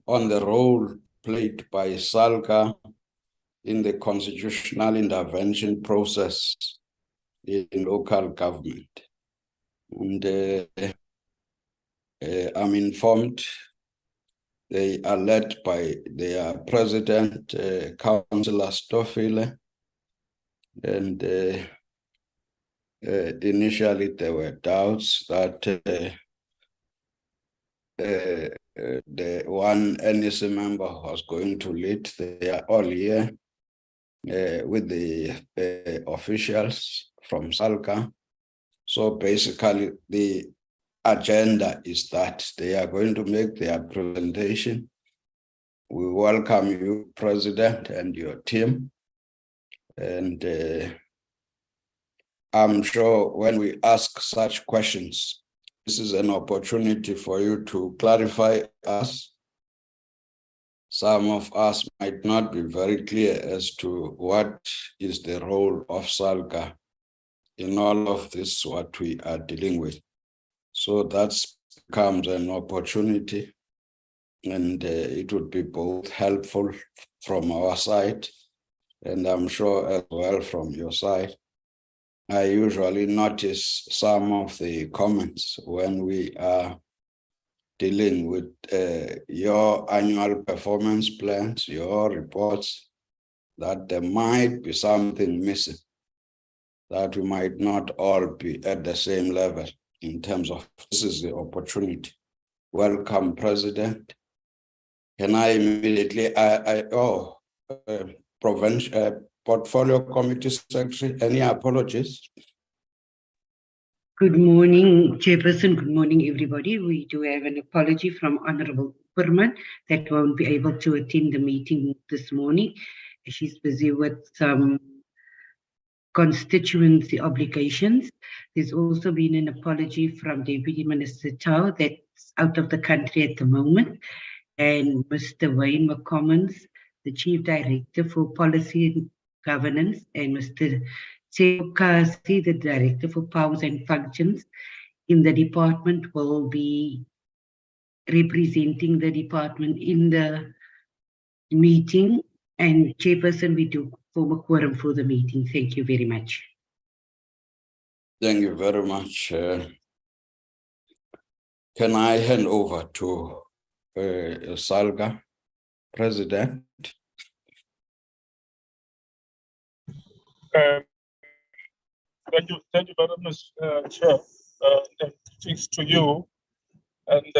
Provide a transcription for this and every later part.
on the role played by SALGA in the constitutional intervention process in local government. And I'm informed they are led by their president, Councillor Stoffile, and initially there were doubts that the one NEC member was going to lead. They are all here with the officials from SALGA. So basically the agenda is that they are going to make their presentation. We welcome you, President, and your team. And I'm sure when we ask such questions, this is an opportunity for you to clarify us. Some of us might not be very clear as to what is the role of SALGA in all of this, what we are dealing with. So that becomes an opportunity, and it would be both helpful from our side, and I'm sure as well from your side. I usually notice some of the comments when we are dealing with your annual performance plans, your reports, that there might be something missing, that we might not all be at the same level in terms of this is the opportunity. Welcome, President. Can I immediately, Portfolio Committee Secretary, any apologies? Good morning, Chairperson. Good morning, everybody. We do have an apology from Honorable Purman that won't be able to attend the meeting this morning. She's busy with some constituency obligations. There's also been an apology from Deputy Minister Tau that's out of the country at the moment, and Mr. Wayne McCommons, the Chief Director for Policy and Governance, and Mr. Kasi, the Director for Powers and Functions in the department, will be representing the department in the meeting. And Chairperson, we do form a quorum for the meeting. Thank you very much. Thank you very much. Can I hand over to SALGA President? Thank you very much, Chair. And thanks to you, and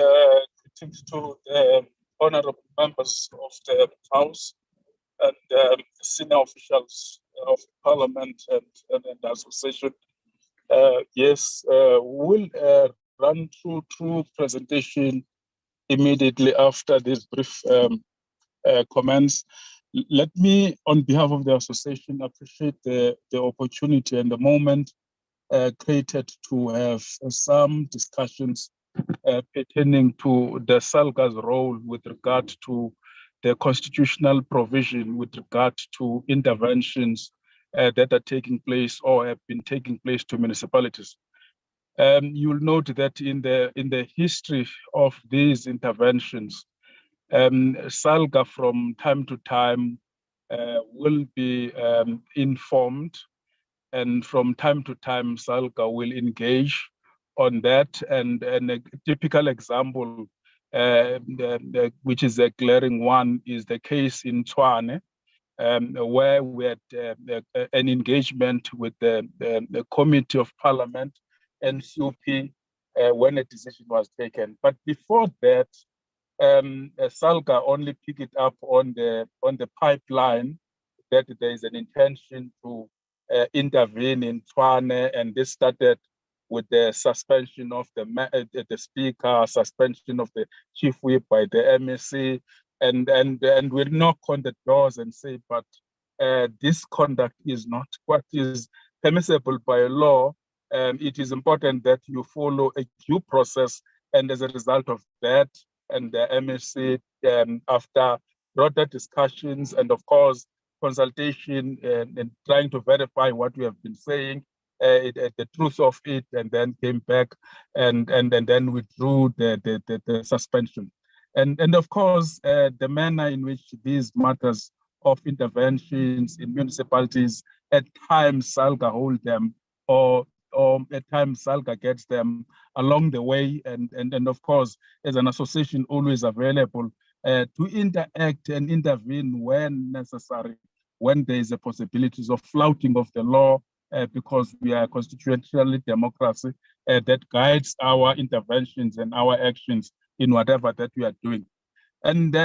thanks to the honorable members of the House and senior officials of Parliament and the Association. Yes, we'll run through presentation immediately after this brief comments. Let me, on behalf of the association, appreciate the opportunity and the moment created to have some discussions pertaining to the SALGA's role with regard to the constitutional provision with regard to interventions that are taking place or have been taking place to municipalities. You'll note that in the history of these interventions, SALGA from time to time will be informed, and from time to time SALGA will engage on that. And a typical example, which is a glaring one, is the case in Tshwane, where we had an engagement with the Committee of Parliament and COP when a decision was taken. But before that, SALGA only picked it up on the pipeline that there is an intention to intervene in Tshwane, and this started with the suspension of the speaker, suspension of the chief whip by the MSC, and we'll knock on the doors and say, but this conduct is not what is permissible by law. It is important that you follow a due process, and as a result of that, and the MSC, after broader discussions and of course consultation and trying to verify what we have been saying, the truth of it, and then came back and then withdrew the suspension. And of course, the manner in which these matters of interventions in municipalities, at times SALGA hold them, or at times SALGA gets them along the way, and of course, as an association, always available to interact and intervene when necessary, when there is a possibility of flouting of the law, because we are a constitutional democracy that guides our interventions and our actions in whatever that we are doing. And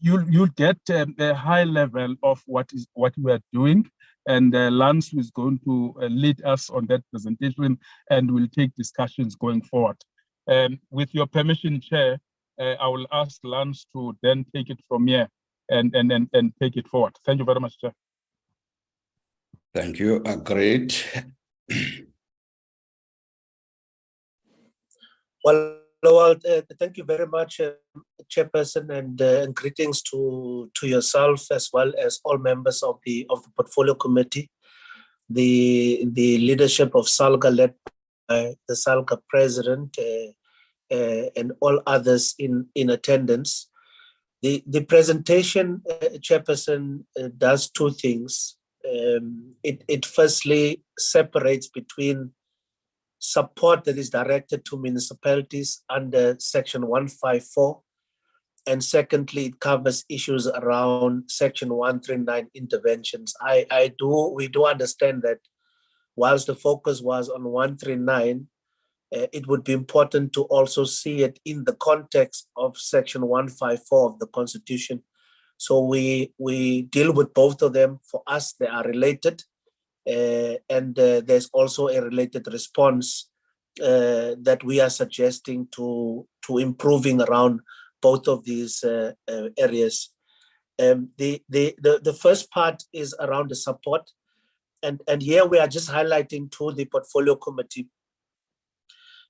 you'll get a high level of what we are doing. And Lance is going to lead us on that presentation, and we'll take discussions going forward. With your permission, Chair, I will ask Lance to then take it from here and take it forward. Thank you very much, Chair. Thank you. Agreed. Well, thank you very much, Chairperson, and greetings to yourself as well as all members of the Portfolio Committee, the leadership of SALGA led by the SALGA President, and all others in attendance. The presentation, Chairperson, does two things. It firstly separates between support that is directed to municipalities under Section 154, and secondly, it covers issues around Section 139 interventions. We do understand that whilst the focus was on 139, it would be important to also see it in the context of Section 154 of the Constitution. So we deal with both of them. For us, they are related. And there's also a related response that we are suggesting to improving around both of these areas. The first part is around the support, and here we are just highlighting to the Portfolio Committee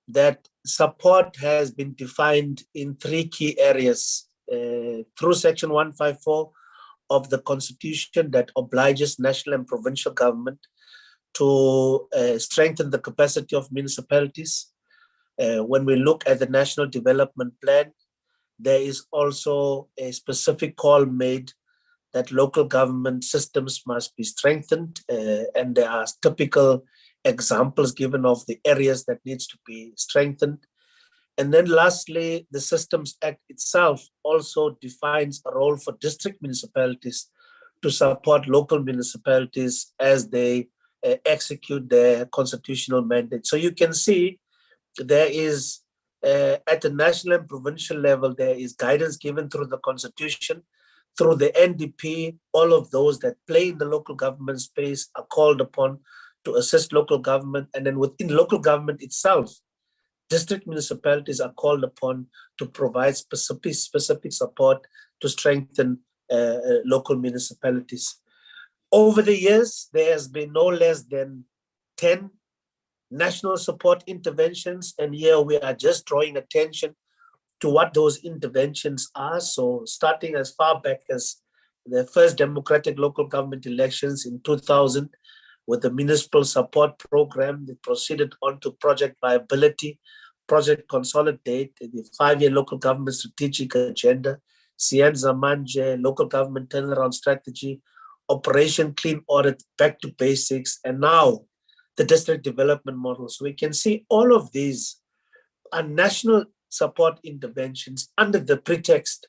that support has been defined in three key areas through Section 154 of the Constitution that obliges national and provincial government to strengthen the capacity of municipalities. When we look at the National Development Plan, there is also a specific call made that local government systems must be strengthened, and there are typical examples given of the areas that needs to be strengthened. And then lastly, the Systems Act itself also defines a role for district municipalities to support local municipalities as they execute their constitutional mandate. So you can see there is, at the national and provincial level, there is guidance given through the Constitution, through the NDP. All of those that play in the local government space are called upon to assist local government. And then within local government itself, district municipalities are called upon to provide specific support to strengthen local municipalities. Over the years, there has been no less than 10 national support interventions, and here we are just drawing attention to what those interventions are. So starting as far back as the first democratic local government elections in 2000, with the municipal support program that proceeded on to project viability, project consolidate, the 5-year local government strategic agenda, Sienza Manje, local government turnaround strategy, Operation Clean Audit, back to basics, and now the district development model. So we can see all of these are national support interventions under the pretext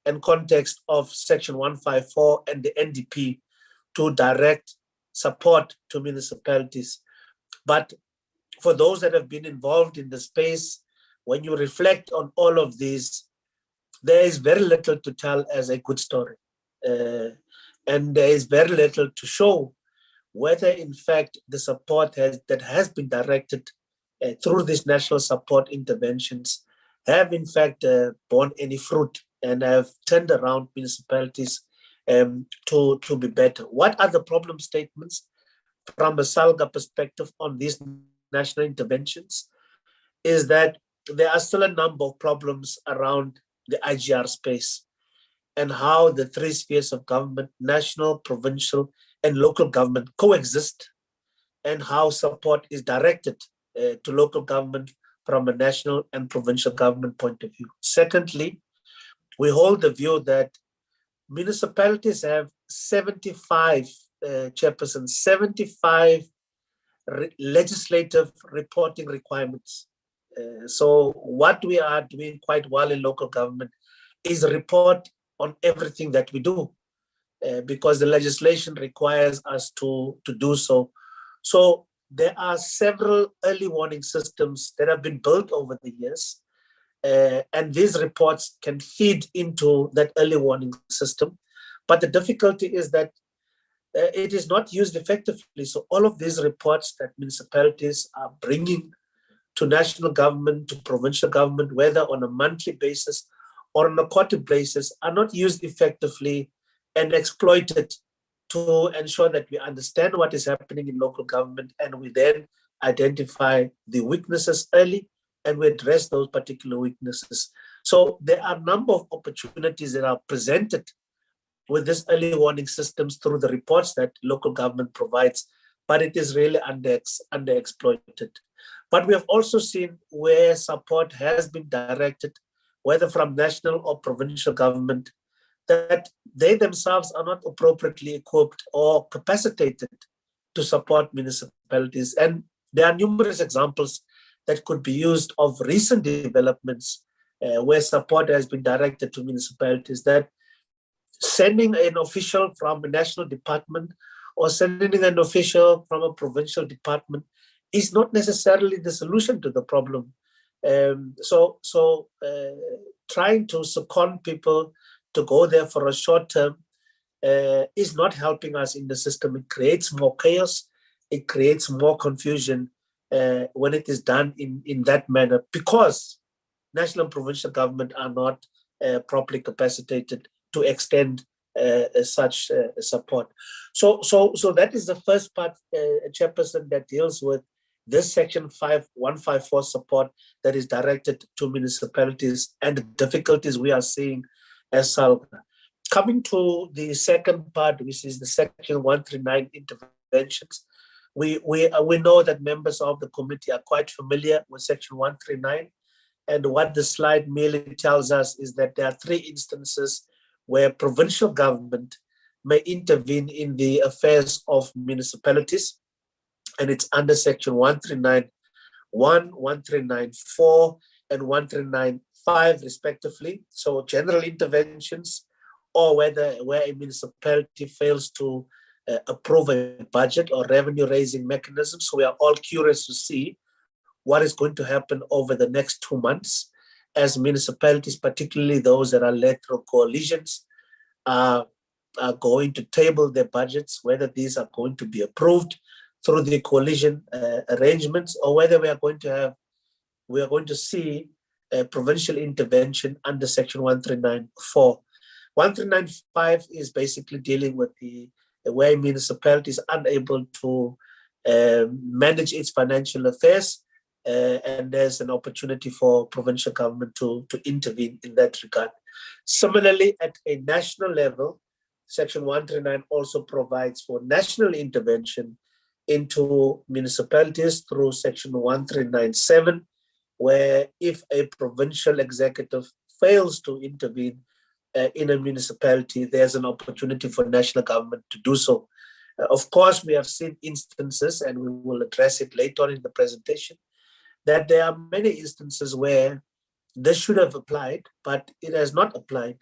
and context of Section 154 and the NDP to direct support to municipalities. But for those that have been involved in the space, when you reflect on all of these, there is very little to tell as a good story. And there is very little to show whether, in fact, the support that has been directed through these national support interventions have, in fact, borne any fruit and have turned around municipalities to be better. What are the problem statements from a SALGA perspective on these national interventions? Is that there are still a number of problems around the IGR space and how the three spheres of government, national, provincial, and local government coexist, and how support is directed to local government from a national and provincial government point of view. Secondly, we hold the view that municipalities have 75, Chairperson, 75 legislative reporting requirements. So what we are doing quite well in local government is report on everything that we do, because the legislation requires us to do so. So there are several early warning systems that have been built over the years, and these reports can feed into that early warning system. But the difficulty is that it is not used effectively. So all of these reports that municipalities are bringing to national government, to provincial government, whether on a monthly basis or on a quarterly basis, are not used effectively and exploited to ensure that we understand what is happening in local government, and we then identify the weaknesses early and we address those particular weaknesses. So there are a number of opportunities that are presented with this early warning systems through the reports that local government provides, but it is really underexploited. But we have also seen where support has been directed, whether from national or provincial government, that they themselves are not appropriately equipped or capacitated to support municipalities. And there are numerous examples that could be used of recent developments where support has been directed to municipalities, that sending an official from a national department or sending an official from a provincial department is not necessarily the solution to the problem. So trying to second people to go there for a short term is not helping us in the system. It creates more chaos. It creates more confusion when it is done in that manner, because national and provincial government are not properly capacitated to extend such support. So that is the first part, Chairperson, that deals with this Section 5154 support that is directed to municipalities and the difficulties we are seeing as SALGA. Coming to the second part, which is the Section 139 interventions, we know that members of the committee are quite familiar with Section 139, and what the slide merely tells us is that there are 3 instances where provincial government may intervene in the affairs of municipalities, and it's under Section 139.1, 139.4, and 139.5 respectively. So general interventions, or where a municipality fails to approve a budget or revenue raising mechanism. So we are all curious to see what is going to happen over the next 2 months as municipalities, particularly those that are led through coalitions, are going to table their budgets, whether these are going to be approved through the coalition arrangements, or whether we are going to see a provincial intervention under Section 139.4. 139.5 is basically dealing with the way municipalities are unable to manage its financial affairs, and there's an opportunity for provincial government to intervene in that regard. Similarly, at a national level, Section 139 also provides for national intervention into municipalities through Section 139.7, where if a provincial executive fails to intervene in a municipality, there's an opportunity for national government to do so. Of course, we have seen instances, and we will address it later on in the presentation, that there are many instances where this should have applied, but it has not applied,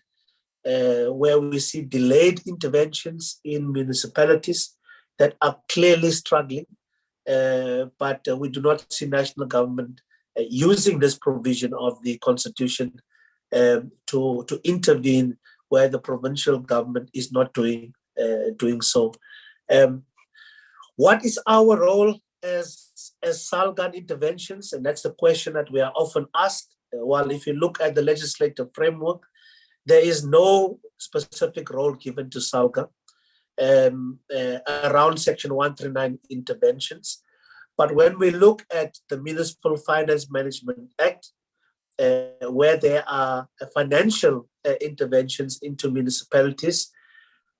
where we see delayed interventions in municipalities that are clearly struggling, but we do not see national government using this provision of the Constitution to intervene where the provincial government is not doing so. What is our role as SALGA interventions? And that's the question that we are often asked. While if you look at the legislative framework, there is no specific role given to SALGA around Section 139 interventions. But when we look at the Municipal Finance Management Act, where there are financial interventions into municipalities,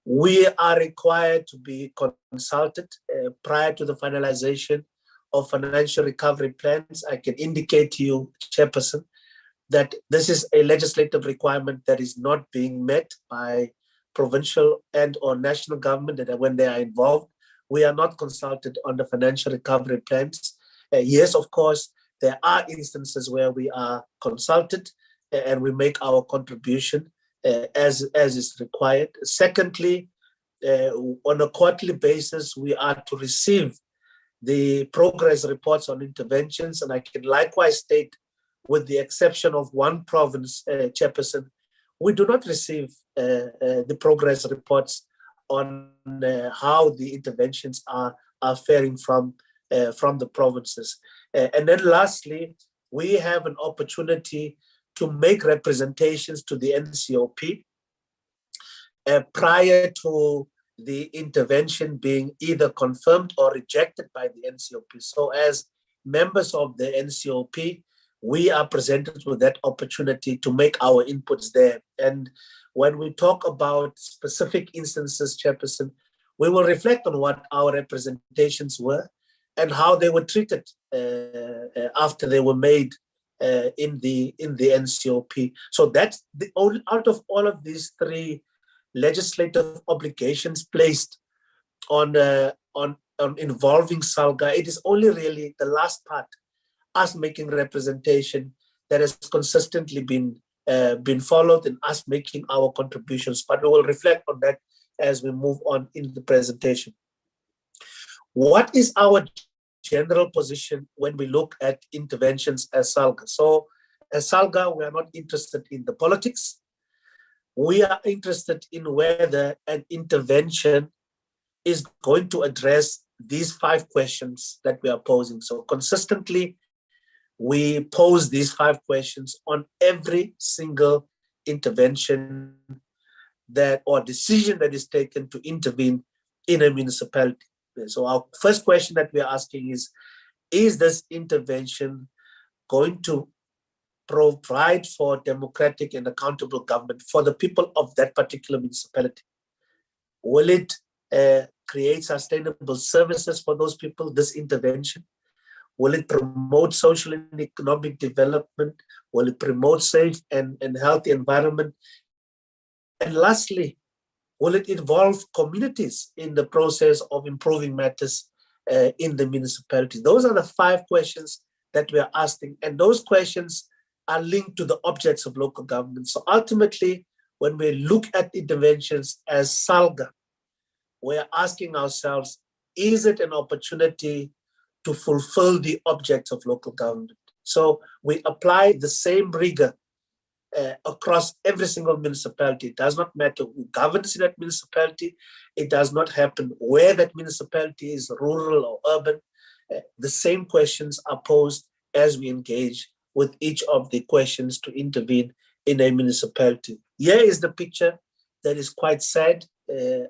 we are required to be consulted prior to the finalization of financial recovery plans. I can indicate to you, Chairperson, that this is a legislative requirement that is not being met by provincial and or national government, that when they are involved, we are not consulted on the financial recovery plans. Yes, of course, there are instances where we are consulted and we make our contribution as is required. Secondly, on a quarterly basis, we are to receive the progress reports on interventions, and I can likewise state, with the exception of one province, Chairperson, we do not receive the progress reports on how the interventions are faring from the provinces. And then lastly, we have an opportunity to make representations to the NCOP prior to the intervention being either confirmed or rejected by the NCOP. So as members of the NCOP, we are presented with that opportunity to make our inputs there. And when we talk about specific instances, Chairperson, we will reflect on what our representations were and how they were treated after they were made in the NCOP. So that's the only, out of all of these three legislative obligations placed on involving SALGA, it is only really the last part, us making representation, that has consistently been followed, and us making our contributions. But we will reflect on that as we move on in the presentation. What is our general position when we look at interventions as SALGA? So as SALGA, we are not interested in the politics. We are interested in whether an intervention is going to address these 5 questions that we are posing. So consistently, we pose these 5 questions on every single intervention that or decision that is taken to intervene in a municipality. So our first question that we are asking is this intervention going to provide for democratic and accountable government for the people of that particular municipality? Will it create sustainable services for those people, this intervention? Will it promote social and economic development? Will it promote safe and healthy environment? And lastly, will it involve communities in the process of improving matters in the municipality? Those are the 5 questions that we are asking, and those questions are linked to the objects of local government. So ultimately, when we look at interventions as SALGA, we are asking ourselves, is it an opportunity to fulfill the objects of local government? So we apply the same rigor across every single municipality. It does not matter who governs in that municipality. It does not happen where that municipality is, rural or urban. The same questions are posed as we engage with each of the questions to intervene in a municipality. Here is the picture that is quite sad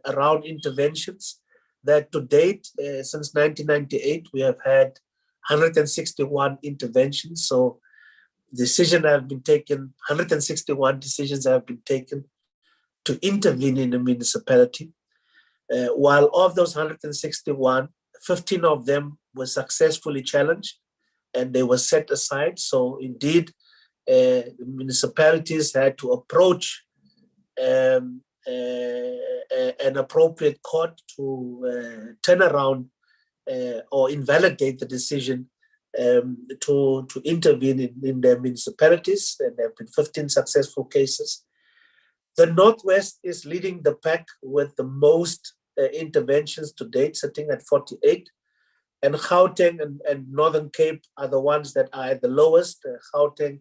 around interventions, that to date, since 1998, we have had 161 interventions. So decisions have been taken, 161 decisions have been taken to intervene in a municipality. While of those 161, 15 of them were successfully challenged and they were set aside. So indeed, the municipalities had to approach an appropriate court to turn around or invalidate the decision to intervene in their municipalities, and there have been 15 successful cases. The Northwest is leading the pack with the most interventions to date, sitting at 48. And Gauteng and Northern Cape are the ones that are at the lowest. Gauteng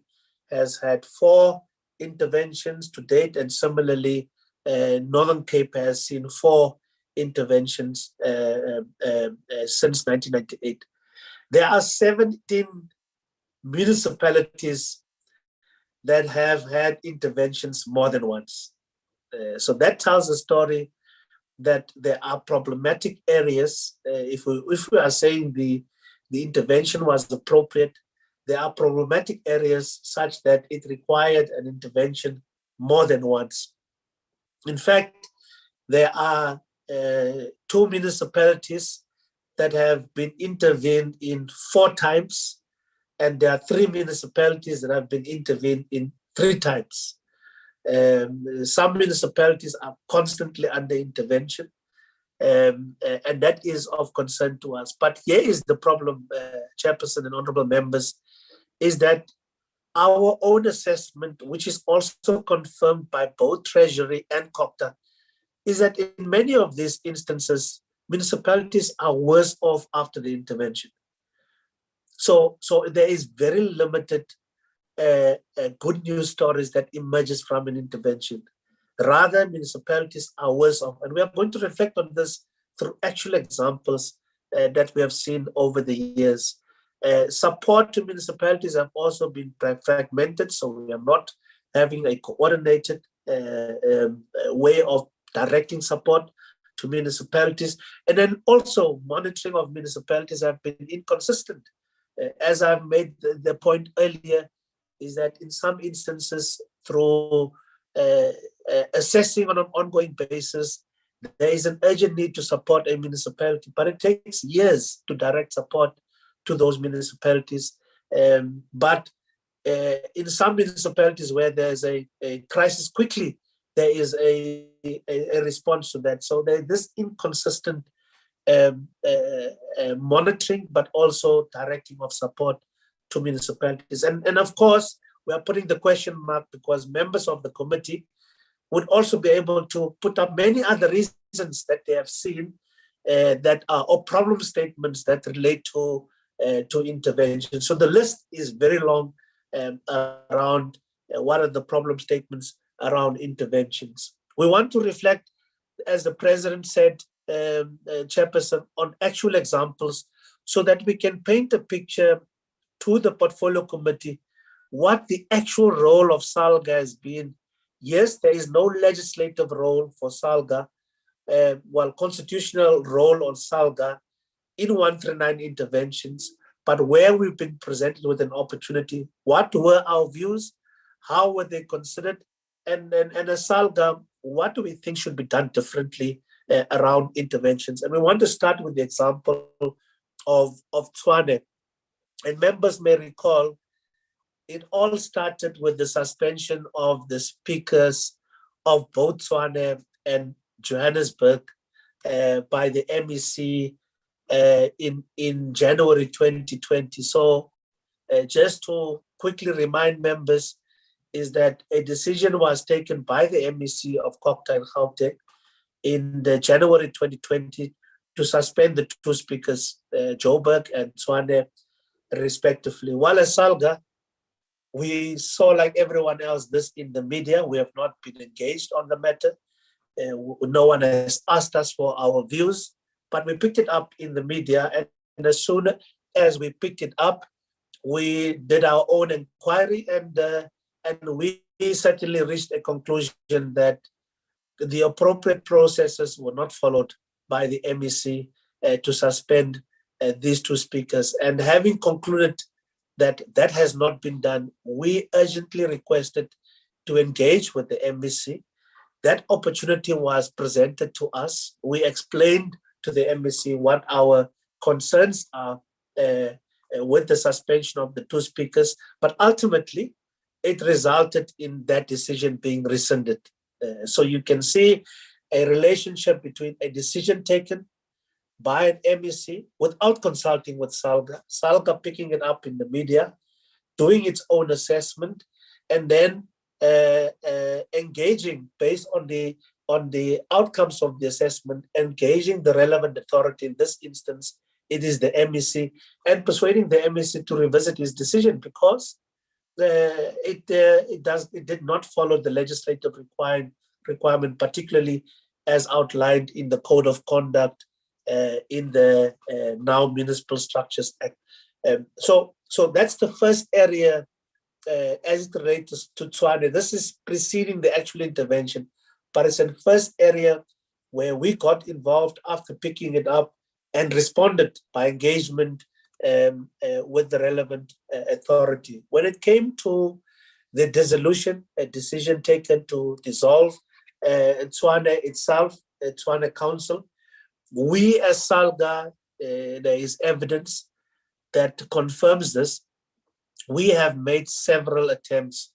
has had 4 interventions to date, and similarly, Northern Cape has seen 4 interventions since 1998. There are 17 municipalities that have had interventions more than once. So that tells a story that there are problematic areas. If we are saying the intervention was appropriate, there are problematic areas such that it required an intervention more than once. In fact, there are 2 municipalities that have been intervened in 4 times, and there are 3 municipalities that have been intervened in 3 times. Some municipalities are constantly under intervention, and that is of concern to us. But here is the problem, Chairperson and honorable members, is that our own assessment, which is also confirmed by both Treasury and COPTA, is that in many of these instances, municipalities are worse off after the intervention. So there is very limited good news stories that emerges from an intervention. Rather, municipalities are worse off. And we are going to reflect on this through actual examples that we have seen over the years. Support to municipalities have also been fragmented, so we are not having a coordinated way of directing support to municipalities. And then also monitoring of municipalities have been inconsistent. As I've made the point earlier, is that in some instances, through assessing on an ongoing basis, there is an urgent need to support a municipality, but it takes years to direct support to those municipalities. But in some municipalities where there's a crisis quickly, there is a response to that. So there's this inconsistent monitoring, but also directing of support to municipalities. And of course, we are putting the question mark because members of the committee would also be able to put up many other reasons that they have seen that are or problem statements that relate to intervention. So the list is very long around what are the problem statements around interventions. We want to reflect, as the President said, Chairperson, on actual examples so that we can paint a picture to the portfolio committee what the actual role of SALGA has been. Yes, there is no legislative role for SALGA, while constitutional role on SALGA in 139 interventions, but where we've been presented with an opportunity, what were our views, how were they considered, and as SALGA, what do we think should be done differently around interventions? And we want to start with the example of Tshwane. And members may recall, it all started with the suspension of the speakers of both Tshwane and Johannesburg by the MEC in January 2020. So just to quickly remind members, is that a decision was taken by the MEC of COPTA and Gauteng in the January 2020 to suspend the 2 speakers, Joburg and Tshwane, respectively. While as SALGA, we saw, like everyone else, this in the media. We have not been engaged on the matter. No one has asked us for our views, but we picked it up in the media. And as soon as we picked it up, we did our own inquiry, and we certainly reached a conclusion that the appropriate processes were not followed by the MEC to suspend these 2 speakers. And having concluded that that has not been done, we urgently requested to engage with the MEC. That opportunity was presented to us. We explained to the MEC what our concerns are with the suspension of the 2 speakers, but ultimately it resulted in that decision being rescinded. So you can see a relationship between a decision taken by an MEC without consulting with SALGA, SALGA picking it up in the media, doing its own assessment, and then engaging based on the outcomes of the assessment, engaging the relevant authority. In this instance, it is the MEC, and persuading the MEC to revisit his decision because it did not follow the legislative requirement, particularly as outlined in the Code of Conduct in the now Municipal Structures Act. So that's the first area as it relates to Tshwane. This is preceding the actual intervention, but it's the first area where we got involved after picking it up and responded by engagement with the relevant authority. When it came to the dissolution, a decision taken to dissolve Tshwane itself, Tshwane Council, we as SALGA, there is evidence that confirms this, we have made several attempts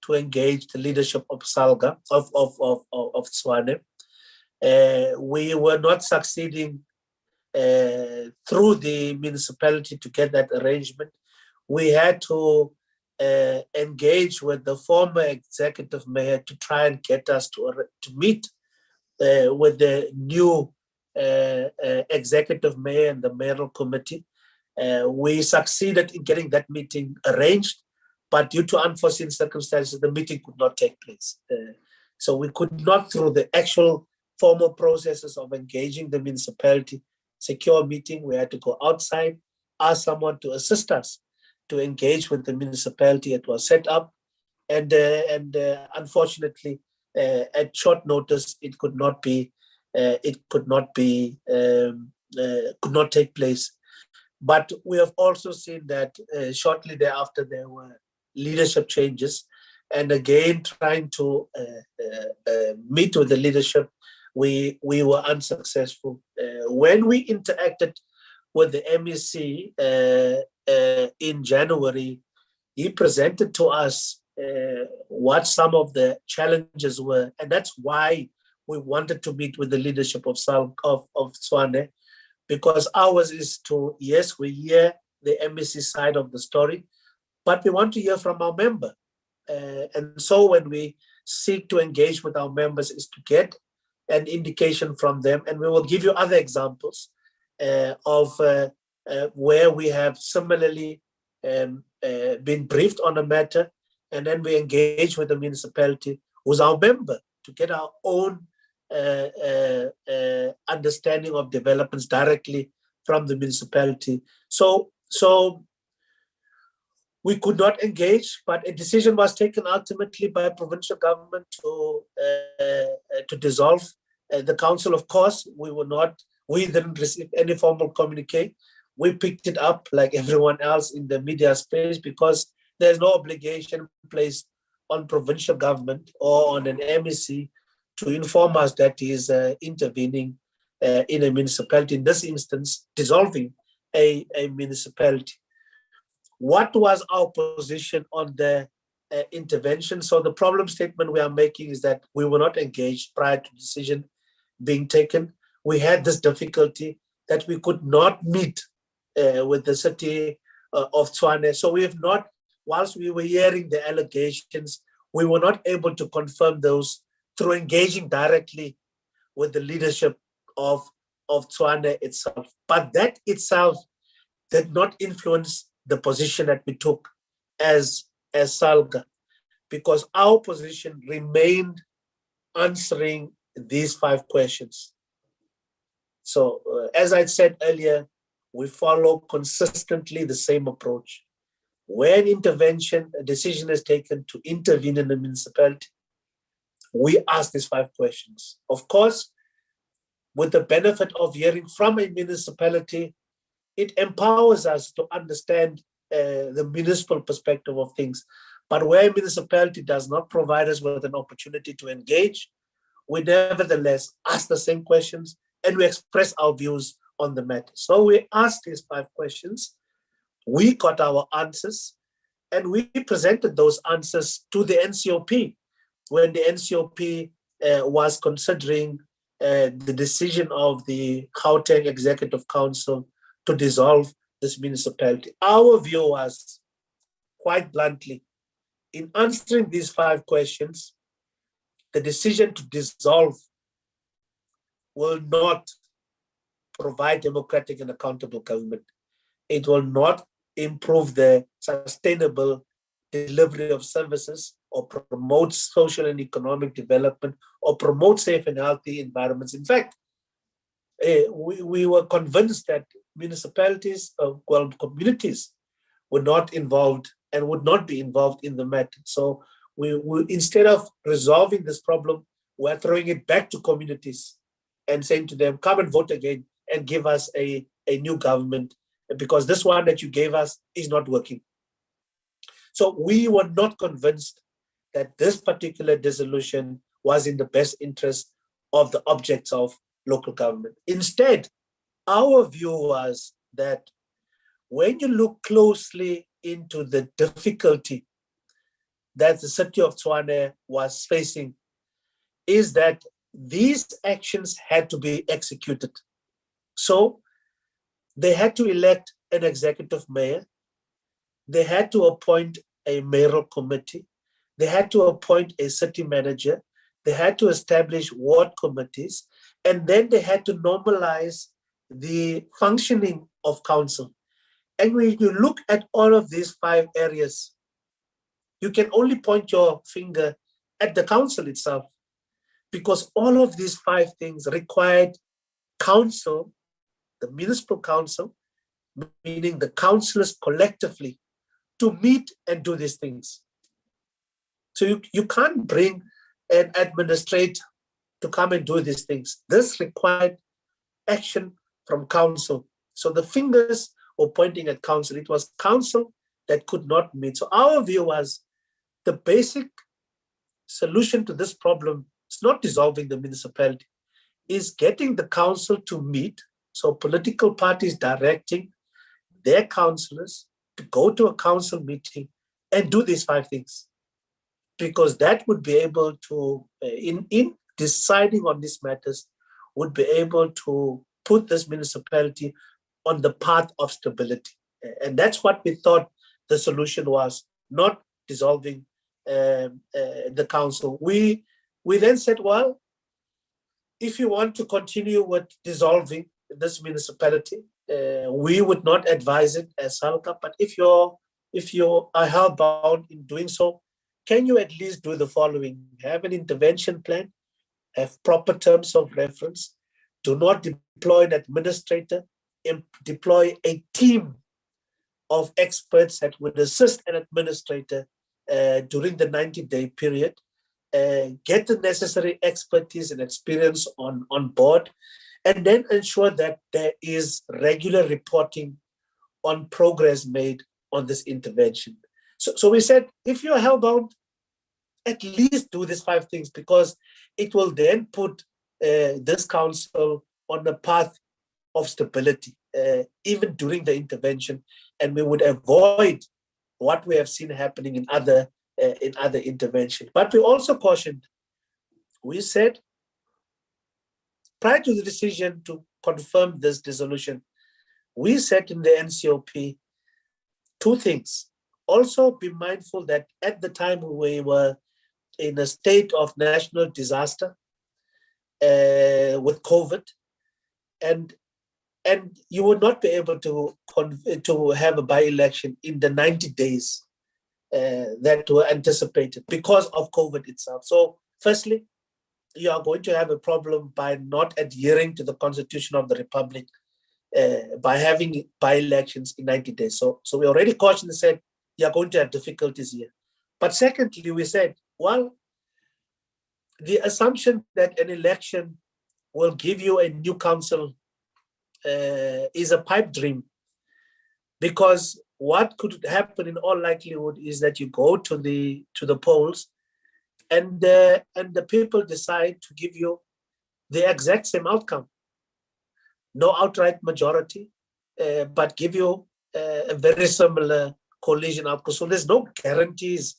to engage the leadership of SALGA, of Tshwane. We were not succeeding through the municipality to get that arrangement. We had to engage with the former executive mayor to try and get us to meet with the new executive mayor and the mayoral committee. We succeeded in getting that meeting arranged, but due to unforeseen circumstances, the meeting could not take place. So we could not, through the actual formal processes of engaging the municipality, secure a meeting. We had to go outside, ask someone to assist us to engage with the municipality. It was set up, and unfortunately, at short notice, it could not take place. But we have also seen that shortly thereafter there were leadership changes, and again trying to meet with the leadership, we were unsuccessful. When we interacted with the MEC in January, he presented to us what some of the challenges were, and that's why we wanted to meet with the leadership of Tshwane, because ours is to, yes, we hear the MEC side of the story, but we want to hear from our member. And so when we seek to engage with our members is to get an indication from them, and we will give you other examples of where we have similarly been briefed on a matter, and then we engage with the municipality who's our member to get our own understanding of developments directly from the municipality. So we could not engage, but a decision was taken ultimately by provincial government to dissolve the council. Of course, we didn't receive any formal communique. We picked it up like everyone else in the media space, because there's no obligation placed on provincial government or on an MEC to inform us that he is intervening in a municipality, in this instance, dissolving a municipality. What was our position on the intervention? So the problem statement we are making is that we were not engaged prior to decision being taken. We had this difficulty that we could not meet with the city of Tshwane. So we have not, whilst we were hearing the allegations, we were not able to confirm those through engaging directly with the leadership of Tshwane itself. But that itself did not influence the position that we took as SALGA, because our position remained answering these 5 questions. So as I said earlier, we follow consistently the same approach. When a decision is taken to intervene in the municipality, we ask these 5 questions. Of course, with the benefit of hearing from a municipality, it empowers us to understand the municipal perspective of things. But where a municipality does not provide us with an opportunity to engage, we nevertheless ask the same questions and we express our views on the matter. So we asked these 5 questions, we got our answers, and we presented those answers to the NCOP when the NCOP was considering the decision of the Gauteng Executive Council to dissolve this municipality. Our view was, quite bluntly, in answering these 5 questions, the decision to dissolve will not provide democratic and accountable government. It will not improve the sustainable delivery of services or promote social and economic development or promote safe and healthy environments. In fact, we were convinced that municipalities, communities were not involved and would not be involved in the matter. So we instead of resolving this problem, we're throwing it back to communities and saying to them, come and vote again and give us a new government, because this one that you gave us is not working. So we were not convinced that this particular dissolution was in the best interest of the objects of local government. Instead, our view was that when you look closely into the difficulty that the city of Tshwane was facing is that these actions had to be executed. So they had to elect an executive mayor. They had to appoint a mayoral committee. They had to appoint a city manager. They had to establish ward committees. And then they had to normalize the functioning of council. And when you look at all of these 5 areas, you can only point your finger at the council itself, because all of these 5 things required council, the municipal council, meaning the councillors collectively, to meet and do these things. So you can't bring an administrator to come and do these things. This required action from council. So the fingers were pointing at council. It was council that could not meet. So our view was the basic solution to this problem is not dissolving the municipality, is getting the council to meet. So political parties directing their councillors to go to a council meeting and do these 5 things, because that would be able to, in deciding on these matters, would be able to put this municipality on the path of stability. And that's what we thought the solution was, not dissolving the council. We then said, well, if you want to continue with dissolving this municipality, we would not advise it as SALGA, but if you are hell-bound in doing so, can you at least do the following? Have an intervention plan, have proper terms of reference, do not deploy an administrator, deploy a team of experts that would assist an administrator during the 90-day period, get the necessary expertise and experience on board, and then ensure that there is regular reporting on progress made on this intervention. So we said, if you're hellbound, at least do these 5 things, because it will then put this council on the path of stability, even during the intervention, and we would avoid what we have seen happening in other interventions. But we also cautioned, we said, prior to the decision to confirm this dissolution, we said in the NCOP 2 things. Also be mindful that at the time we were in a state of national disaster with COVID, and you would not be able to have a by-election in the 90 days that were anticipated because of COVID itself. So firstly, you are going to have a problem by not adhering to the Constitution of the Republic by having by-elections in 90 days. So we already cautioned and said, you are going to have difficulties here. But secondly, we said, well, the assumption that an election will give you a new council is a pipe dream, because what could happen in all likelihood is that you go to the polls and the people decide to give you the exact same outcome. No outright majority, but give you a very similar coalition outcome. So there's no guarantees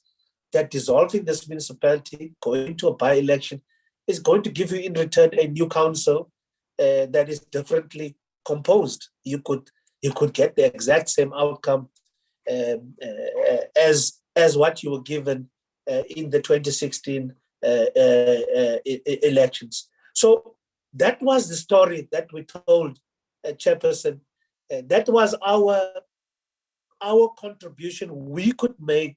that dissolving this municipality, going to a by-election, is going to give you in return a new council that is differently composed. You could get the exact same outcome as what you were given in the 2016 elections. So that was the story that we told Chairperson. That was our contribution we could make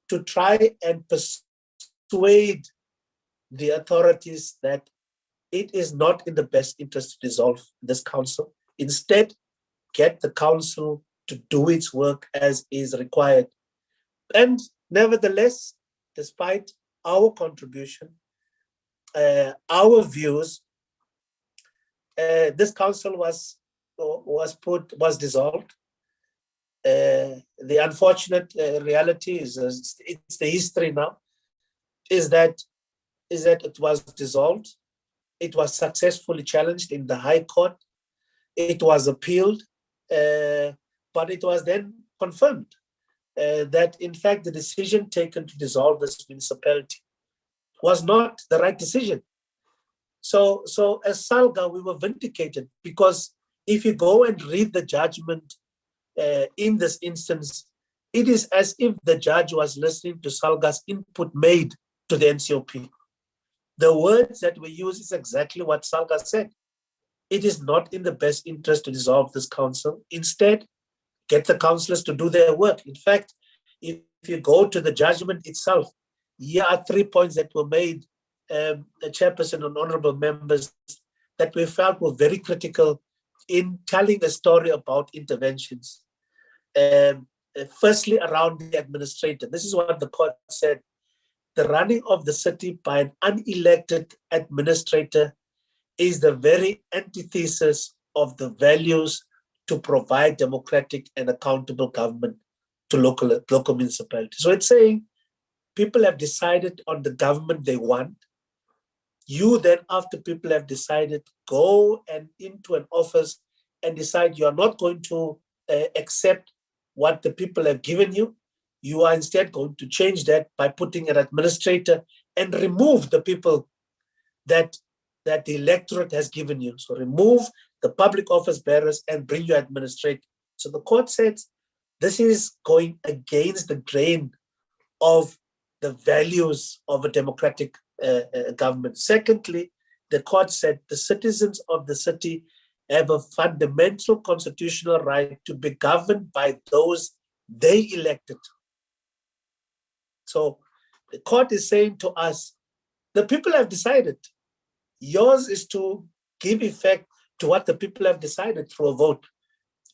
to try and persuade the authorities that it is not in the best interest to dissolve this council. Instead, get the council to do its work as is required. And nevertheless, despite our contribution, our views, this council was dissolved. The unfortunate reality is, it's the history now, is that it was dissolved. It was successfully challenged in the High Court. It was appealed, but it was then confirmed. that in fact the decision taken to dissolve this municipality was not the right decision. So as SALGA, we were vindicated, because if you go and read the judgment in this instance, it is as if the judge was listening to SALGA's input made to the NCOP. The words that we use is exactly what SALGA said. It is not in the best interest to dissolve this council. Instead, get the councillors to do their work. In fact, if you go to the judgment itself, here are 3 points that were made, the chairperson and honorable members, that we felt were very critical in telling a story about interventions. Firstly, around the administrator. This is what the court said. The running of the city by an unelected administrator is the very antithesis of the values to provide democratic and accountable government to local municipalities. So it's saying people have decided on the government they want. You then, after people have decided, go and into an office and decide you are not going to accept what the people have given you. You are instead going to change that by putting an administrator and remove the people that the electorate has given you. So remove the public office bearers and bring your administrator. So the court said this is going against the grain of the values of a democratic government. Secondly, the court said the citizens of the city have a fundamental constitutional right to be governed by those they elected. So the court is saying to us, the people have decided. Yours is to give effect to what the people have decided through a vote.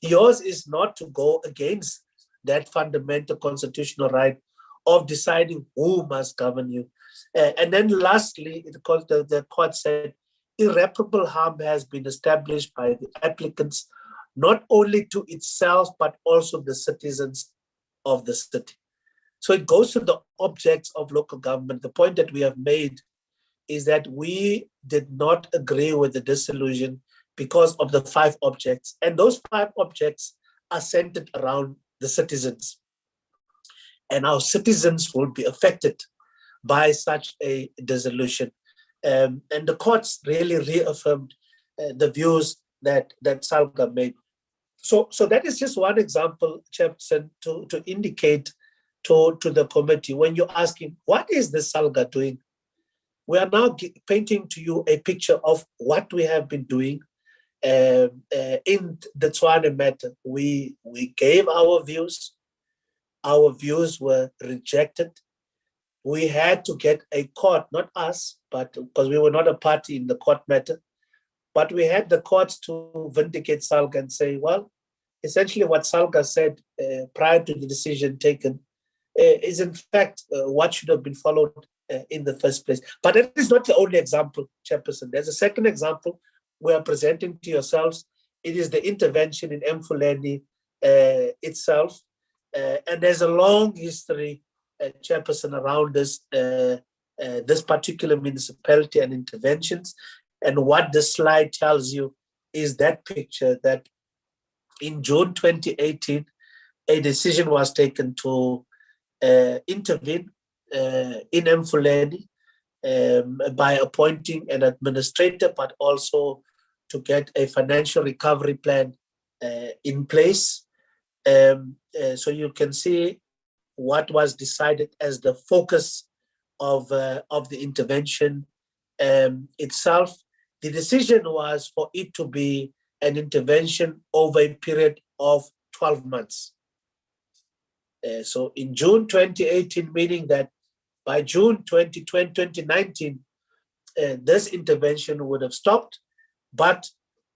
Yours is not to go against that fundamental constitutional right of deciding who must govern you. And then lastly, the court said, irreparable harm has been established by the applicants, not only to itself, but also the citizens of the city. So it goes to the objects of local government. The point that we have made is that we did not agree with the dissolution because of the 5 objects. And those 5 objects are centered around the citizens. And our citizens will be affected by such a dissolution. And the courts really reaffirmed the views that SALGA made. So that is just one example, Chairperson, to indicate to the committee, when you're asking, what is the SALGA doing? We are now painting to you a picture of what we have been doing in the Tshwane matter. We gave our views. Our views were rejected. We had to get a court, not us, but because we were not a party in the court matter, but we had the courts to vindicate SALGA and say, well, essentially what SALGA said prior to the decision taken is in fact what should have been followed in the first place. But it is not the only example, Chairperson. There's a second example we are presenting to yourselves. It is the intervention in Mfuleni itself. And there's a long history, Chairperson, around this particular municipality and interventions. And what this slide tells you is that picture that in June 2018, a decision was taken to intervene in Mfuleni by appointing an administrator, but also to get a financial recovery plan in place. So you can see what was decided as the focus of the intervention itself. The decision was for it to be an intervention over a period of 12 months. So in June 2018, meaning that by June 2019, this intervention would have stopped, but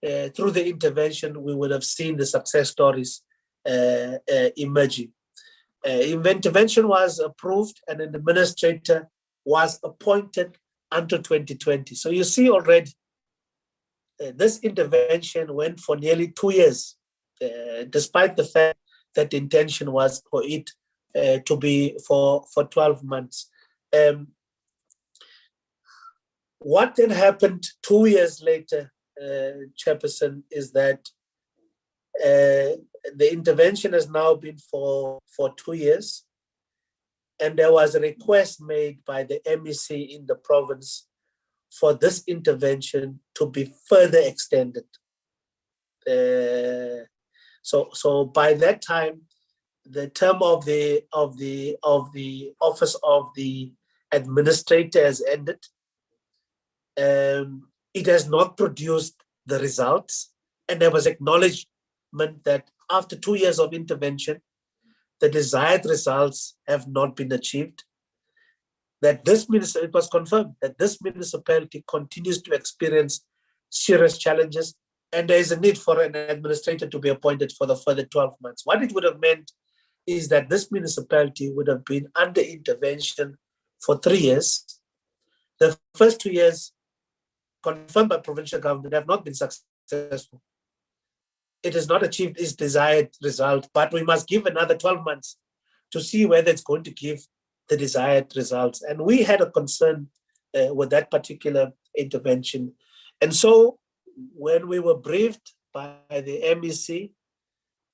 through the intervention, we would have seen the success stories emerging. Intervention was approved and an administrator was appointed until 2020. So you see already, this intervention went for nearly 2 years, despite the fact that the intention was for it to be for 12 months. What then happened 2 years later, Chairperson, is that the intervention has now been for 2 years. And there was a request made by the MEC in the province for this intervention to be further extended. So by that time, the term of the office of the administrator has ended. It has not produced the results, and there was acknowledgement that after 2 years of intervention, the desired results have not been achieved. That it was confirmed that this municipality continues to experience serious challenges, and there is a need for an administrator to be appointed for the further 12 months. What it would have meant is that this municipality would have been under intervention for 3 years. The first 2 years, confirmed by provincial government, have not been successful. It has not achieved its desired result, but we must give another 12 months to see whether it's going to give the desired results. And we had a concern with that particular intervention. And so when we were briefed by the MEC,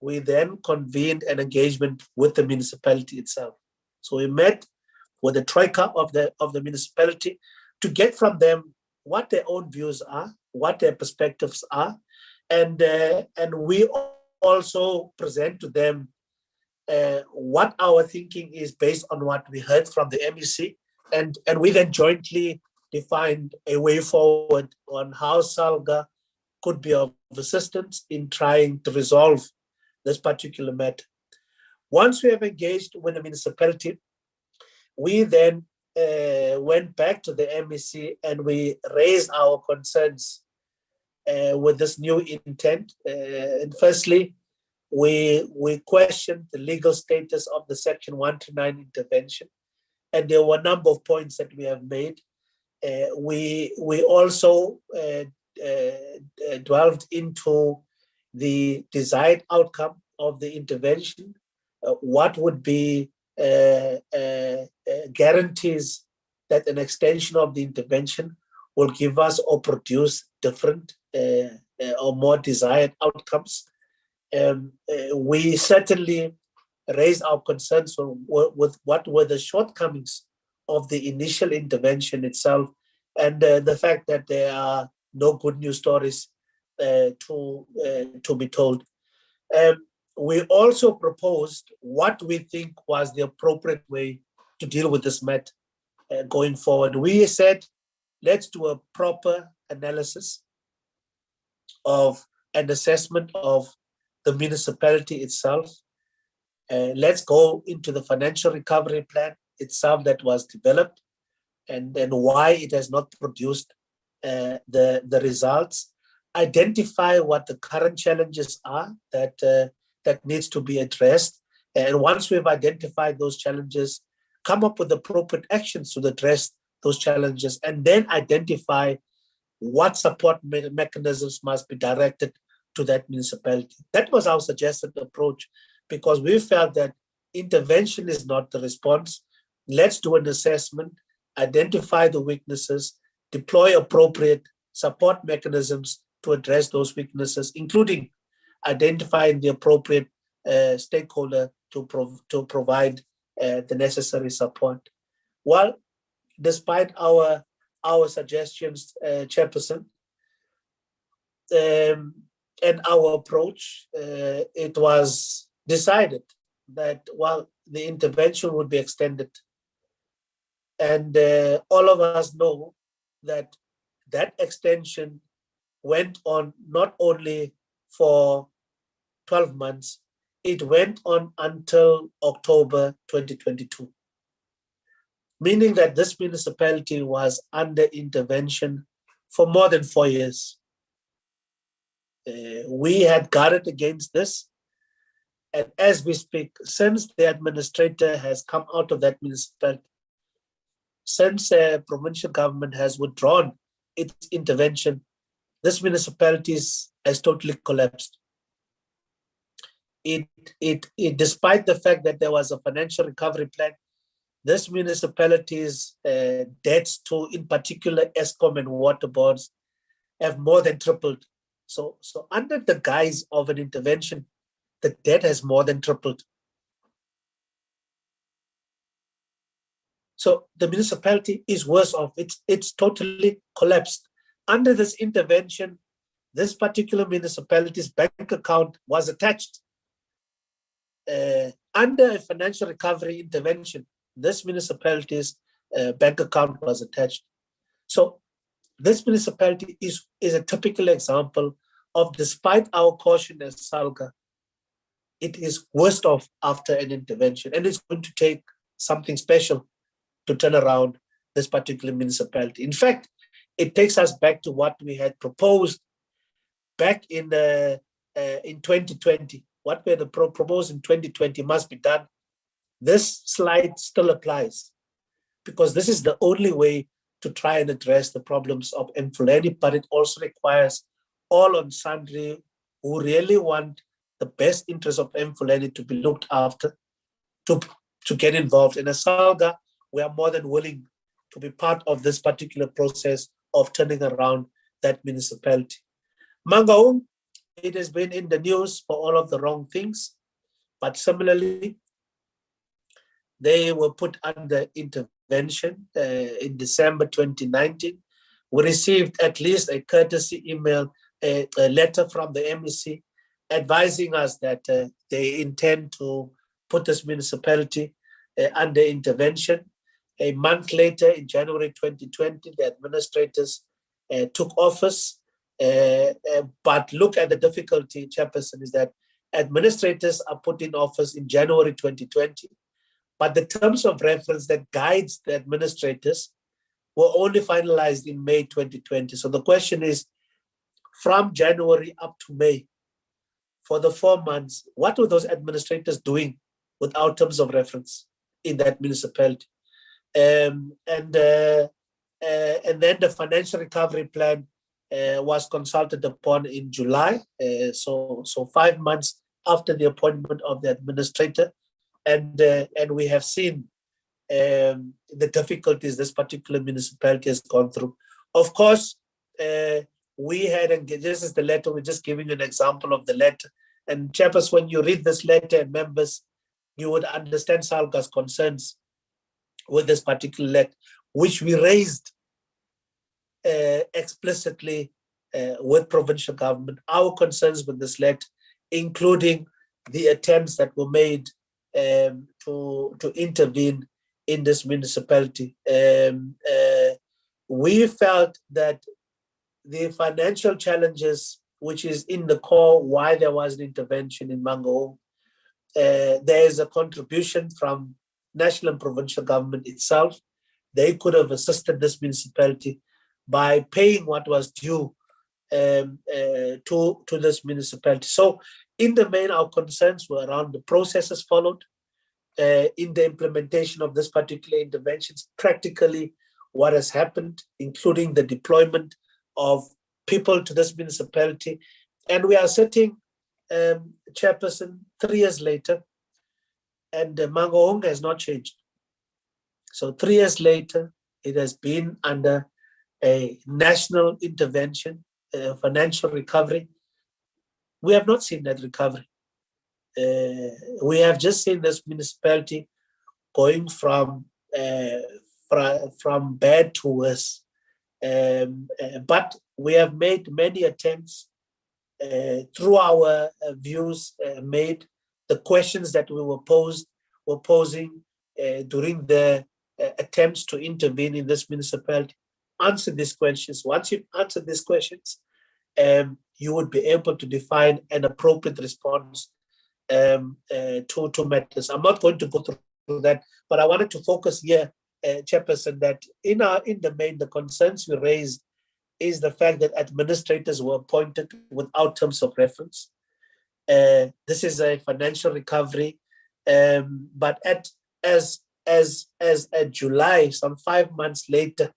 we then convened an engagement with the municipality itself. So we met with the troika of the municipality to get from them what their own views are, what their perspectives are, and we also present to them what our thinking is based on what we heard from the MEC, and we then jointly defined a way forward on how SALGA could be of assistance in trying to resolve this particular matter. Once we have engaged with the municipality, we then went back to the MEC and we raised our concerns with this new intent. And firstly, we questioned the legal status of the Section 129 intervention, and there were a number of points that we have made. We also delved into the desired outcome of the intervention. What would be guarantees that an extension of the intervention will give us or produce different or more desired outcomes. We certainly raised our concerns with what were the shortcomings of the initial intervention itself, and the fact that there are no good news stories to be told. We also proposed what we think was the appropriate way to deal with this matter going forward. We said, let's do a proper analysis of an assessment of the municipality itself. Let's go into the financial recovery plan itself that was developed and why it has not produced the results. Identify what the current challenges are that needs to be addressed. And once we've identified those challenges, come up with appropriate actions to address those challenges, and then identify what support mechanisms must be directed to that municipality. That was our suggested approach, because we felt that intervention is not the response. Let's do an assessment, identify the weaknesses, deploy appropriate support mechanisms to address those weaknesses, including identifying the appropriate stakeholder to provide the necessary support. Well, despite our suggestions, Chairperson, and our approach, it was decided that, well, the intervention would be extended. And all of us know that that extension went on not only for 12 months, it went on until October 2022, meaning that this municipality was under intervention for more than 4 years. We had guarded against this, and as we speak, since the administrator has come out of that municipality, since the provincial government has withdrawn its intervention, this municipality has totally collapsed. Despite the fact that there was a financial recovery plan, this municipality's debts to, in particular, Eskom and water boards have more than tripled. So under the guise of an intervention the debt has more than tripled. So the municipality is worse off. It's totally collapsed. Under this intervention, this particular municipality's bank account was attached. Under a financial recovery intervention, this municipality's bank account was attached. So this municipality is a typical example of, despite our caution as SALGA, it is worst off after an intervention, and it's going to take something special to turn around this particular municipality. In fact, it takes us back to what we had proposed back in 2020. What we had proposed in 2020 must be done. This slide still applies, because this is the only way to try and address the problems of Mfuleni, but it also requires all on sundry who really want the best interest of Mfuleni to be looked after, to get involved. And as SALGA, we are more than willing to be part of this particular process of turning around that municipality. Mangaung, it has been in the news for all of the wrong things, but similarly, they were put under intervention in December 2019. We received at least a courtesy email, a letter from the MEC advising us that they intend to put this municipality under intervention. A month later, in January 2020, the administrators took office. But look at the difficulty, Chairperson, is that administrators are put in office in January 2020, but the terms of reference that guides the administrators were only finalized in May 2020. So the question is, from January up to May, for the 4 months, what were those administrators doing without terms of reference in that municipality? And then the financial recovery plan was consulted upon in July, so 5 months after the appointment of the administrator, and we have seen the difficulties this particular municipality has gone through. Of course, we had, and this is the letter, we're just giving you an example of the letter. And Chairperson, when you read this letter, and members, you would understand SALGA's concerns with this particular letter, which we raised explicitly with provincial government, our concerns with this letter, including the attempts that were made to intervene in this municipality. We felt that the financial challenges, which is in the core why there was an intervention in Mangaung, there is a contribution from national and provincial government itself. They could have assisted this municipality by paying what was due to this municipality. So in the main, our concerns were around the processes followed in the implementation of this particular interventions, practically what has happened, including the deployment of people to this municipality. And we are sitting, Chairperson, 3 years later, and Mangaung has not changed. So 3 years later, it has been under a national intervention, financial recovery. We have not seen that recovery. We have just seen this municipality going from bad to worse. But we have made many attempts through our views made, the questions that we were posing during the attempts to intervene in this municipality. Answer these questions. Once you answer these questions, you would be able to define an appropriate response to matters. I'm not going to go through that, but I wanted to focus here, Chairperson, that in the main, the concerns we raised is the fact that administrators were appointed without terms of reference. This is a financial recovery, but as July, some 5 months later,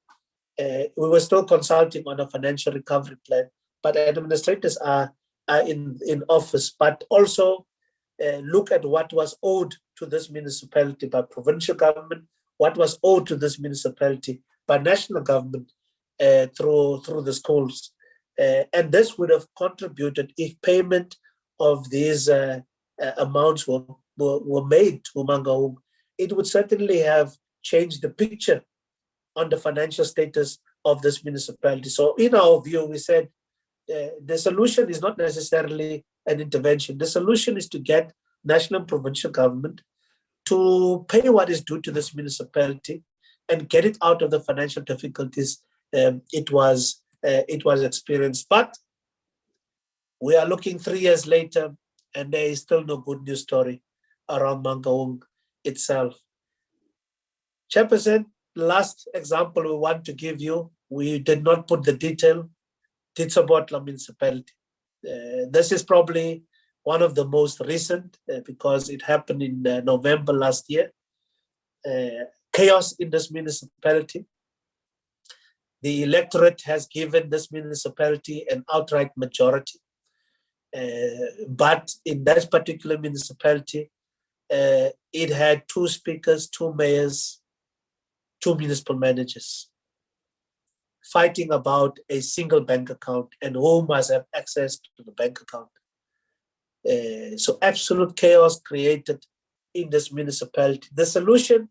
we were still consulting on a financial recovery plan, but administrators are in office. But also look at what was owed to this municipality by provincial government, what was owed to this municipality by national government through the schools. And this would have contributed if payment of these amounts were made to Mangaung, it would certainly have changed the picture on the financial status of this municipality. So in our view, we said the solution is not necessarily an intervention. The solution is to get national and provincial government to pay what is due to this municipality and get it out of the financial difficulties it was experienced. But we are looking 3 years later, and there is still no good news story around Mangaung itself. Chairperson, last example we want to give you, we did not put the detail, Titsabotla municipality. This is probably one of the most recent because it happened in November last year. Chaos in this municipality. The electorate has given this municipality an outright majority. But in that particular municipality, it had 2 speakers, 2 mayors, 2 municipal managers fighting about a single bank account and who must have access to the bank account. So absolute chaos created in this municipality. The solution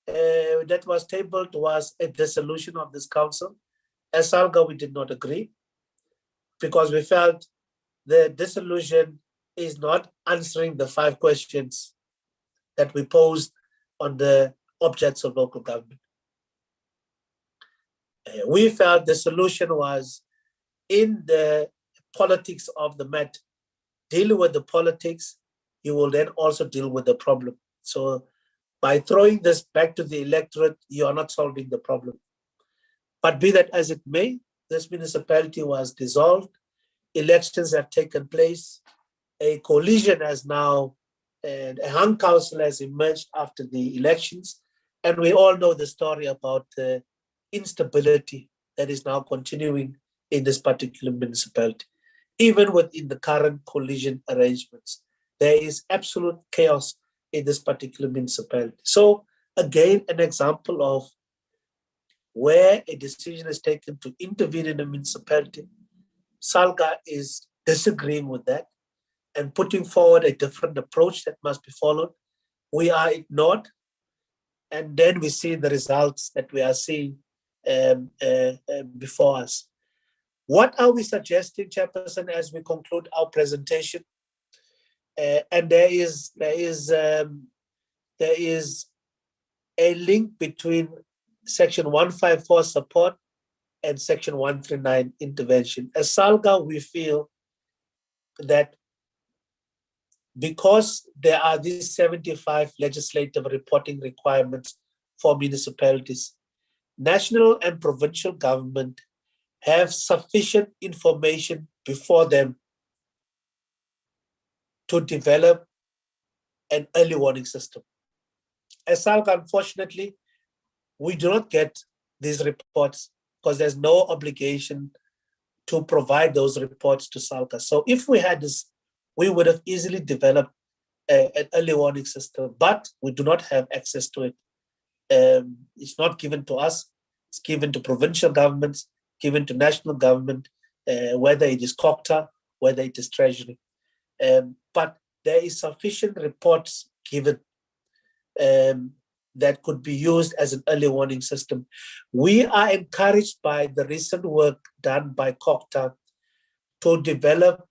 that was tabled was a dissolution of this council. As SALGA, we did not agree because we felt the dissolution is not answering the 5 questions that we posed on the objects of local government. We felt the solution was in the politics of the matter. Deal with the politics, you will then also deal with the problem. So by throwing this back to the electorate, you are not solving the problem. But be that as it may, this municipality was dissolved, elections have taken place, a coalition has now, and a hung council has emerged after the elections, and we all know the story about the instability that is now continuing in this particular municipality. Even within the current coalition arrangements, there is absolute chaos in this particular municipality. So again, an example of where a decision is taken to intervene in a municipality. SALGA is disagreeing with that and putting forward a different approach that must be followed. We are ignored, and then we see the results that we are seeing before us. What are we suggesting, Chairperson, as we conclude our presentation? And there is a link between Section 154 support and Section 139 intervention. As SALGA, we feel that because there are these 75 legislative reporting requirements for municipalities, national and provincial government have sufficient information before them to develop an early warning system. As SALGA, unfortunately, we do not get these reports because there's no obligation to provide those reports to SALGA. So if we had this, we would have easily developed an early warning system, but we do not have access to it. It's not given to us, it's given to provincial governments, given to national government, whether it is COCTA, whether it is Treasury. But there is sufficient reports given that could be used as an early warning system. We are encouraged by the recent work done by COCTA to develop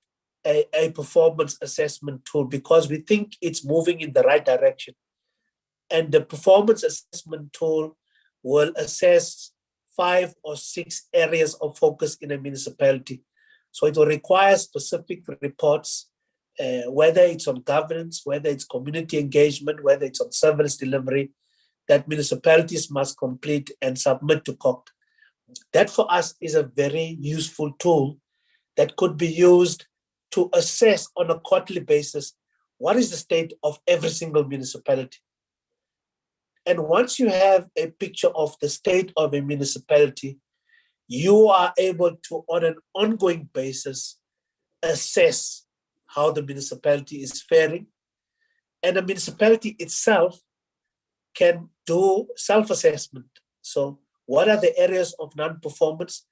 a performance assessment tool because we think it's moving in the right direction. And the performance assessment tool will assess 5 or 6 areas of focus in a municipality. So it will require specific reports, whether it's on governance, whether it's community engagement, whether it's on service delivery, that municipalities must complete and submit to COCTA. That for us is a very useful tool that could be used to assess on a quarterly basis what is the state of every single municipality. And once you have a picture of the state of a municipality, you are able to, on an ongoing basis, assess how the municipality is faring. And the municipality itself can do self-assessment. So what are the areas of non-performance?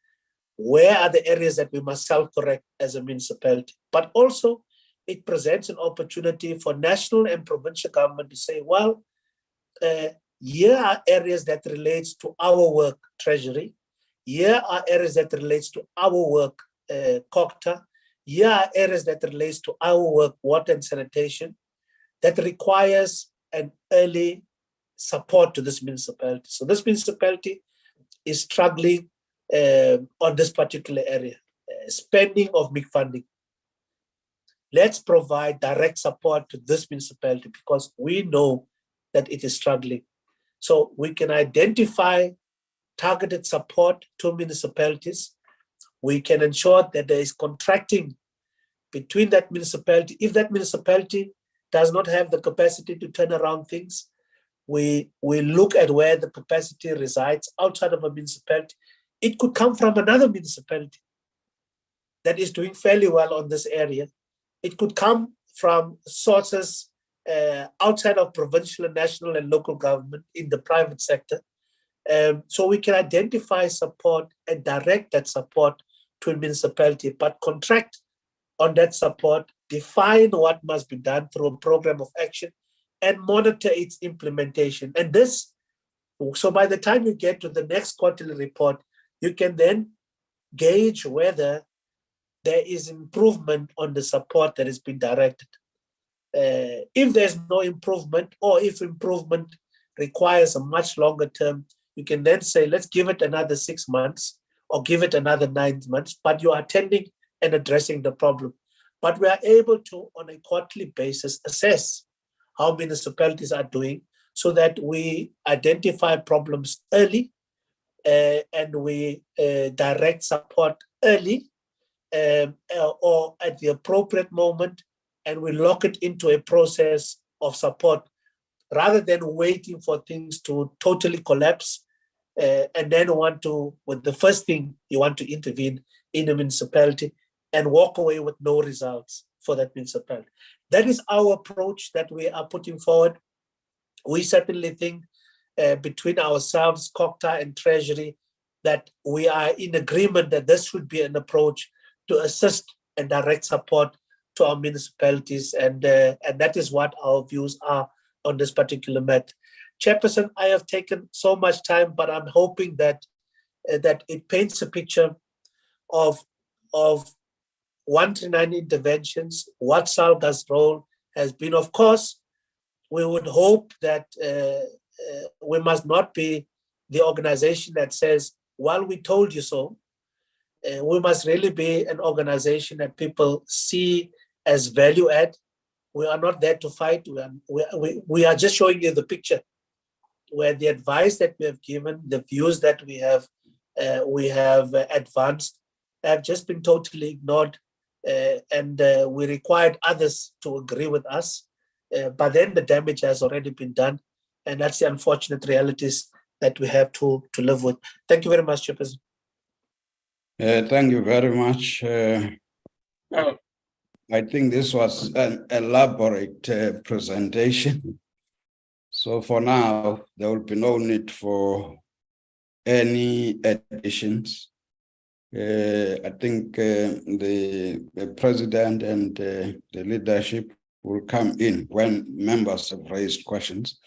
Where are the areas that we must self-correct as a municipality? But also it presents an opportunity for national and provincial government to say, well, here are areas that relates to our work, Treasury. Here are areas that relates to our work, COCTA. Here are areas that relates to our work, water and sanitation, that requires an early support to this municipality. So this municipality is struggling on this particular area, spending of big funding. Let's provide direct support to this municipality because we know that it is struggling. So we can identify targeted support to municipalities. We can ensure that there is contracting between that municipality. If that municipality does not have the capacity to turn around things, we look at where the capacity resides outside of a municipality. It could come from another municipality that is doing fairly well on this area. It could come from sources outside of provincial and national and local government in the private sector. So we can identify support and direct that support to a municipality, but contract on that support, define what must be done through a program of action and monitor its implementation. And this, so by the time you get to the next quarterly report, you can then gauge whether there is improvement on the support that has been directed. If there's no improvement, or if improvement requires a much longer term, you can then say, let's give it another 6 months or give it another 9 months, but you are attending and addressing the problem. But we are able to, on a quarterly basis, assess how municipalities are doing so that we identify problems early and we direct support early or at the appropriate moment, and we lock it into a process of support rather than waiting for things to totally collapse and then with the first thing you want to intervene in a municipality and walk away with no results for that municipality. That is our approach that we are putting forward. We certainly think between ourselves, COCTA and Treasury, that we are in agreement that this should be an approach to assist and direct support to our municipalities, and that is what our views are on this particular matter. Chairperson, I have taken so much time, but I'm hoping that it paints a picture of 139 interventions, what SALGA's role has been. Of course, we would hope that we must not be the organization that says, well, we told you so. We must really be an organization that people see as value add. We are not there to fight. We are just showing you the picture where the advice that we have given, the views that we have advanced have just been totally ignored, and we required others to agree with us. But then the damage has already been done, and that's the unfortunate realities that we have to live with. Thank you very much, Chairperson. Thank you very much. I think this was an elaborate presentation. So for now, there will be no need for any additions. I think the president and the leadership will come in when members have raised questions.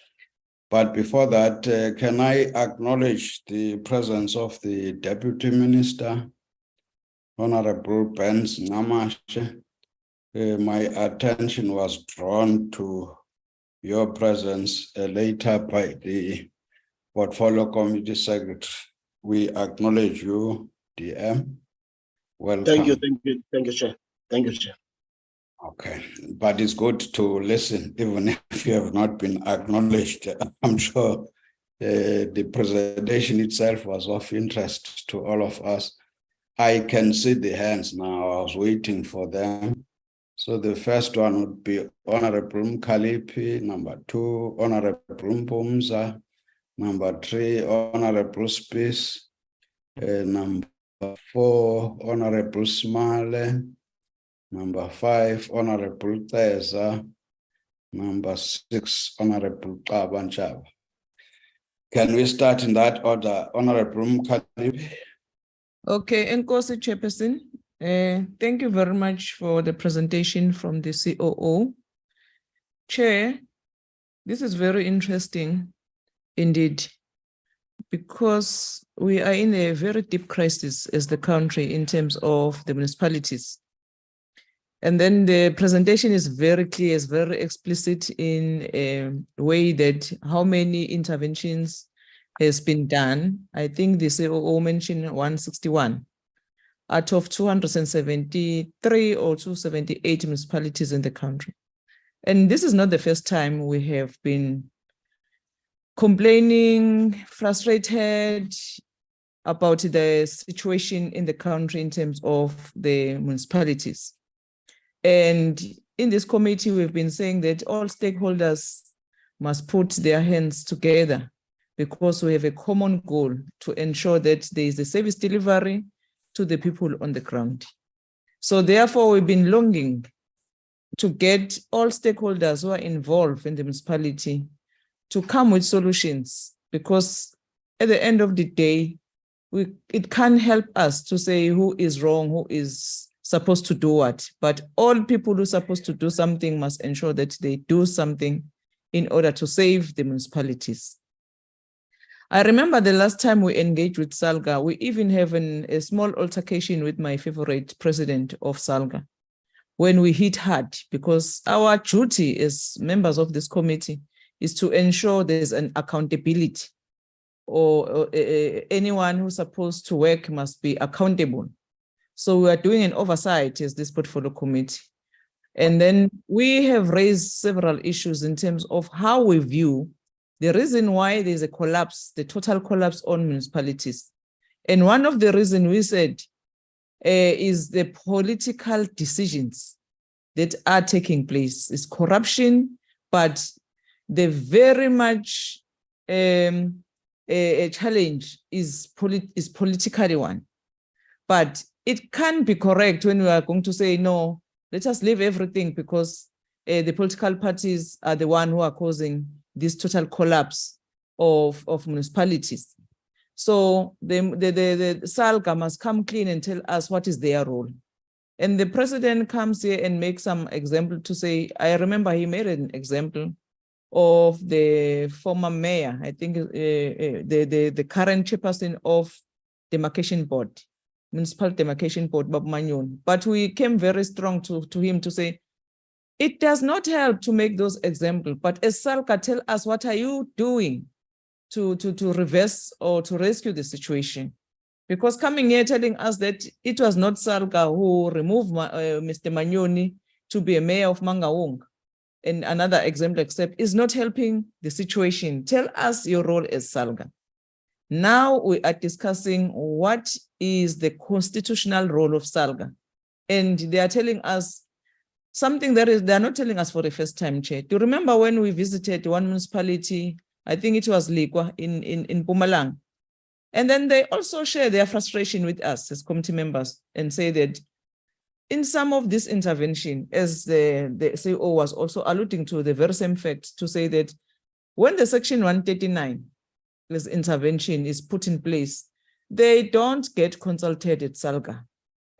But before that, can I acknowledge the presence of the Deputy Minister, Honorable Benz Namashe? My attention was drawn to your presence later by the Portfolio Committee Secretary. We acknowledge you, DM. Welcome. Thank you, Chair. Thank you, Chair. Okay, but it's good to listen, even if you have not been acknowledged. I'm sure the presentation itself was of interest to all of us. I can see the hands now. I was waiting for them. So the first one would be Honorable Mkalipi, number 2, Honorable Mpumza, number 3, Honorable Spies, number 4, Honorable Smale, number 5, Honorable Teza, number 6, Honorable Kabanchaba. Can we start in that order? Honorable Mkalipi? Okay, Nkosi Chairperson. Thank you very much for the presentation from the COO. Chair, this is very interesting indeed, because we are in a very deep crisis as the country in terms of the municipalities. And then the presentation is very clear, it's very explicit in a way that how many interventions has been done. I think the COO mentioned 161 out of 273 or 278 municipalities in the country. And this is not the first time we have been complaining, frustrated about the situation in the country in terms of the municipalities. And in this committee, we've been saying that all stakeholders must put their hands together because we have a common goal to ensure that there is a service delivery to the people on the ground. So therefore, we've been longing to get all stakeholders who are involved in the municipality to come with solutions, because at the end of the day, it can't help us to say who is wrong, who is supposed to do what, but all people who are supposed to do something must ensure that they do something in order to save the municipalities. I remember the last time we engaged with SALGA, we even have a small altercation with my favorite president of SALGA when we hit hard, because our duty as members of this committee is to ensure there's an accountability, or anyone who's supposed to work must be accountable. So we are doing an oversight as this portfolio committee. And then we have raised several issues in terms of how we view the reason why there's a collapse, the total collapse on municipalities. And one of the reasons we said is the political decisions that are taking place. It's corruption, but the very much a challenge is politically one. But it can be correct when we are going to say, no, let us leave everything, because the political parties are the one who are causing this total collapse of municipalities. So the SALGA must come clean and tell us what is their role. And the president comes here and makes some example to say, I remember he made an example of the former mayor, I think the current chairperson of demarcation board, municipal demarcation board, Bob Manyon. But we came very strong to him to say, it does not help to make those examples, but as SALGA, tell us, what are you doing to reverse or to rescue the situation? Because coming here telling us that it was not SALGA who removed Mr. Manyoni to be a mayor of Mangaung, and another example except, is not helping the situation. Tell us your role as SALGA. Now we are discussing what is the constitutional role of SALGA. And they are telling us something that is, they're not telling us for the first time, Chair. Do you remember when we visited one municipality, I think it was Likwa in Mpumalanga? And then they also share their frustration with us as committee members and say that in some of this intervention, as the CEO was also alluding to the very same fact, to say that when the Section 139 this intervention is put in place, they don't get consulted at SALGA.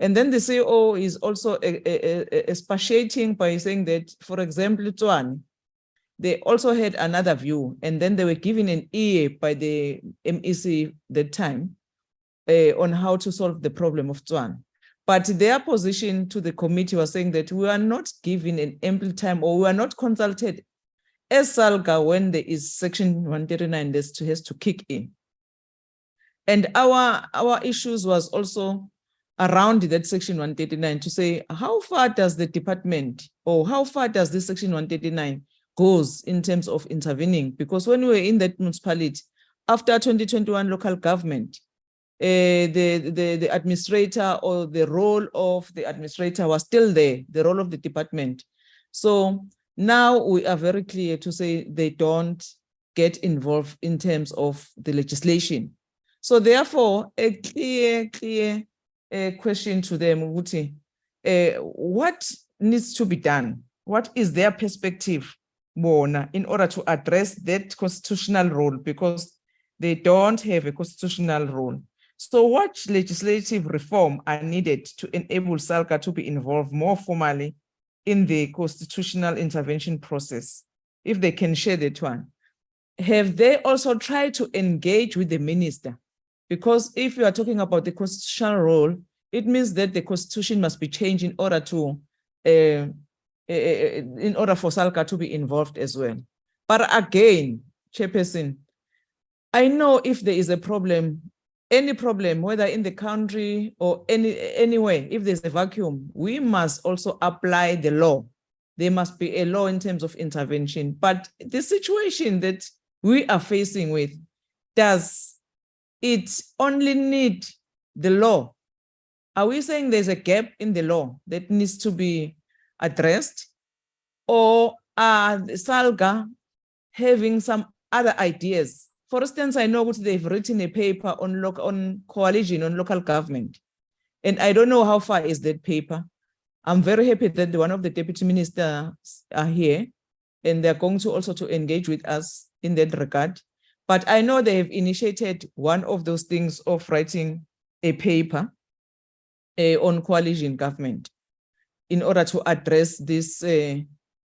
And then the CEO is also expatiating by saying that, for example, Tuan, they also had another view, and then they were given an EA by the MEC that time on how to solve the problem of Tuan. But their position to the committee was saying that we are not given an ample time, or we are not consulted as SALGA when there is Section 139 that has to kick in. And our issues was also around that Section 139 to say, how far does the department, or how far does this Section 139 goes in terms of intervening? Because when we were in that municipality, after 2021 local government, the administrator, or the role of the administrator was still there, the role of the department. So now we are very clear to say they don't get involved in terms of the legislation. So therefore, a clear question to them, Uti, what needs to be done? What is their perspective, Bona, in order to address that constitutional role? Because they don't have a constitutional role. So what legislative reform are needed to enable SALGA to be involved more formally in the constitutional intervention process? If they can share that one. Have they also tried to engage with the minister? Because if you are talking about the constitutional role, it means that the constitution must be changed in order to, in order for SALGA to be involved as well. But again, Chairperson, I know if there is a problem, any problem, whether in the country or anywhere, if there's a vacuum, we must also apply the law. There must be a law in terms of intervention. But the situation that we are facing with, does it only need the law? Are we saying there's a gap in the law that needs to be addressed? Or are the SALGA having some other ideas? For instance, I know that they've written a paper on coalition, on local government. And I don't know how far is that paper. I'm very happy that one of the deputy ministers are here, and they're going to also to engage with us in that regard. But I know they have initiated one of those things of writing a paper on coalition government in order to address this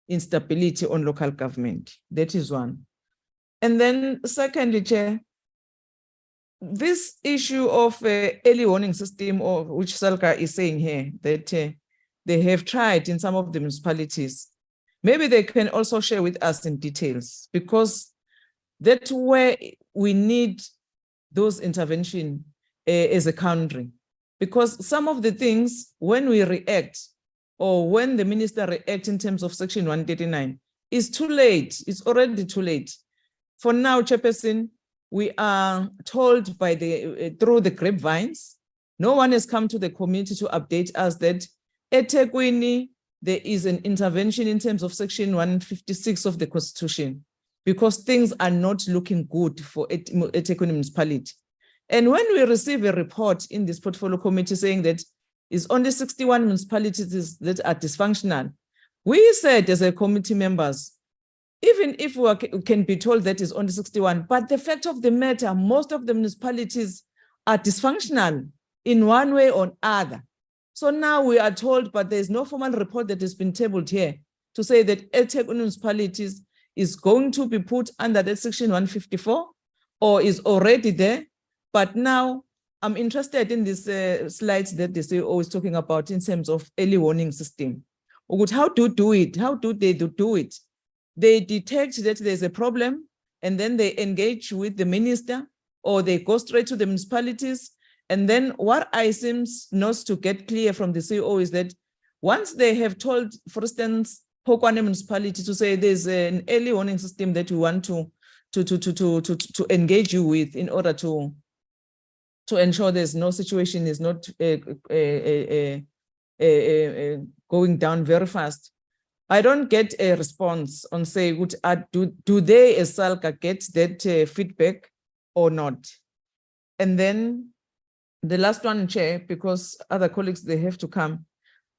instability on local government. That is one. And then secondly, Chair, this issue of early warning system, of which SALGA is saying here, that they have tried in some of the municipalities, maybe they can also share with us in details, because that's where we need those intervention as a country. Because some of the things, when we react, or when the minister reacts in terms of Section 139, it's too late. It's already too late. For now, Chairperson, we are told by through the grapevines, no one has come to the community to update us that at eThekwini, there is an intervention in terms of Section 156 of the Constitution, because things are not looking good for eThekwini municipality. And when we receive a report in this portfolio committee saying that it's only 61 municipalities that are dysfunctional, we said as a committee members, even if we can be told that it's only 61, but the fact of the matter, most of the municipalities are dysfunctional in one way or other. So now we are told, but there's no formal report that has been tabled here to say that eThekwini municipalities is going to be put under that Section 154 or is already there. But now I'm interested in these slides that the CEO is talking about in terms of early warning system. How to do it? How do they do it? They detect that there's a problem and then they engage with the minister, or they go straight to the municipalities. And then what I seems not to get clear from the CEO is that once they have told, for instance, Pokwane municipality to say there's an early warning system that we want to engage you with in order to ensure there's no situation is not going down very fast. I don't get a response on say, do they as SALGA get that feedback or not? And then the last one, Chair, because other colleagues, they have to come.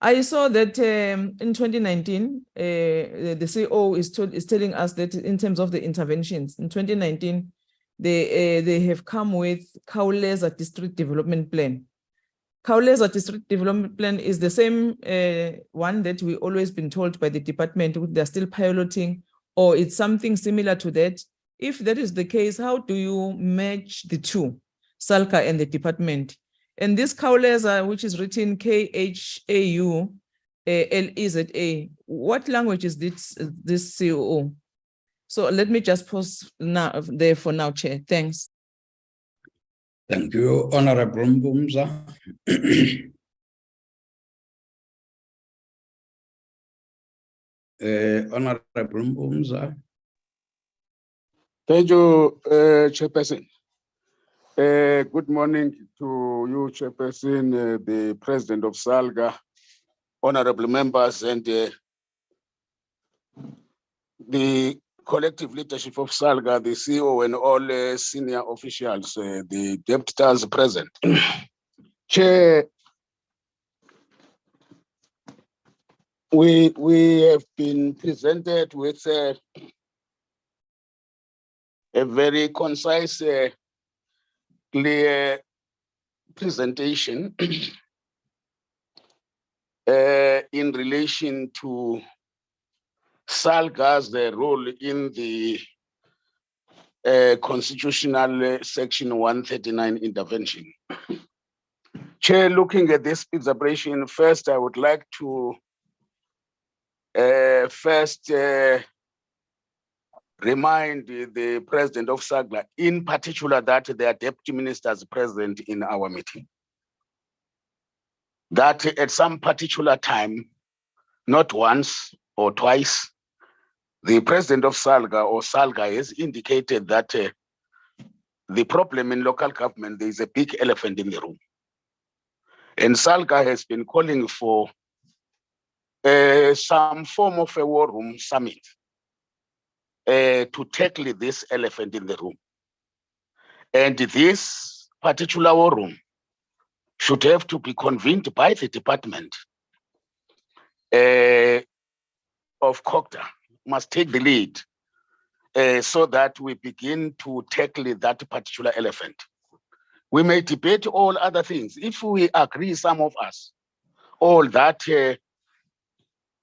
I saw that in 2019, the CEO is telling us that in terms of the interventions, in 2019, they have come with Khawuleza District Development Plan. Khawuleza District Development Plan is the same one that we always been told by the department they're still piloting, or it's something similar to that. If that is the case, how do you match the two, SALGA and the department? And this Khawuleza, which is written KHAULEZA, what language is this COO? So let me just pause now there for now, Chair. Thanks. Thank you, Honorable Mbumza. Honorable Mbumza. Thank you, Chairperson. Good morning to you, Chairperson, the President of SALGA, honorable members, and the collective leadership of SALGA, the CEO, and all senior officials, the deputies present. Chair, we have been presented with a very concise, clear presentation in relation to SALGA's role in the constitutional section 139 intervention. Chair, looking at this presentation, first I would like to remind the president of SALGA, in particular, that there are deputy ministers present in our meeting. That at some particular time, not once or twice, the president of SALGA or SALGA has indicated that the problem in local government, there is a big elephant in the room. And SALGA has been calling for some form of a war room summit to tackle this elephant in the room. And this particular war room should have to be convened by the department of COCTA, must take the lead so that we begin to tackle that particular elephant. We may debate all other things. If we agree, some of us, all that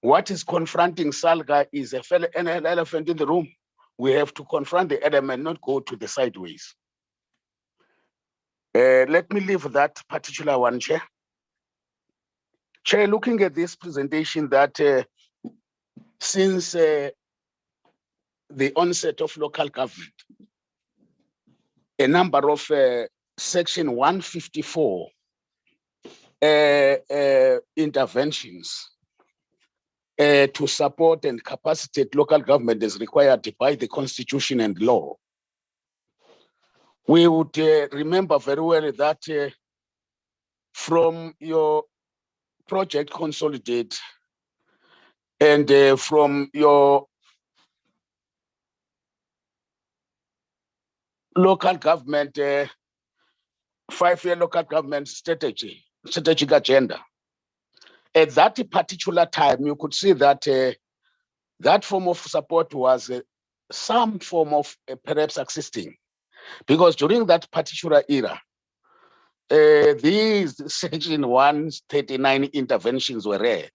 what is confronting SALGA is an elephant in the room, we have to confront the element, not go to the sideways. Let me leave that particular one, Chair. Chair, looking at this presentation, that since the onset of local government, a number of section 154 interventions to support and capacitate local government is required by the constitution and law. We would remember very well that from your project Consolidate and from your local government, 5-year local government strategic agenda. At that particular time, you could see that that form of support was some form of perhaps existing, because during that particular era, these section 139 interventions were rare,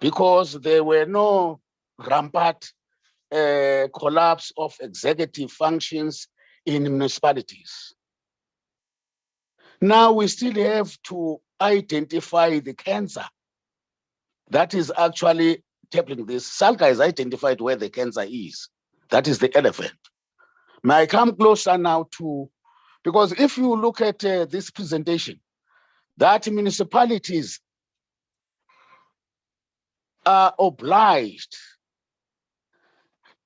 because there were no rampant collapse of executive functions in municipalities. Now we still have to identify the cancer that is actually tackling this. SALGA has identified where the cancer is. That is the elephant. May I come closer now to, because if you look at this presentation, that municipalities are obliged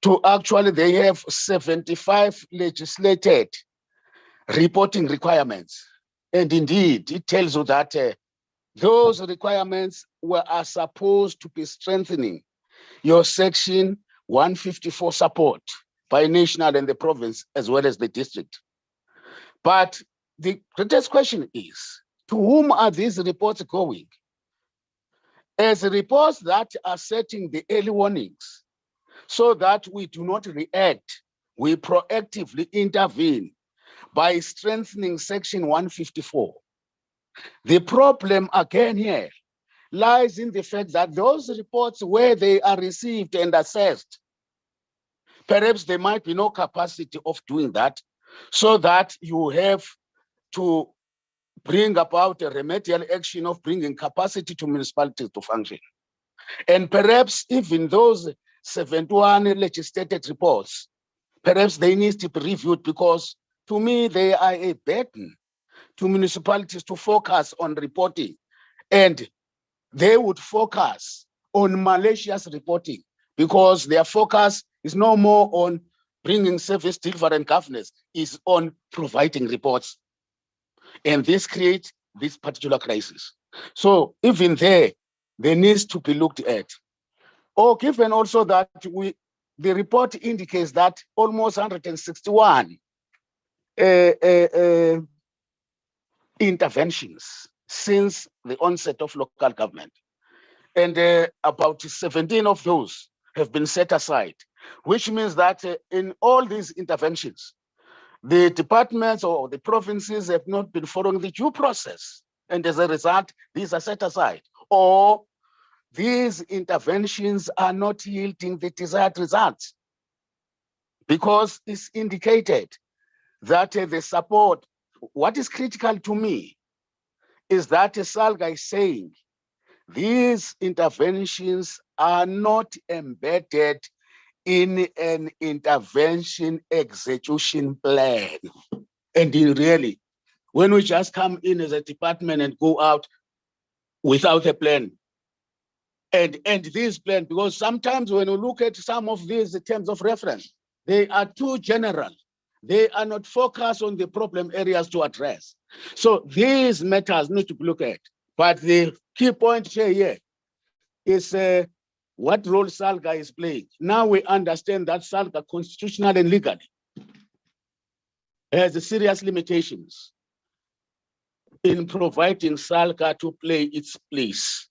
to actually, they have 75 legislated reporting requirements. And indeed, it tells you that those requirements are supposed to be strengthening your section 154 support by national and the province, as well as the district. But the greatest question is, to whom are these reports going? As reports that are setting the early warnings so that we do not react, we proactively intervene by strengthening section 154. The problem again here lies in the fact that those reports, where they are received and assessed, perhaps there might be no capacity of doing that, so that you have to bring about a remedial action of bringing capacity to municipalities to function. And perhaps even those 71 legislated reports, perhaps they need to be reviewed, because to me, they are a burden to municipalities to focus on reporting, and they would focus on malicious reporting, because their focus is no more on bringing service delivery and governance, is on providing reports. And this creates this particular crisis. So even there needs to be looked at. Or given also that the report indicates that almost 161 interventions since the onset of local government. And about 17 of those have been set aside, which means that in all these interventions, the departments or the provinces have not been following the due process. And as a result, these are set aside. Or these interventions are not yielding the desired results because it's indicated that the support, what is critical to me is that SALGA is saying these interventions are not embedded in an intervention execution plan. And really, when we just come in as a department and go out without a plan, and this plan, because sometimes when you look at some of these terms of reference, they are too general. They are not focused on the problem areas to address. So these matters need to be looked at. But the key point here is what role SALGA is playing. Now we understand that SALGA constitutionally and legally has serious limitations in providing SALGA to play its place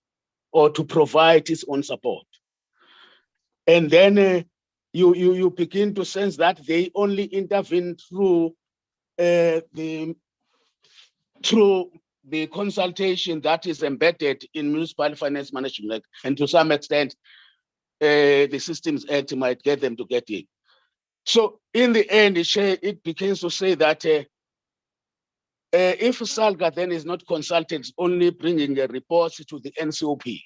or to provide its own support. And then you begin to sense that they only intervene through the consultation that is embedded in municipal finance management, and to some extent, the Systems Act might get them to get in. So in the end, it begins to say that if SALGA then is not consulted, only bringing a report to the NCOP,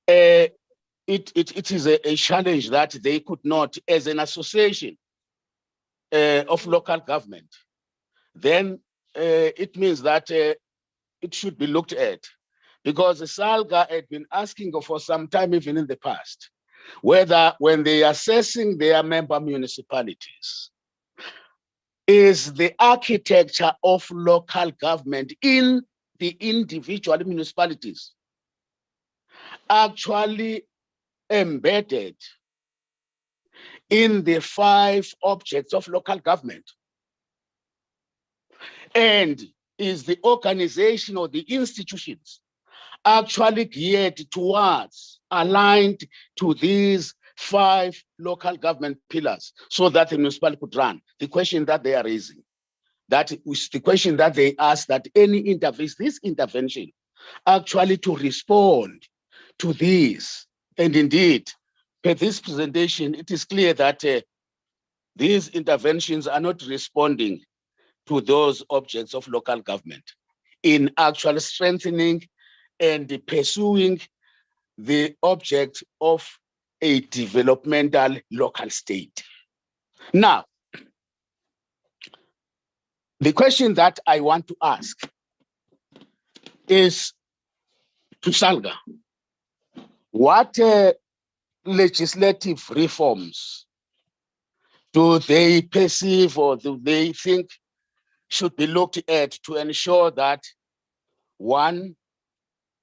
it is a challenge that they could not, as an association of local government, then it means that it should be looked at, because the SALGA had been asking for some time, even in the past, whether when they are assessing their member municipalities, is the architecture of local government in the individual municipalities actually embedded in the 5 objects of local government? And is the organization or the institutions actually geared towards, aligned to these 5 local government pillars so that the municipality could run? The question that they are raising, that is the question that they ask, that this intervention actually to respond to these. And indeed, per this presentation, it is clear that these interventions are not responding to those objects of local government in actually strengthening and pursuing the object of a developmental local state. Now, the question that I want to ask is to SALGA, what legislative reforms do they perceive or do they think should be looked at to ensure that, one,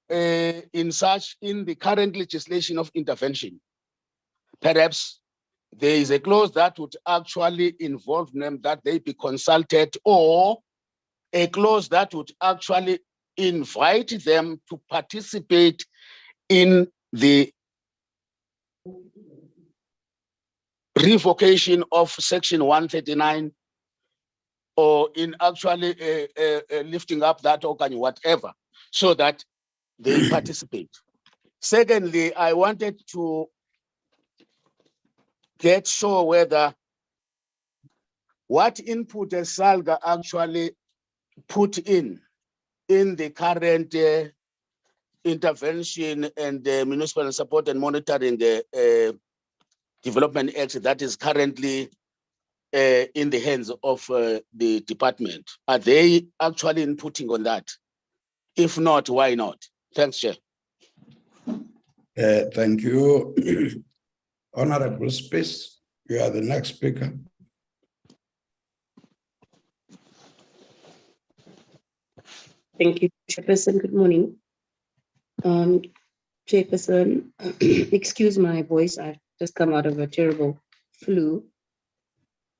in the current legislation of intervention, perhaps there is a clause that would actually involve them that they be consulted, or a clause that would actually invite them to participate in the revocation of Section 139, or in actually lifting up that organ, whatever, so that they participate. Secondly, I wanted to get sure whether what input has SALGA actually put in the current intervention and municipal support and monitoring development act that is currently in the hands of the department. Are they actually inputting on that? If not, why not? Thanks, Chair. Thank you. Honorable Space, you are the next speaker. Thank you, Chairperson. Good morning. Chairperson, excuse my voice. I've just come out of a terrible flu.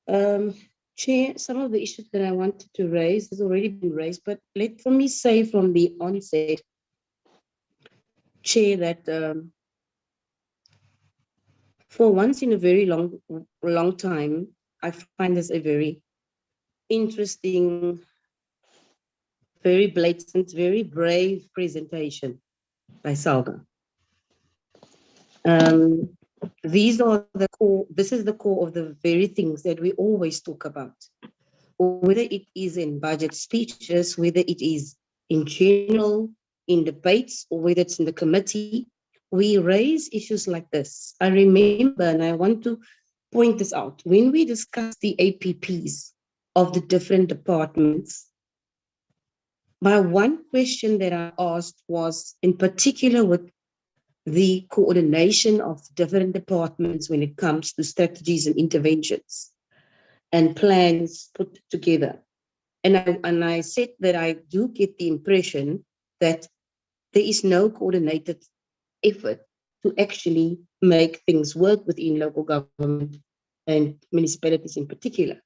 Chair, some of the issues that I wanted to raise has already been raised, but let me say from the onset, Chair, that for once in a very long time, I find this a very interesting, very blatant, very brave presentation by SALGA. These are the core, this is the core of the very things that we always talk about, whether it is in budget speeches, whether it is in general, in debates, or whether it's in the committee, we raise issues like this. I remember, and I want to point this out, when we discuss the APPs of the different departments, my one question that I asked was in particular with the coordination of different departments when it comes to strategies and interventions and plans put together. And I said that I do get the impression that there is no coordinated effort to actually make things work within local government and municipalities in particular.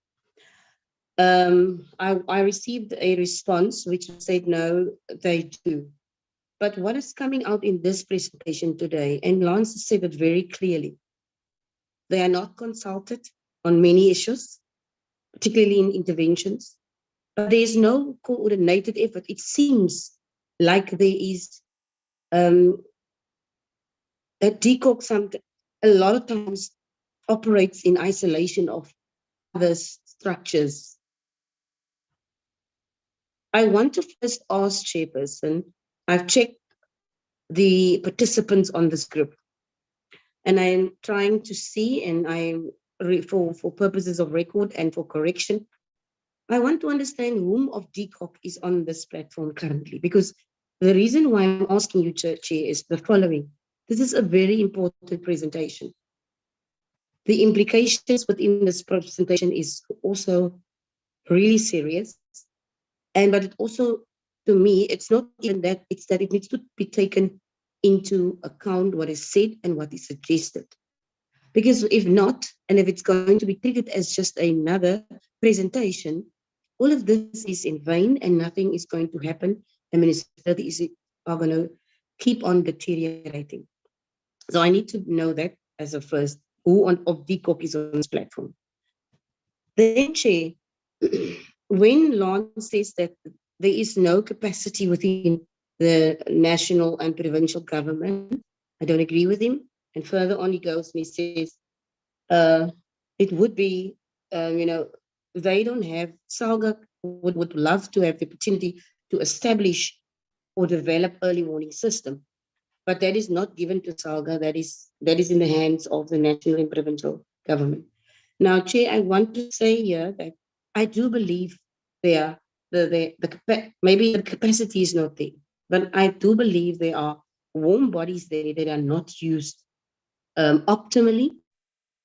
I received a response which said, no, they do. But what is coming out in this presentation today, and Lance said it very clearly, they are not consulted on many issues, particularly in interventions, but there is no coordinated effort. It seems like there is that DCOC a lot of times operates in isolation of other structures. I want to first ask Chairperson, I've checked the participants on this group, and I'm trying to see, and for purposes of record and for correction, I want to understand whom of DCOC is on this platform currently, because the reason why I'm asking you, Chair, is the following. This is a very important presentation. The implications within this presentation is also really serious. But it also, to me, it's not even that, it's that it needs to be taken into account what is said and what is suggested. Because if not, and if it's going to be treated as just another presentation, all of this is in vain and nothing is going to happen. And municipalities are going to keep on deteriorating. So I need to know that as a first, who of DCOC is on this platform. Then, Chair, when Lance says that there is no capacity within the national and provincial government, I don't agree with him. And further on he goes and he says, it would be, they don't have, SALGA would love to have the opportunity to establish or develop early warning system. But that is not given to SALGA, that is in the hands of the national and provincial government. Now, Chair, I want to say here that I do believe maybe the capacity is not there, but I do believe there are warm bodies there that are not used optimally.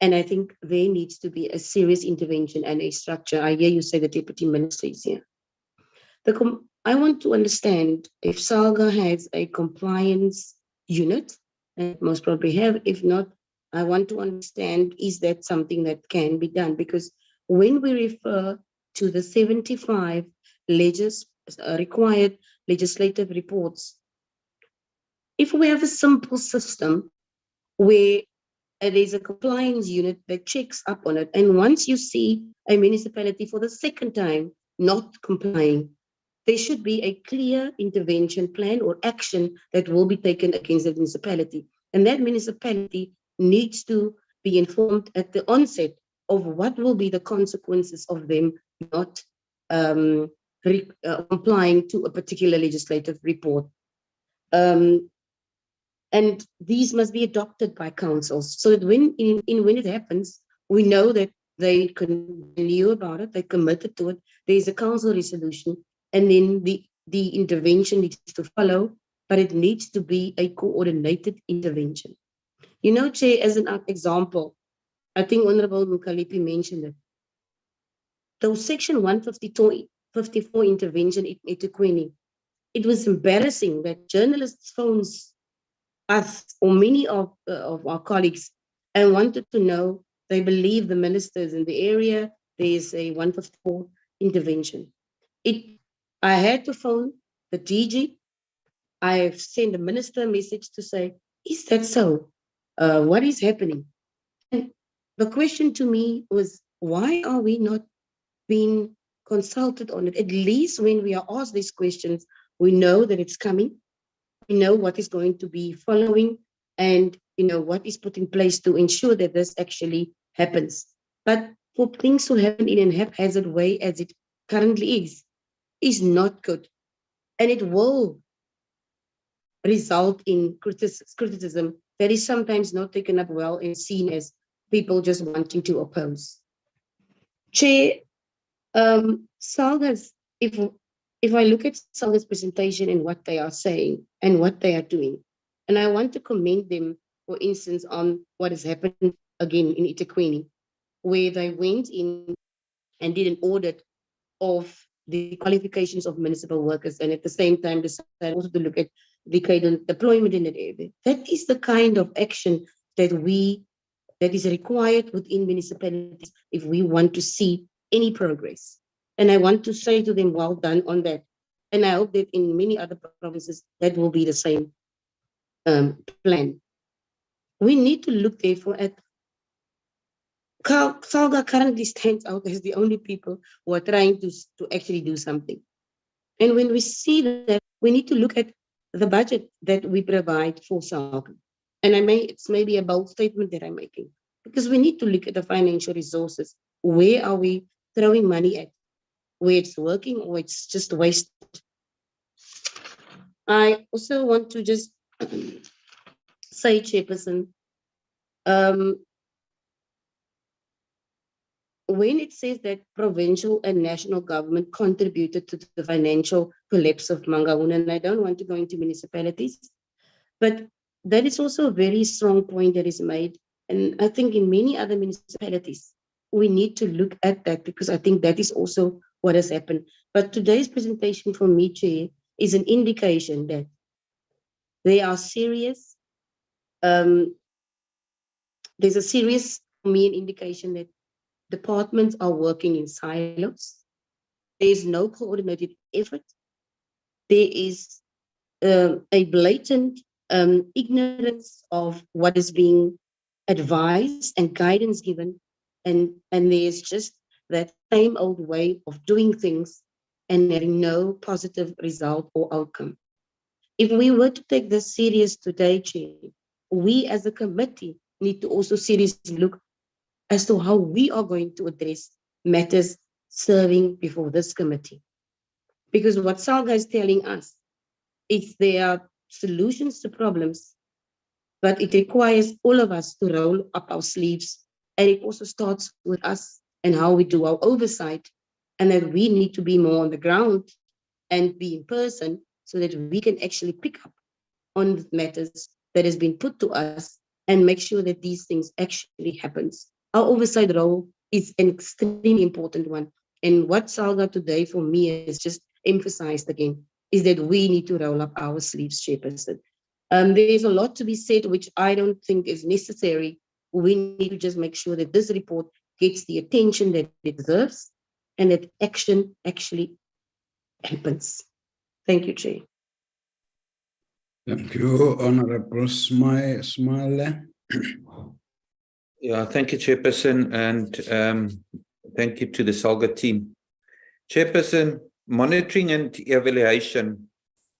And I think there needs to be a serious intervention and a structure. I hear you say the Deputy Minister is here. I want to understand if SALGA has a compliance unit, and most probably have. If not, I want to understand, is that something that can be done? Because when we refer to the 75 required legislative reports, if we have a simple system where there's a compliance unit that checks up on it, and once you see a municipality for the second time not complying, there should be a clear intervention plan or action that will be taken against the municipality. And that municipality needs to be informed at the onset of what will be the consequences of them not complying to a particular legislative report. And these must be adopted by councils so that when it happens, we know that they knew about it, they committed to it, there's a council resolution, and then the intervention needs to follow, but it needs to be a coordinated intervention. You know, Chair, as an example, I think Honorable Mukalipi mentioned it. Those Section 154 intervention in eThekwini, it was embarrassing that journalists phones us or many of our colleagues and wanted to know, they believe the ministers in the area, there is a 154 intervention. I had to phone the DG. I sent a minister a message to say, is that so? What is happening? And the question to me was, why are we not being consulted on it? At least when we are asked these questions, we know that it's coming. We know what is going to be following, and what is put in place to ensure that this actually happens. But for things to happen in a haphazard way as it currently is not good. And it will result in criticism that is sometimes not taken up well and seen as people just wanting to oppose. Chair, SALGA's, if I look at SALGA's presentation and what they are saying and what they are doing, and I want to commend them, for instance, on what has happened again in eThekwini, where they went in and did an audit of the qualifications of municipal workers, and at the same time decided also to look at the cadent deployment in that area. That is the kind of action that is required within municipalities if we want to see any progress. And I want to say to them, well done on that. And I hope that in many other provinces, that will be the same plan. We need to look therefore at SALGA currently stands out as the only people who are trying to actually do something. And when we see that, we need to look at the budget that we provide for SALGA. And it's maybe a bold statement that I'm making, because we need to look at the financial resources. Where are we throwing money at? Where it's working or it's just wasted? I also want to just say, Chairperson, when it says that provincial and national government contributed to the financial collapse of Mangaung, and I don't want to go into municipalities, but that is also a very strong point that is made. And I think in many other municipalities, we need to look at that, because I think that is also what has happened. But today's presentation from me, Chair, is an indication that they are serious. There's a serious, for me, an indication that departments are working in silos. There is no coordinated effort. There is a blatant ignorance of what is being advised and guidance given. And there's just that same old way of doing things and having no positive result or outcome. If we were to take this serious today, Chair, we as a committee need to also seriously look as to how we are going to address matters serving before this committee. Because what SALGA is telling us is there are solutions to problems, but it requires all of us to roll up our sleeves. And it also starts with us and how we do our oversight, and that we need to be more on the ground and be in person so that we can actually pick up on the matters that has been put to us and make sure that these things actually happens. Our oversight role is an extremely important one. And what SALGA today for me has just emphasized again is that we need to roll up our sleeves, Chairperson. There's a lot to be said, which I don't think is necessary. We need to just make sure that this report gets the attention that it deserves and that action actually happens. Thank you, Chair. Thank you, Honorable Smile. Yeah, thank you, Chairperson, and thank you to the SALGA team. Chairperson, monitoring and evaluation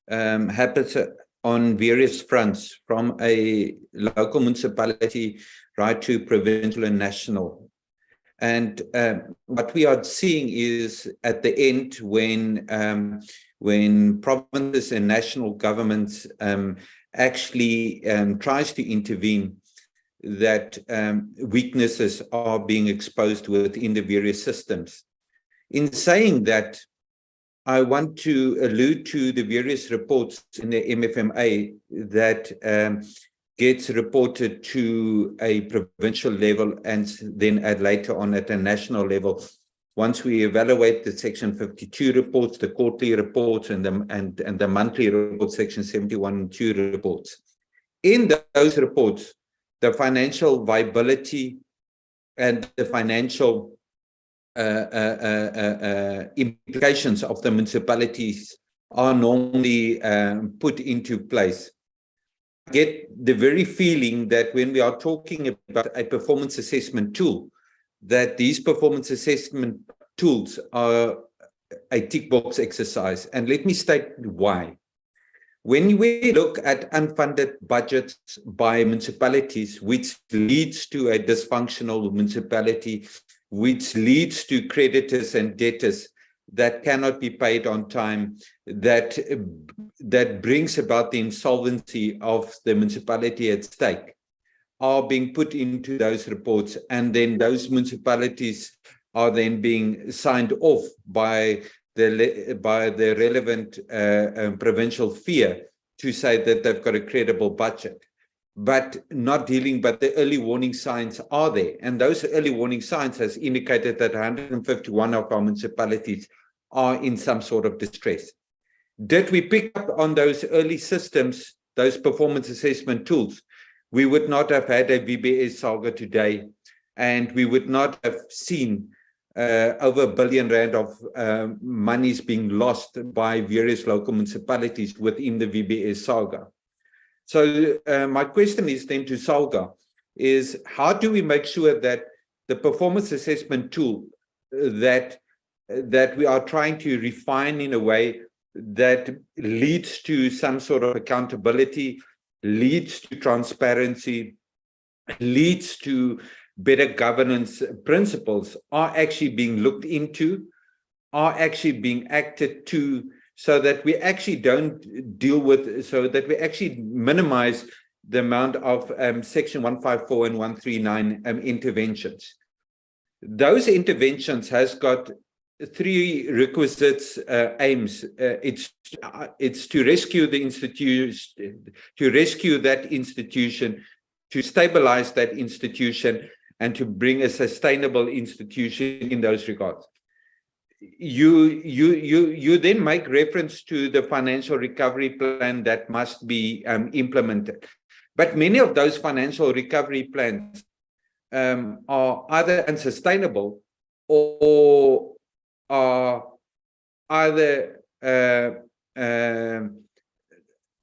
happens on various fronts, from a local municipality right to provincial and national. And what we are seeing is at the end, when provinces and national governments actually tries to intervene, that weaknesses are being exposed within the various systems. In saying that, I want to allude to the various reports in the MFMA that gets reported to a provincial level and then later on at a national level. Once we evaluate the Section 52 reports, the quarterly reports, and the monthly reports, Section 71 and 2 reports. In those reports, the financial viability and the financial implications of the municipalities are normally put into place. I get the very feeling that when we are talking about a performance assessment tool, that these performance assessment tools are a tick box exercise. And let me state why. When we look at unfunded budgets by municipalities, which leads to a dysfunctional municipality, which leads to creditors and debtors that cannot be paid on time, that brings about the insolvency of the municipality at stake, are being put into those reports, and then those municipalities are then being signed off by the relevant provincial sphere to say that they've got a credible budget, but not dealing, but the early warning signs are there. And those early warning signs has indicated that 151 of our municipalities are in some sort of distress. Did we pick up on those early systems, those performance assessment tools, we would not have had a VBS SALGA today, and we would not have seen over R1 billion of monies being lost by various local municipalities within the VBS SALGA. So my question is then to SALGA is, how do we make sure that the performance assessment tool that we are trying to refine in a way that leads to some sort of accountability, leads to transparency, leads to better governance principles, are actually being looked into, are actually being acted to, so that we actually don't deal with, so that we actually minimize the amount of Section 154 and 139 interventions. Those interventions has got three requisites, aims. It's to rescue the institution, to rescue that institution, to stabilize that institution, and to bring a sustainable institution in those regards. You then make reference to the financial recovery plan that must be implemented. But many of those financial recovery plans are either unsustainable or are either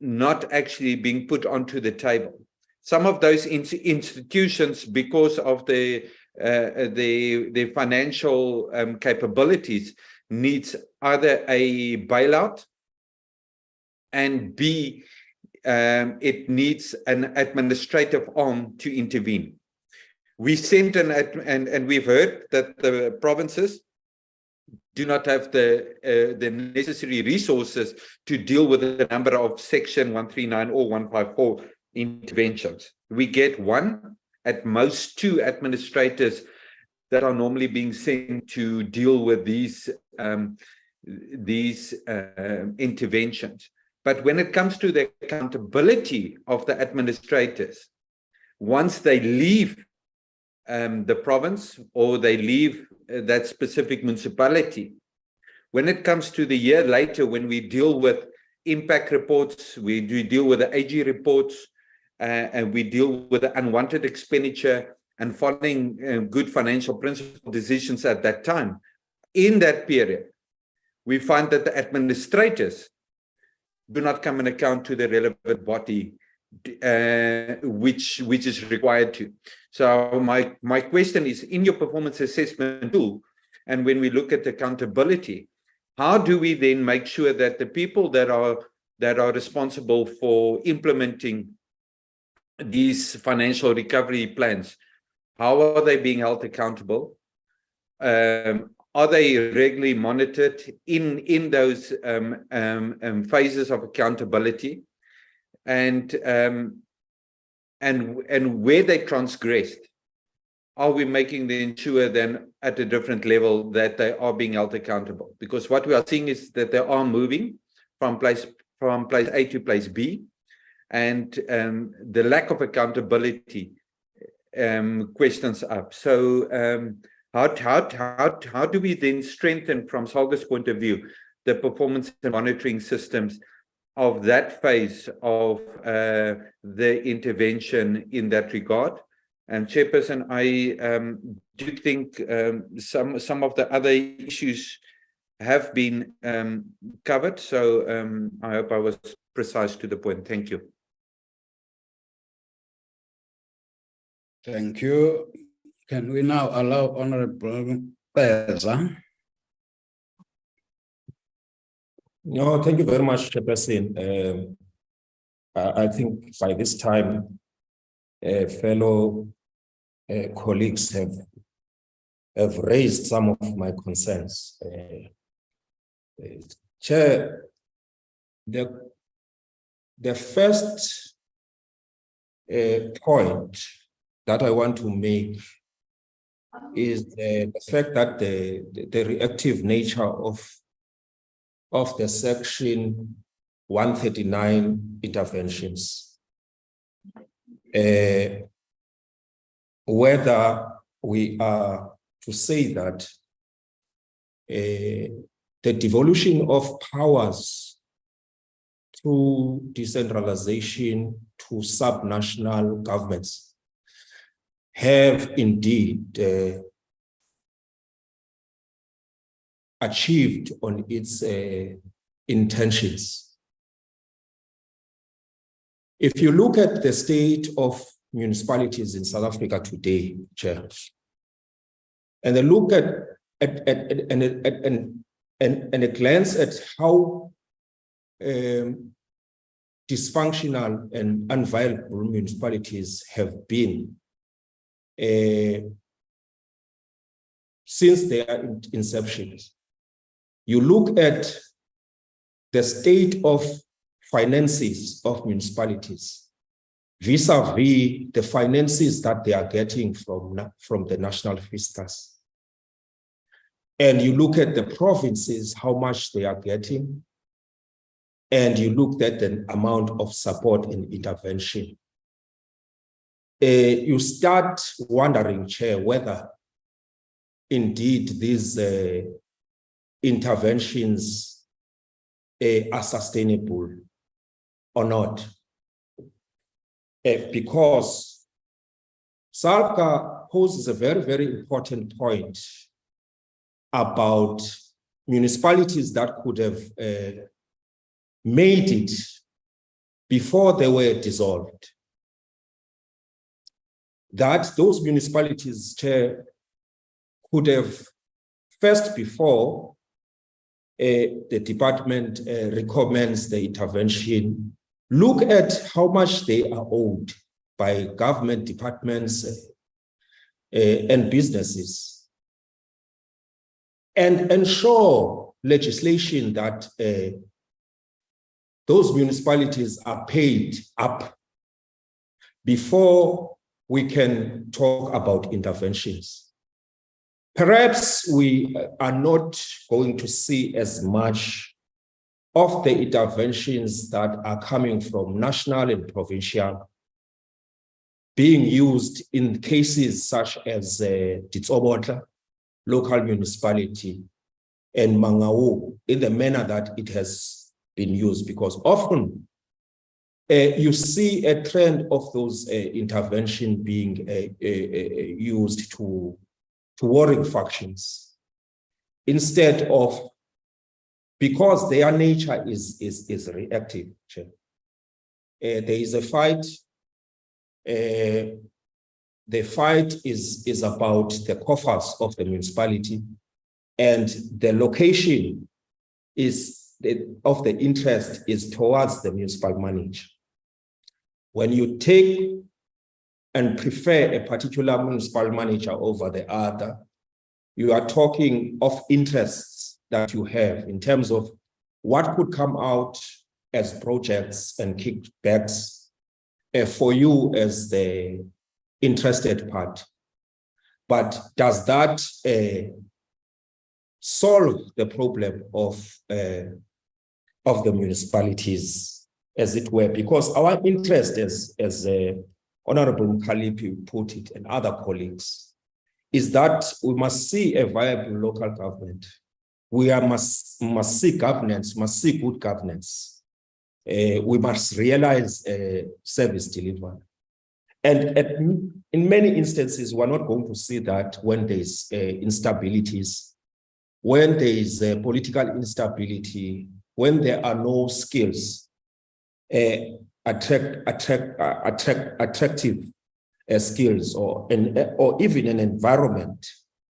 not actually being put onto the table. Some of those institutions, because of the financial capabilities, needs either a bailout, and B, it needs an administrative arm to intervene. We sent and we've heard that the provinces do not have the necessary resources to deal with a number of Section 139 or 154 interventions. We get one, at most two administrators that are normally being sent to deal with these interventions. But when it comes to the accountability of the administrators, once they leave the province or they leave that specific municipality, when it comes to the year later, when we deal with impact reports, we deal with the AG reports, and we deal with the unwanted expenditure and following good financial principle decisions at that time, in that period, we find that the administrators do not come and account to the relevant body, which is required to. So my question is, in your performance assessment tool, and when we look at accountability, how do we then make sure that the people that are responsible for implementing these financial recovery plans, how are they being held accountable? Are they regularly monitored in those phases of accountability? And where they transgressed, are we making them sure then at a different level that they are being held accountable? Because what we are seeing is that they are moving from place A to place B, and the lack of accountability questions up. So how do we then strengthen, from SALGA's point of view, the performance and monitoring systems of that phase of the intervention in that regard? And Chairperson, I do think some of the other issues have been covered. So I hope I was precise to the point. Thank you. Thank you. Can we now allow Honorable Peza? No, thank you very much, Chairperson. I think by this time, fellow colleagues have raised some of my concerns. Chair, the first point that I want to make is the fact that the reactive nature of the Section 139 interventions, whether we are to say that the devolution of powers through decentralization to subnational governments have indeed achieved on its intentions. If you look at the state of municipalities in South Africa today, Chair, and then look at a glance at how dysfunctional and unviable municipalities have been since their inception. You look at the state of finances of municipalities vis-a-vis the finances that they are getting from the national fiscus. And you look at the provinces, how much they are getting, and you look at the amount of support and intervention. You start wondering, Chair, whether indeed these interventions are sustainable or not. Because SALGA poses a very, very important point about municipalities that could have made it before they were dissolved. That those municipalities, Chair, could have first, before the department recommends the intervention, look at how much they are owed by government departments and businesses, and ensure legislation that those municipalities are paid up before we can talk about interventions. Perhaps we are not going to see as much of the interventions that are coming from national and provincial being used in cases such as Ditsobotla, local municipality, and Mangaung, in the manner that it has been used, because often you see a trend of those interventions being used to warring factions, instead of, because their nature is reactive. There is a fight. The fight is about the coffers of the municipality, and the location of the interest is towards the municipal manager. When you take and prefer a particular municipal manager over the other, you are talking of interests that you have in terms of what could come out as projects and kickbacks for you as the interested party. But does that solve the problem of the municipalities, as it were? Because our interest, as Honorable Mkhalipi put it, and other colleagues, is that we must see a viable local government. We must see governance, must see good governance. We must realize service delivery. And in many instances, we're not going to see that when there's instabilities, when there is political instability, when there are no skills, attractive skills or even an environment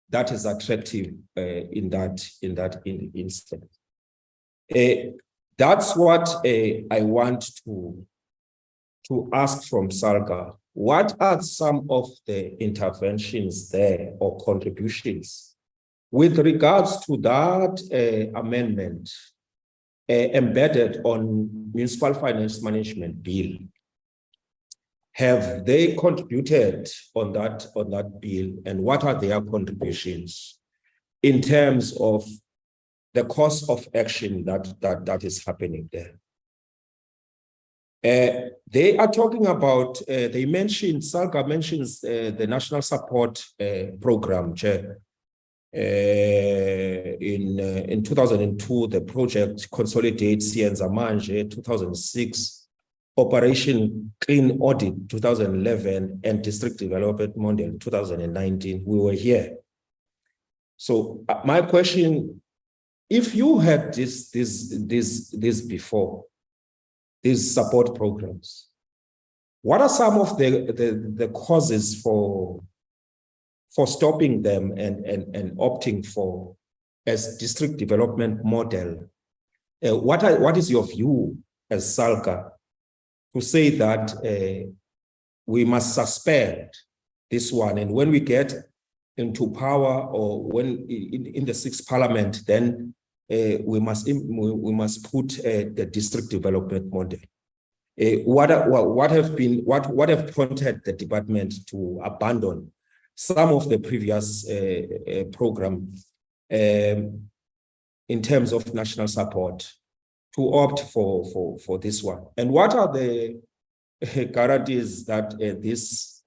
that is attractive in that instance. That's what I want to ask from SALGA. What are some of the interventions there or contributions with regards to that amendment embedded on Municipal Finance Management Bill? Have they contributed on that bill, and what are their contributions in terms of the course of action that is happening there? They are talking about, they mentioned, SALGA mentions the National Support Program, Chair. In 2002, the project consolidates Sienza Manje, 2006, Operation Clean Audit, 2011, and District Development Model, 2019. We were here. So my question, if you had this before, these support programs, what are some of the causes for stopping them and opting for as district development model? What is your view as SALGA to say that we must suspend this one, and when we get into power or when in the sixth parliament, then we must put the district development model? What have prompted the department to abandon some of the previous program in terms of national support to opt for this one? And what are the guarantees that this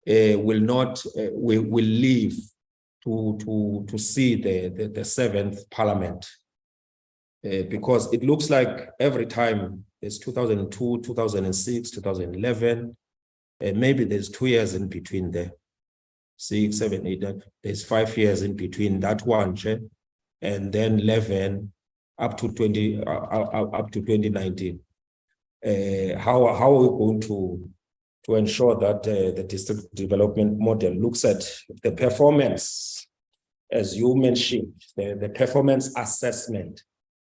will leave to see the seventh parliament? Because it looks like every time it's 2002, 2006, 2011, maybe there's 2 years in between there. 6, 7, 8, 9. There's 5 years in between that one, Chair, and then 11 up to 2019. How are we going to ensure that the district development model looks at the performance, as you mentioned, the performance assessment,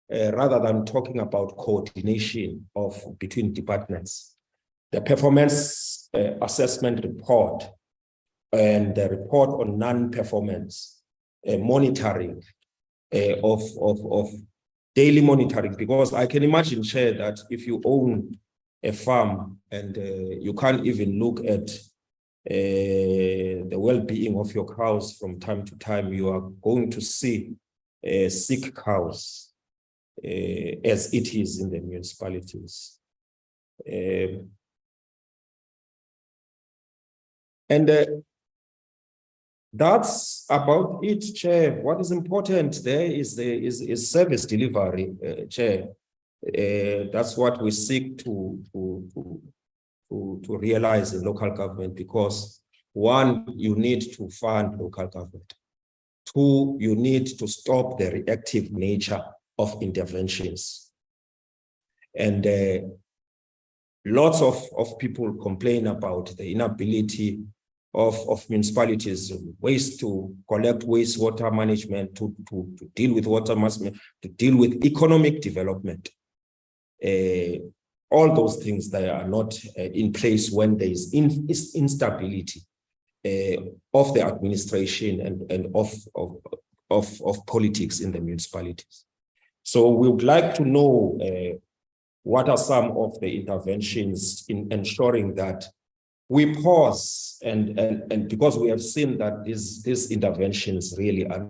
rather than talking about coordination between departments? The performance assessment report and the report on non-performance monitoring of daily monitoring, because I can imagine, Chair, that if you own a farm and you can't even look at the well-being of your cows from time to time, you are going to see sick cows as it is in the municipalities. That's about it, Chair. What is important there is service delivery, Chair. That's what we seek to realize in local government, because 1, you need to fund local government. 2, you need to stop the reactive nature of interventions. And lots of people complain about the inability of municipalities to collect wastewater management, to deal with water management, to deal with economic development. All those things that are not in place when there is instability of the administration and of politics in the municipalities. So we would like to know what are some of the interventions in ensuring that we pause, and because we have seen that these interventions really are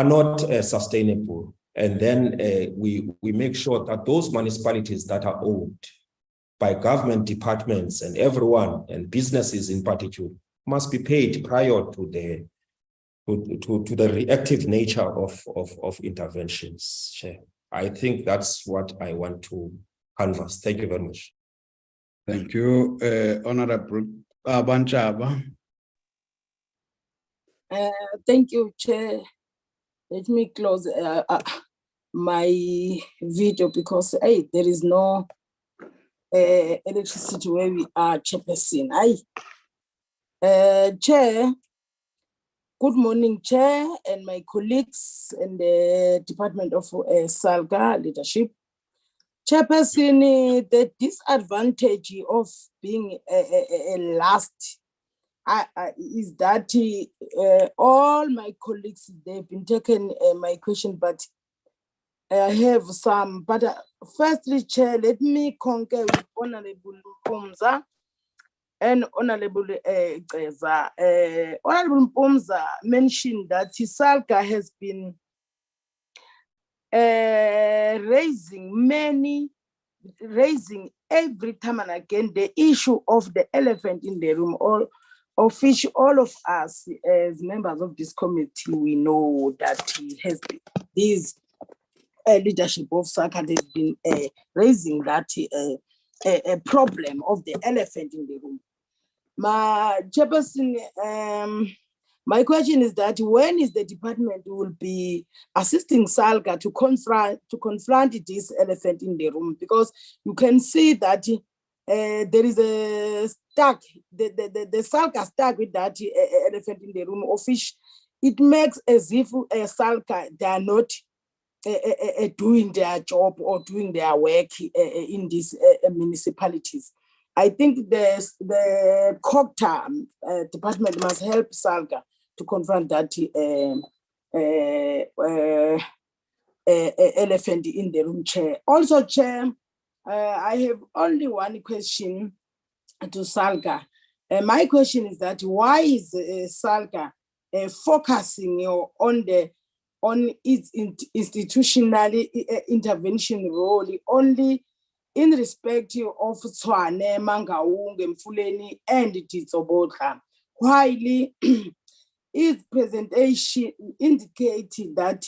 not sustainable, and then we make sure that those municipalities that are owned by government departments and everyone, and businesses in particular, must be paid prior to the reactive nature of interventions. I think that's what I want to canvass. Thank you very much. Thank you, Honorable Banchaba. Thank you, Chair. Let me close my video because there is no electricity where we are, Chairperson. Chair, good morning, Chair, and my colleagues in the Department of SALGA leadership. Chairperson, the disadvantage of being a last is that all my colleagues, they've been taken my question, but I have some. But firstly, Chair, let me concur with Honorable Mpumza and Honorable Gceza. Honorable Mpumza mentioned that SALGA has been raising every time and again the issue of the elephant in the room, of which all of us as members of this committee, we know that he has this leadership of SALGA has been raising that a problem of the elephant in the room. Chairperson, my question is that when is the department will be assisting SALGA to confront this elephant in the room? Because you can see that there is a stuck, the SALGA stuck with that elephant in the room, of which it makes as if SALGA, they are not doing their job or doing their work in these municipalities. I think the Cooperative department must help SALGA to confront that elephant in the room, Chair. Also, Chair, I have only one question to SALGA. My question is that why is SALGA focusing on its institutional intervention role only in respect of Tshwane, Mangaung, Mfuleni, and Titsobotla, while its presentation indicated that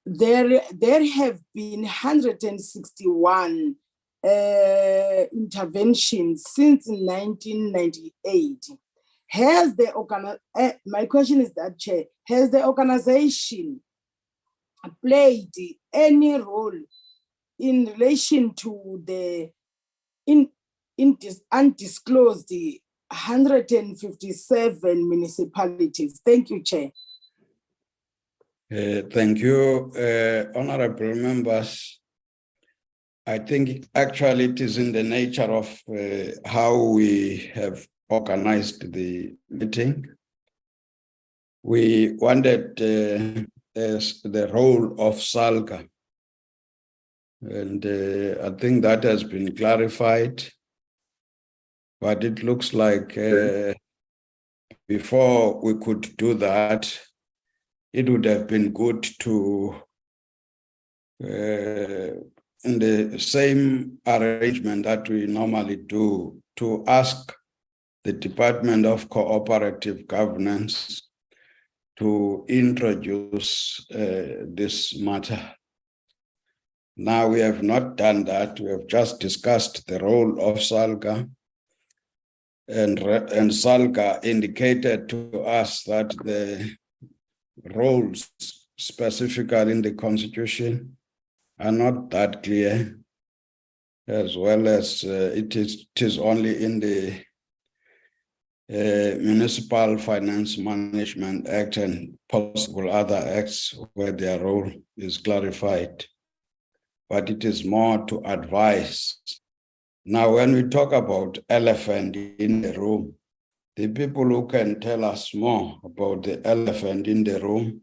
there have been 161 interventions since 1998. My question is that, Chair, has the organization played any role in relation to the undisclosed 157 municipalities? Thank you, Chair. Thank you, honorable members. I think actually it is in the nature of how we have organized the meeting. We wanted as the role of SALGA, and I think that has been clarified, but it looks like before we could do that, it would have been good to, in the same arrangement that we normally do, to ask the Department of Cooperative Governance to introduce this matter. Now we have not done that. We have just discussed the role of SALGA, and SALGA indicated to us that the roles specifically in the Constitution are not that clear, as well as it is only in the Municipal Finance Management Act and possible other acts where their role is clarified. But it is more to advise. Now, when we talk about elephant in the room, the people who can tell us more about the elephant in the room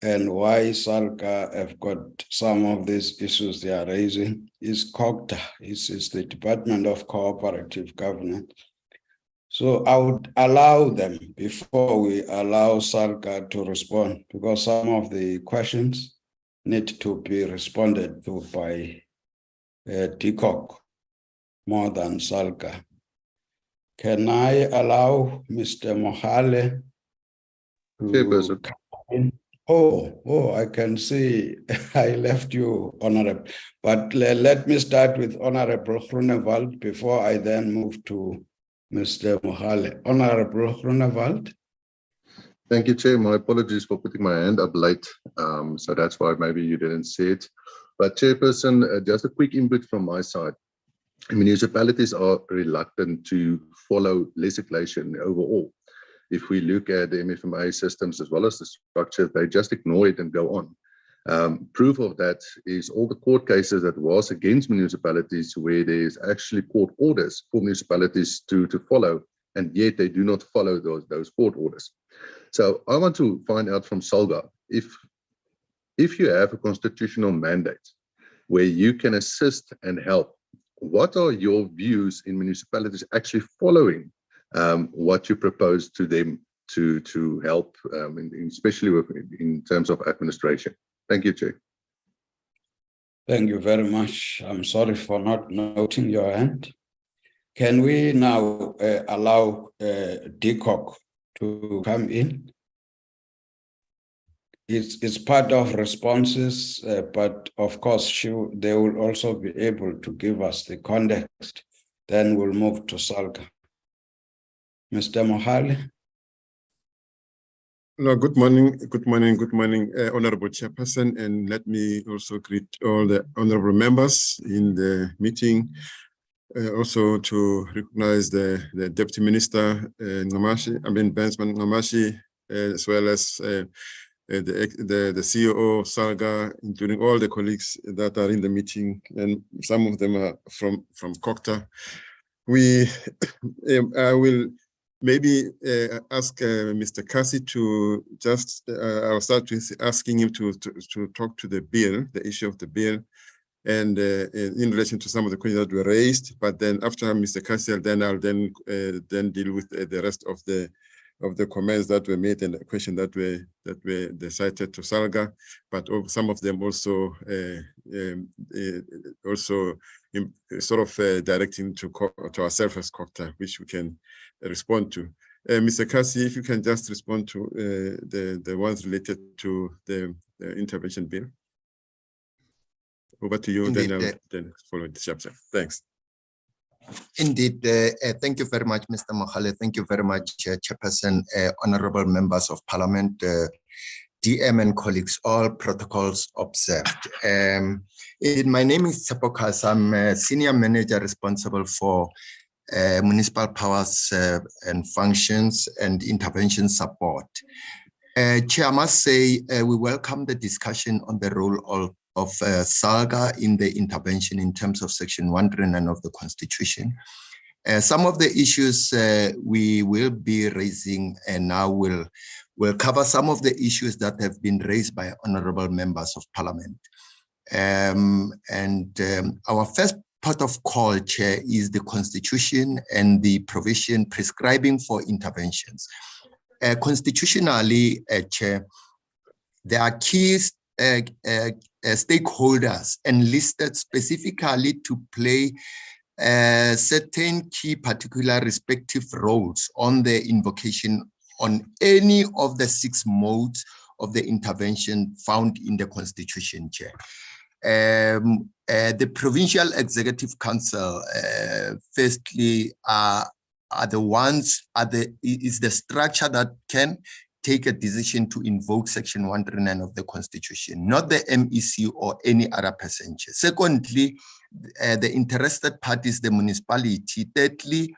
and why SALGA have got some of these issues they are raising is COGTA, is the Department of Cooperative Governance. So I would allow them before we allow SALGA to respond, because some of the questions need to be responded to by DCOC more than SALGA. Can I allow Mr. Mohale to come in? Oh, I can see I left you, Honorable. But let me start with Honorable Groenewald before I then move to Mr. Mohale. Honorable Groenewald. Thank you, Chair. My apologies for putting my hand up late. So that's why maybe you didn't see it. But Chairperson, just a quick input from my side. municipalities are reluctant to follow legislation overall. If we look at the MFMA systems as well as the structure, they just ignore it and go on. Proof of that is all the court cases that was against municipalities where there's actually court orders for municipalities to follow, and yet they do not follow those court orders. So I want to find out from SALGA, if you have a constitutional mandate where you can assist and help, what are your views in municipalities actually following what you propose to them to help, especially in terms of administration? Thank you, Chair. Thank you very much. I'm sorry for not noting your hand. Can we now allow DCOC to come in? It's part of responses, but of course, they will also be able to give us the context. Then we'll move to SALGA. Mr. Mohale. No, good morning, Honorable Chairperson, and let me also greet all the honorable members in the meeting. Also to recognize the Deputy Minister, Bensman Ngamashi, as well as the CEO of SALGA, including all the colleagues that are in the meeting, and some of them are from COCTA. I will maybe ask Mr. Cassie to just, I'll start with asking him to talk to the bill, the issue of the bill, and in relation to some of the questions that were raised. But then after Mr. Cassie, I'll then deal with the rest of the comments that were made and the question that were cited to SALGA, but some of them also sort of directing to ourselves as COCTA, which we can respond to. Mr. Cassie, if you can just respond to the ones related to the intervention bill. Over to you. Indeed, then I'll then follow the chapter. Thanks. Indeed, thank you very much, Mr. Mohale. Thank you very much, Chairperson, honorable members of Parliament, DM and colleagues, all protocols observed. My name is Tsepokas. I'm a senior manager responsible for municipal powers and functions and intervention support. Chair, I must say we welcome the discussion on the role of SALGA in the intervention in terms of Section 139 of the Constitution. Some of the issues we will be raising and now will cover some of the issues that have been raised by honorable members of Parliament. Our first part of call, Chair, is the Constitution and the provision prescribing for interventions. Constitutionally, Chair, there are key stakeholders enlisted specifically to play certain key particular respective roles on the invocation on any of the 6 modes of the intervention found in the Constitution, Chair. The Provincial Executive Council, firstly, is the structure that can take a decision to invoke Section 139 of the Constitution, not the MEC or any other person. Secondly, the interested parties, the municipality. Thirdly,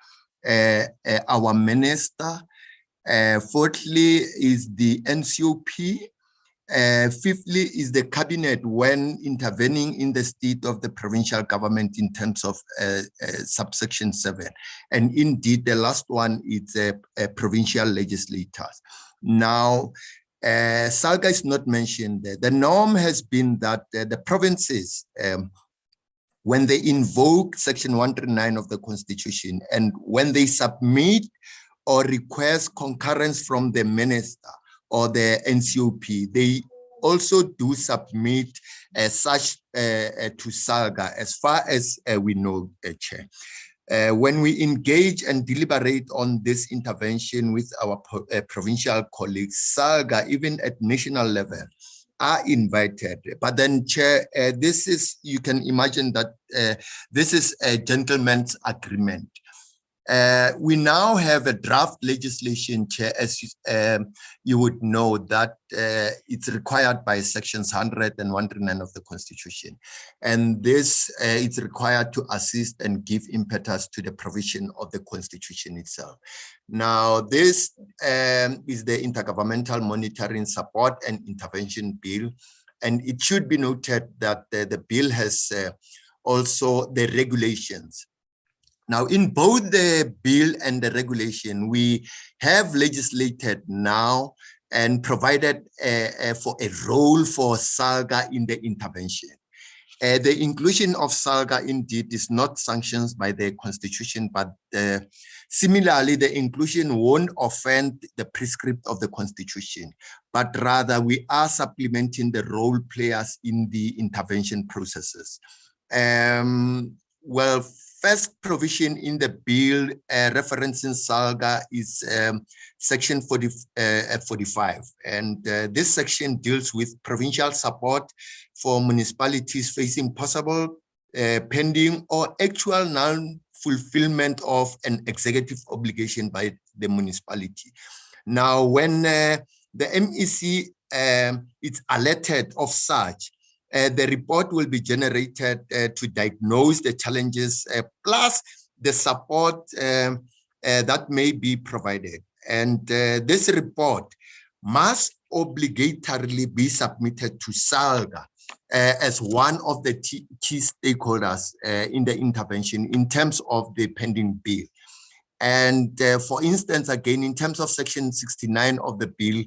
our minister. Fourthly is the NCOP. Fifthly is the cabinet when intervening in the state of the provincial government in terms of subsection 7. And indeed, the last one is provincial legislators. Now, SALGA is not mentioned there. The norm has been that the provinces, when they invoke Section 139 of the Constitution and when they submit or request concurrence from the minister or the NCOP, they also do submit such to SALGA as far as we know, Chair. When we engage and deliberate on this intervention with our provincial colleagues, SALGA, even at national level, are invited. But then, Chair, this is, you can imagine that this is a gentleman's agreement. We now have a draft legislation, Chair, as you would know, that it's required by sections 100 and 109 of the Constitution. And this is required to assist and give impetus to the provision of the Constitution itself. Now, this is the Intergovernmental Monitoring Support and Intervention Bill. And it should be noted that the bill has also the regulations. Now, in both the bill and the regulation, we have legislated now and provided for a role for SALGA in the intervention. The inclusion of SALGA indeed is not sanctioned by the Constitution, but similarly, the inclusion won't offend the prescript of the Constitution, but rather we are supplementing the role players in the intervention processes. Well, first provision in the bill referencing SALGA is section 45. And this section deals with provincial support for municipalities facing possible, pending, or actual non-fulfillment of an executive obligation by the municipality. Now, when the MEC is alerted of such, the report will be generated to diagnose the challenges plus the support that may be provided. And this report must obligatorily be submitted to SALGA as one of the key stakeholders in the intervention in terms of the pending bill. And for instance, again, in terms of section 69 of the bill,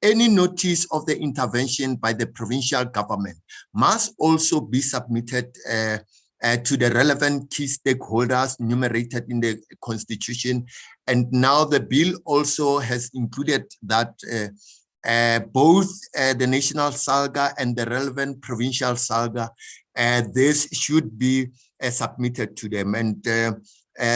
any notice of the intervention by the provincial government must also be submitted to the relevant key stakeholders enumerated in the Constitution. And now the bill also has included that both the national SALGA and the relevant provincial SALGA, this should be submitted to them. And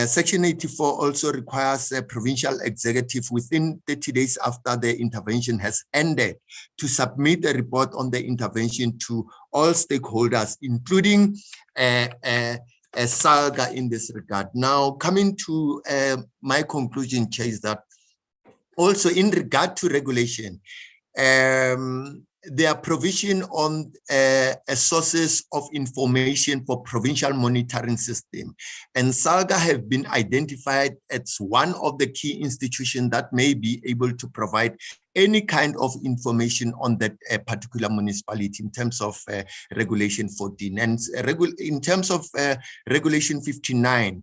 Section 84 also requires a provincial executive within 30 days after the intervention has ended to submit a report on the intervention to all stakeholders, including SALGA in this regard. Now, coming to my conclusion, Chair, is that also in regard to regulation, there are provision on sources of information for provincial monitoring system. And SALGA have been identified as one of the key institutions that may be able to provide any kind of information on that particular municipality in terms of Regulation 14. And in terms of Regulation 59,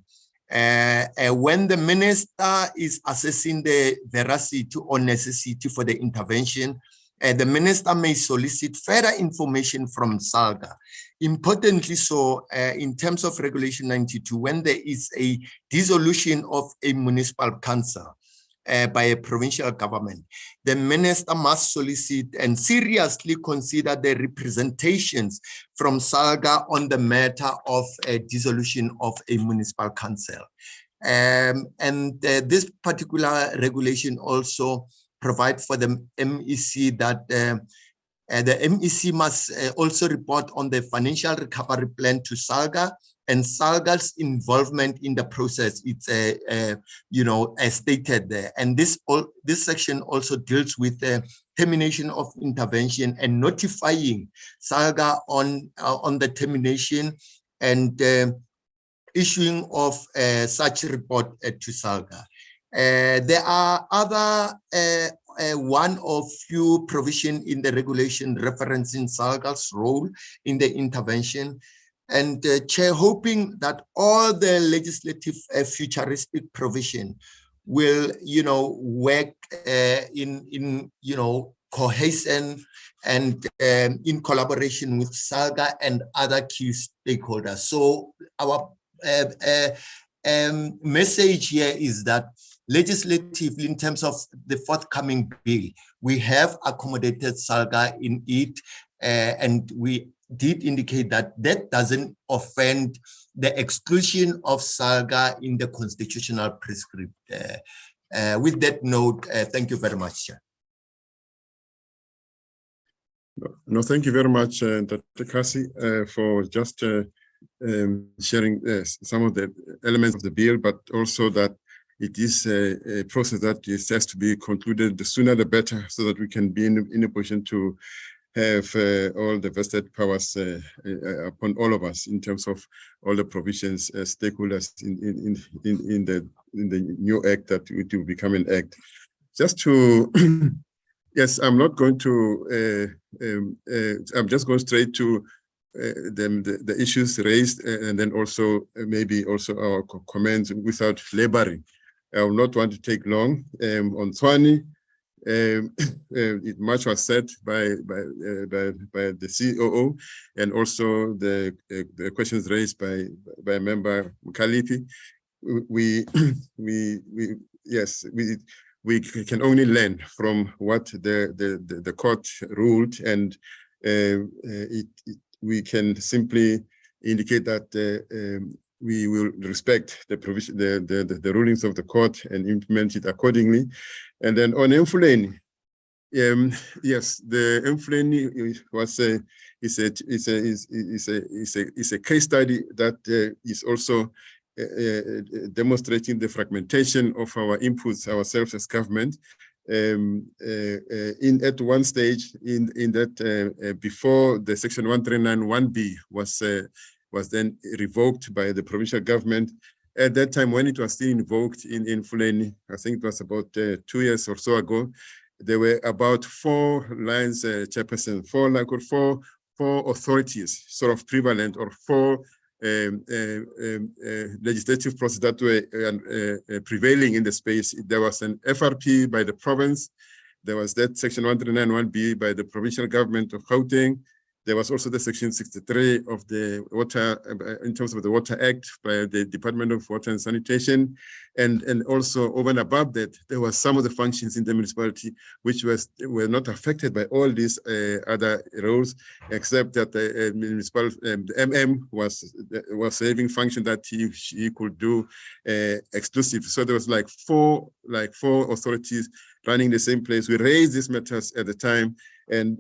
when the minister is assessing the veracity or necessity for the intervention, the minister may solicit further information from SALGA. Importantly so, in terms of Regulation 92, when there is a dissolution of a municipal council by a provincial government, the minister must solicit and seriously consider the representations from SALGA on the matter of a dissolution of a municipal council. This particular regulation also provide for the MEC that the MEC must also report on the financial recovery plan to SALGA, and SALGA's involvement in the process. It's as stated there. And this section also deals with the termination of intervention and notifying SALGA on the termination and issuing of such report to SALGA. There are other one or few provision in the regulation referencing SALGA's role in the intervention. And Chair, hoping that all the legislative futuristic provision will, work in cohesion and in collaboration with SALGA and other key stakeholders. So our message here is that legislatively, in terms of the forthcoming bill, we have accommodated SALGA in it, and we did indicate that that doesn't offend the exclusion of SALGA in the constitutional prescript. With that note, thank you very much, Chair. No, thank you very much, Dr. Kasi, for just sharing some of the elements of the bill, but also that it is a process that has to be concluded. The sooner the better, so that we can be in a position to have all the vested powers upon all of us in terms of all the provisions as stakeholders in the new act that it will become an act. Just to, yes, I'm not going to, I'm just going straight to the issues raised, and then also maybe also our comments without laboring. I will not want to take long. On Tswani, much was said by the COO, and also the questions raised by Member Mukalipi. Yes, we can only learn from what the court ruled, and we can simply indicate that we will respect the provision, the rulings of the court, and implement it accordingly. And then on Mfuleni, yes, the Mfuleni was is a case study that is also demonstrating the fragmentation of our inputs ourselves as government. At one stage in that before the section 139(1)B was then revoked by the provincial government. At that time, when it was still invoked in Mfuleni, I think it was about 2 years or so ago, there were about 4 lines, chairperson, four authorities sort of prevalent, or 4 legislative process that were prevailing in the space. There was an FRP by the province. There was that section 139(1)B by the provincial government of Gauteng. There was also the section 63 of the water, in terms of the Water Act, by the Department of Water and Sanitation. And also over and above that, there were some of the functions in the municipality which were not affected by all these other roles, except that the municipal MM was having function that he could do exclusive. So there was like four authorities running the same place. We raised these matters at the time, and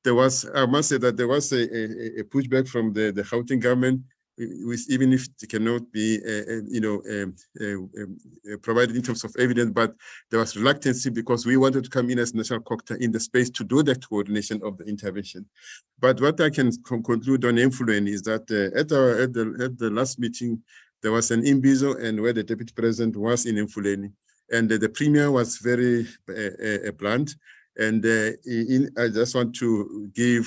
there was, I must say that there was a pushback from the Gauteng government, even if it cannot be provided in terms of evidence, but there was reluctancy because we wanted to come in as national COCTA in the space to do that coordination of the intervention. But what I can conclude on Mfuleni is that at the last meeting, there was an imbizo, and where the deputy president was in Mfuleni, and the premier was very blunt. And I just want to give,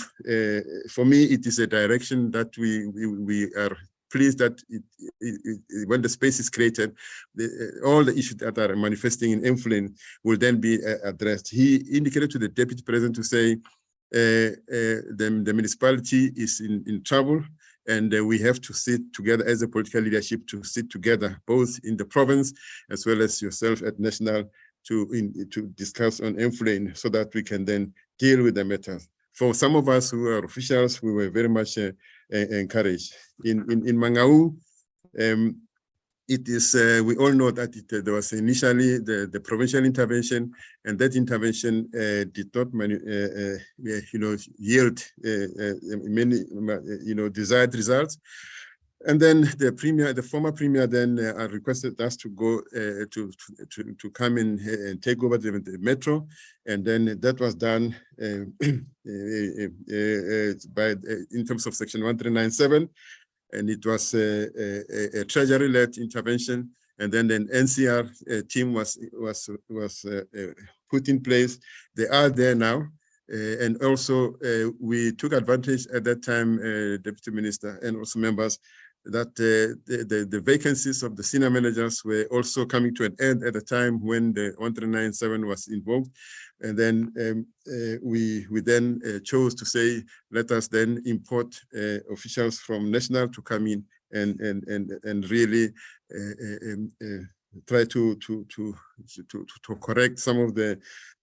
for me, it is a direction that we are pleased that when the space is created, all the issues that are manifesting in Mfuleni will then be addressed. He indicated to the deputy president to say the municipality is in trouble, and we have to sit together as a political leadership, to sit together, both in the province as well as yourself at national, to discuss on Mfuleni, so that we can then deal with the matters. For some of us who are officials, we were very much encouraged. In Mangau, it is, we all know that there was initially the provincial intervention, and that intervention did not yield many desired results. And then the former premier then requested us to go to come in and take over the metro, and then that was done in terms of section 1397, and it was a treasury-led intervention, and then an NCR team was put in place. They are there now. And also, we took advantage at that time, Deputy Minister and also members, that the vacancies of the senior managers were also coming to an end at the time when the 1397 was invoked. And then we then chose to say, let us then import officials from national to come in and really try to correct some of the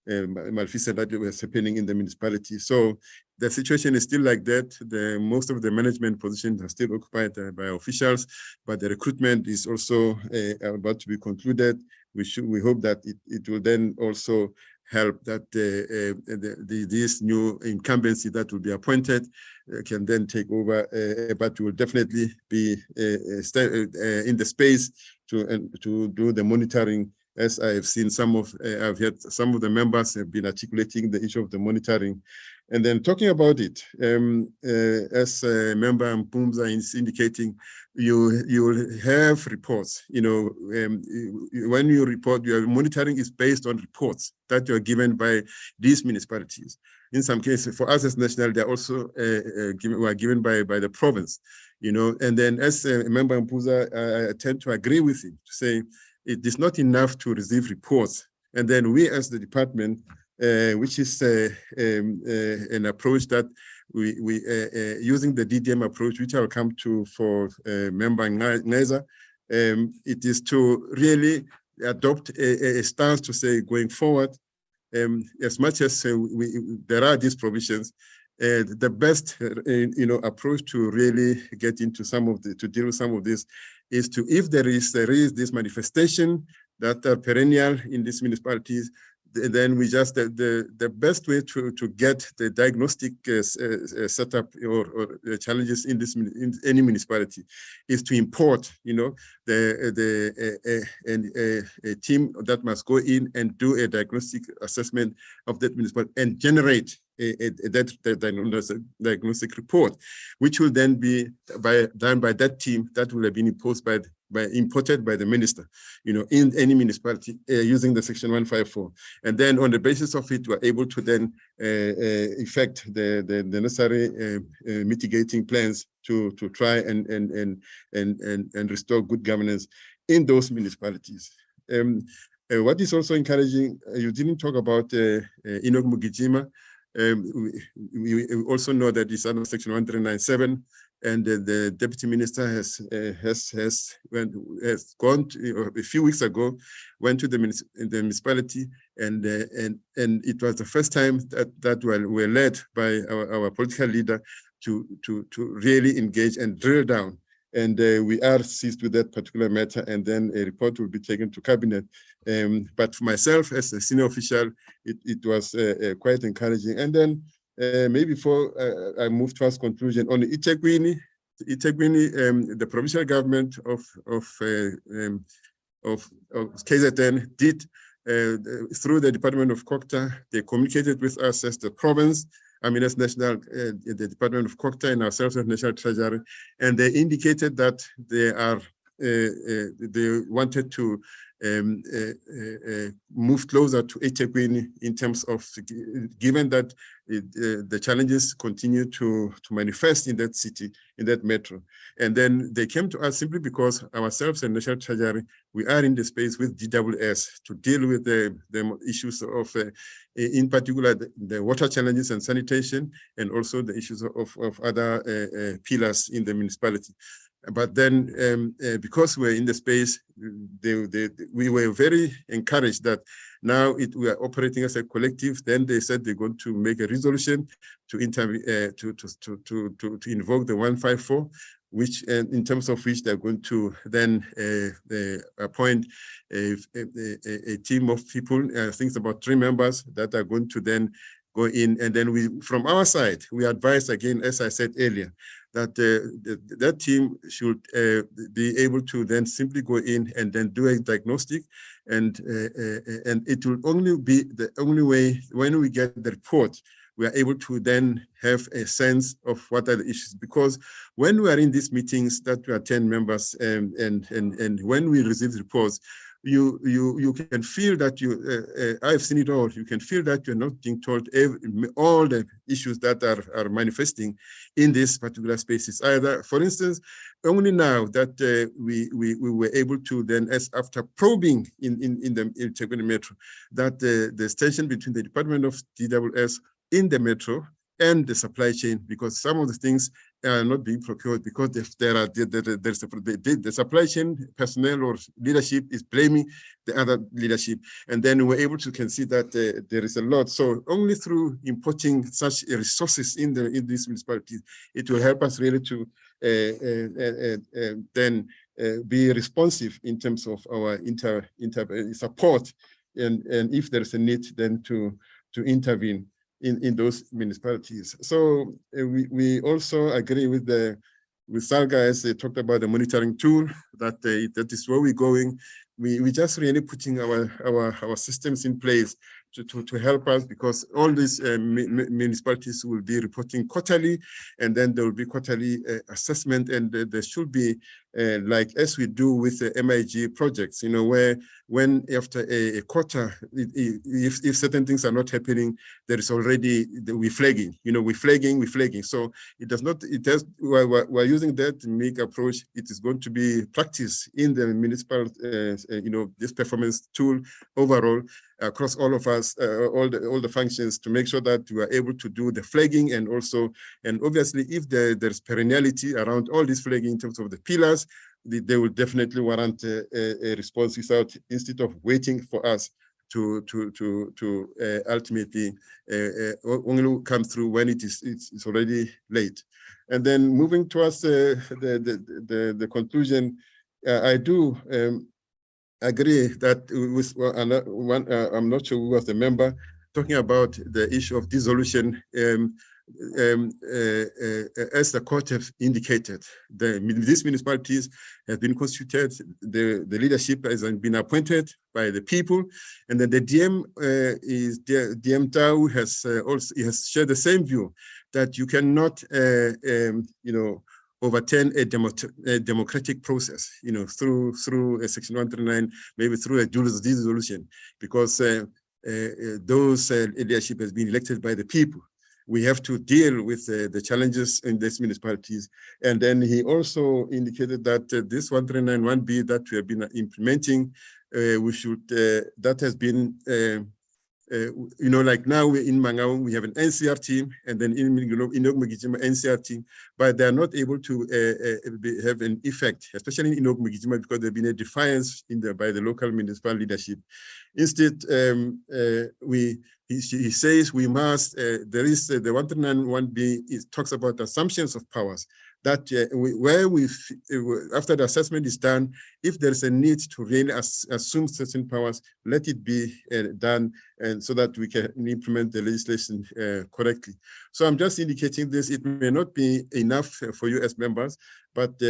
malfeasance that was happening in the municipality. So the situation is still like that. Most of the management positions are still occupied by officials, but the recruitment is also about to be concluded. We hope that it will then also help that this new incumbency that will be appointed can then take over, but will definitely be in the space to do the monitoring. As I have seen I've heard some of the members have been articulating the issue of the monitoring. And then talking about it, as Member Mpumza is indicating, you will have reports. When you report, your monitoring is based on reports that you are given by these municipalities. In some cases, for us as national, they are also given by the province. And then as Member Mpumza, I tend to agree with him to say it is not enough to receive reports. And then we as the department, which is an approach that we using the DDM approach, which I'll come to for Member Ngeza, it is to really adopt a stance to say going forward, as much as there are these provisions, the best approach to really get into to deal with some of this is to, if there is this manifestation that are perennial in these municipalities, then we just the best way to get the diagnostic setup or challenges in any municipality is to import, a team that must go in and do a diagnostic assessment of that municipality and generate that diagnostic report, which will then be done by that team that will have been imported by the minister, in any municipality using the Section 154. And then on the basis of it, we're able to then effect the necessary mitigating plans to try and restore good governance in those municipalities. What is also encouraging, you didn't talk about Enoch Mugijima. We also know that it's under Section 1397, and the deputy minister has gone a few weeks ago, went to the municipality, and it was the first time that we were led by our political leader to really engage and drill down. And we are seized with that particular matter, and then a report will be taken to cabinet. But for myself as a senior official, it was quite encouraging. And then maybe before I move towards conclusion, on eThekwini, the provincial government of KZN did, through the Department of COCTA, they communicated with us as the province, as national, the Department of COCTA and ourselves as National Treasury, and they indicated that they wanted to move closer to eThekwini in terms of, given that the challenges continue to manifest in that city, in that metro. And then they came to us simply because ourselves and National Treasury, we are in the space with DWS to deal with the issues of, in particular, the water challenges and sanitation, and also the issues of other pillars in the municipality. But then, because we're in the space, we were very encouraged that now we are operating as a collective. Then they said they're going to make a resolution to invoke the 154, which, in terms of which they're going to then appoint a team of people. I think it's about 3 members that are going to then go in, and then from our side, we advise again, as I said earlier, that that team should be able to then simply go in and then do a diagnostic, and it will only be the only way when we get the report, we are able to then have a sense of what are the issues. Because when we are in these meetings that we are 10 members, and when we receive reports, you can feel that I've seen it all. You can feel that you're not being told all the issues that are manifesting in these particular spaces. Either, for instance, only now that we were able to then, as after probing in the eThekwini Metro, that the tension between the Department of DWS in the metro and the supply chain, because some of the things are not being procured because the supply chain personnel or leadership is blaming the other leadership. And then we're able to can see that there is a lot. So only through importing such resources in these municipalities, it will help us really to then be responsive in terms of our support and if there's a need, then to intervene in those municipalities. So we also agree with SALGA, as they talked about the monitoring tool, that that is where we're going. We just really putting our systems in place to help us, because all these municipalities will be reporting quarterly, and then there will be quarterly assessment, and there should be like as we do with the MIG projects, you know, where when after a quarter, if certain things are not happening, there is already we're flagging, you know, we're flagging. So it does not, it does, we're using that MIG approach. It is going to be practiced in the municipal, you know, this performance tool overall across all of us, all the functions, to make sure that we are able to do the flagging, and also, and obviously if there's perenniality around all this flagging in terms of the pillars, they will definitely warrant a response instead of waiting for us to ultimately only come through when it's already late. And then moving towards the conclusion, I do agree that with one, I'm not sure who was the member talking about the issue of dissolution. As the court have indicated, these municipalities have been constituted, the leadership has been appointed by the people, and then the DM DM Tau has also shared the same view that you cannot, you know, overturn a democratic process, you know, through a Section 139, maybe through a dissolution, because those leadership has been elected by the people. We have to deal with the challenges in these municipalities. And then he also indicated that this 139(1)B that we have been implementing, we should, that has been, you know, like now we're in Mangaung, we have an NCR team, and then in Inogmagijima NCR team, but they're not able to have an effect, especially in Inogmagijima, because there's been a defiance by the local municipal leadership. Instead, he says we must, there is the 139(1)B, it talks about assumptions of powers, that after the assessment is done, if there's a need to really assume certain powers, let it be done, and so that we can implement the legislation correctly. So I'm just indicating this. It may not be enough for you as members, but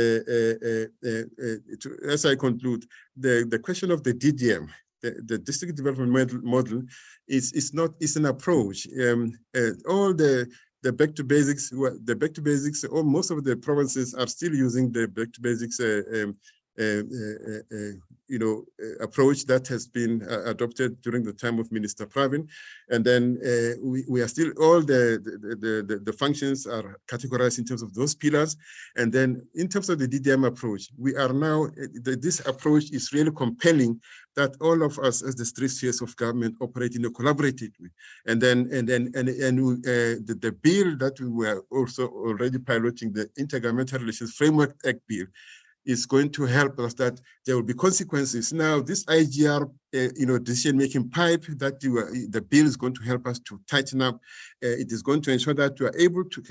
as I conclude, the question of the DDM, the district development model, is an approach. All the back to basics, or most of the provinces are still using the back to basics you know, approach that has been adopted during the time of Minister Pravin. And then we are still, all the functions are categorized in terms of those pillars. And then in terms of the DDM approach, we are now, this approach is really compelling that all of us as the three spheres of government operate in a collaborative way. And then the bill that we were also already piloting, the Intergovernmental Relations Framework Act bill, is going to help us, that there will be consequences. Now, this IGR, you know, decision-making pipe that the bill is going to help us to tighten up. It is going to ensure that we are able to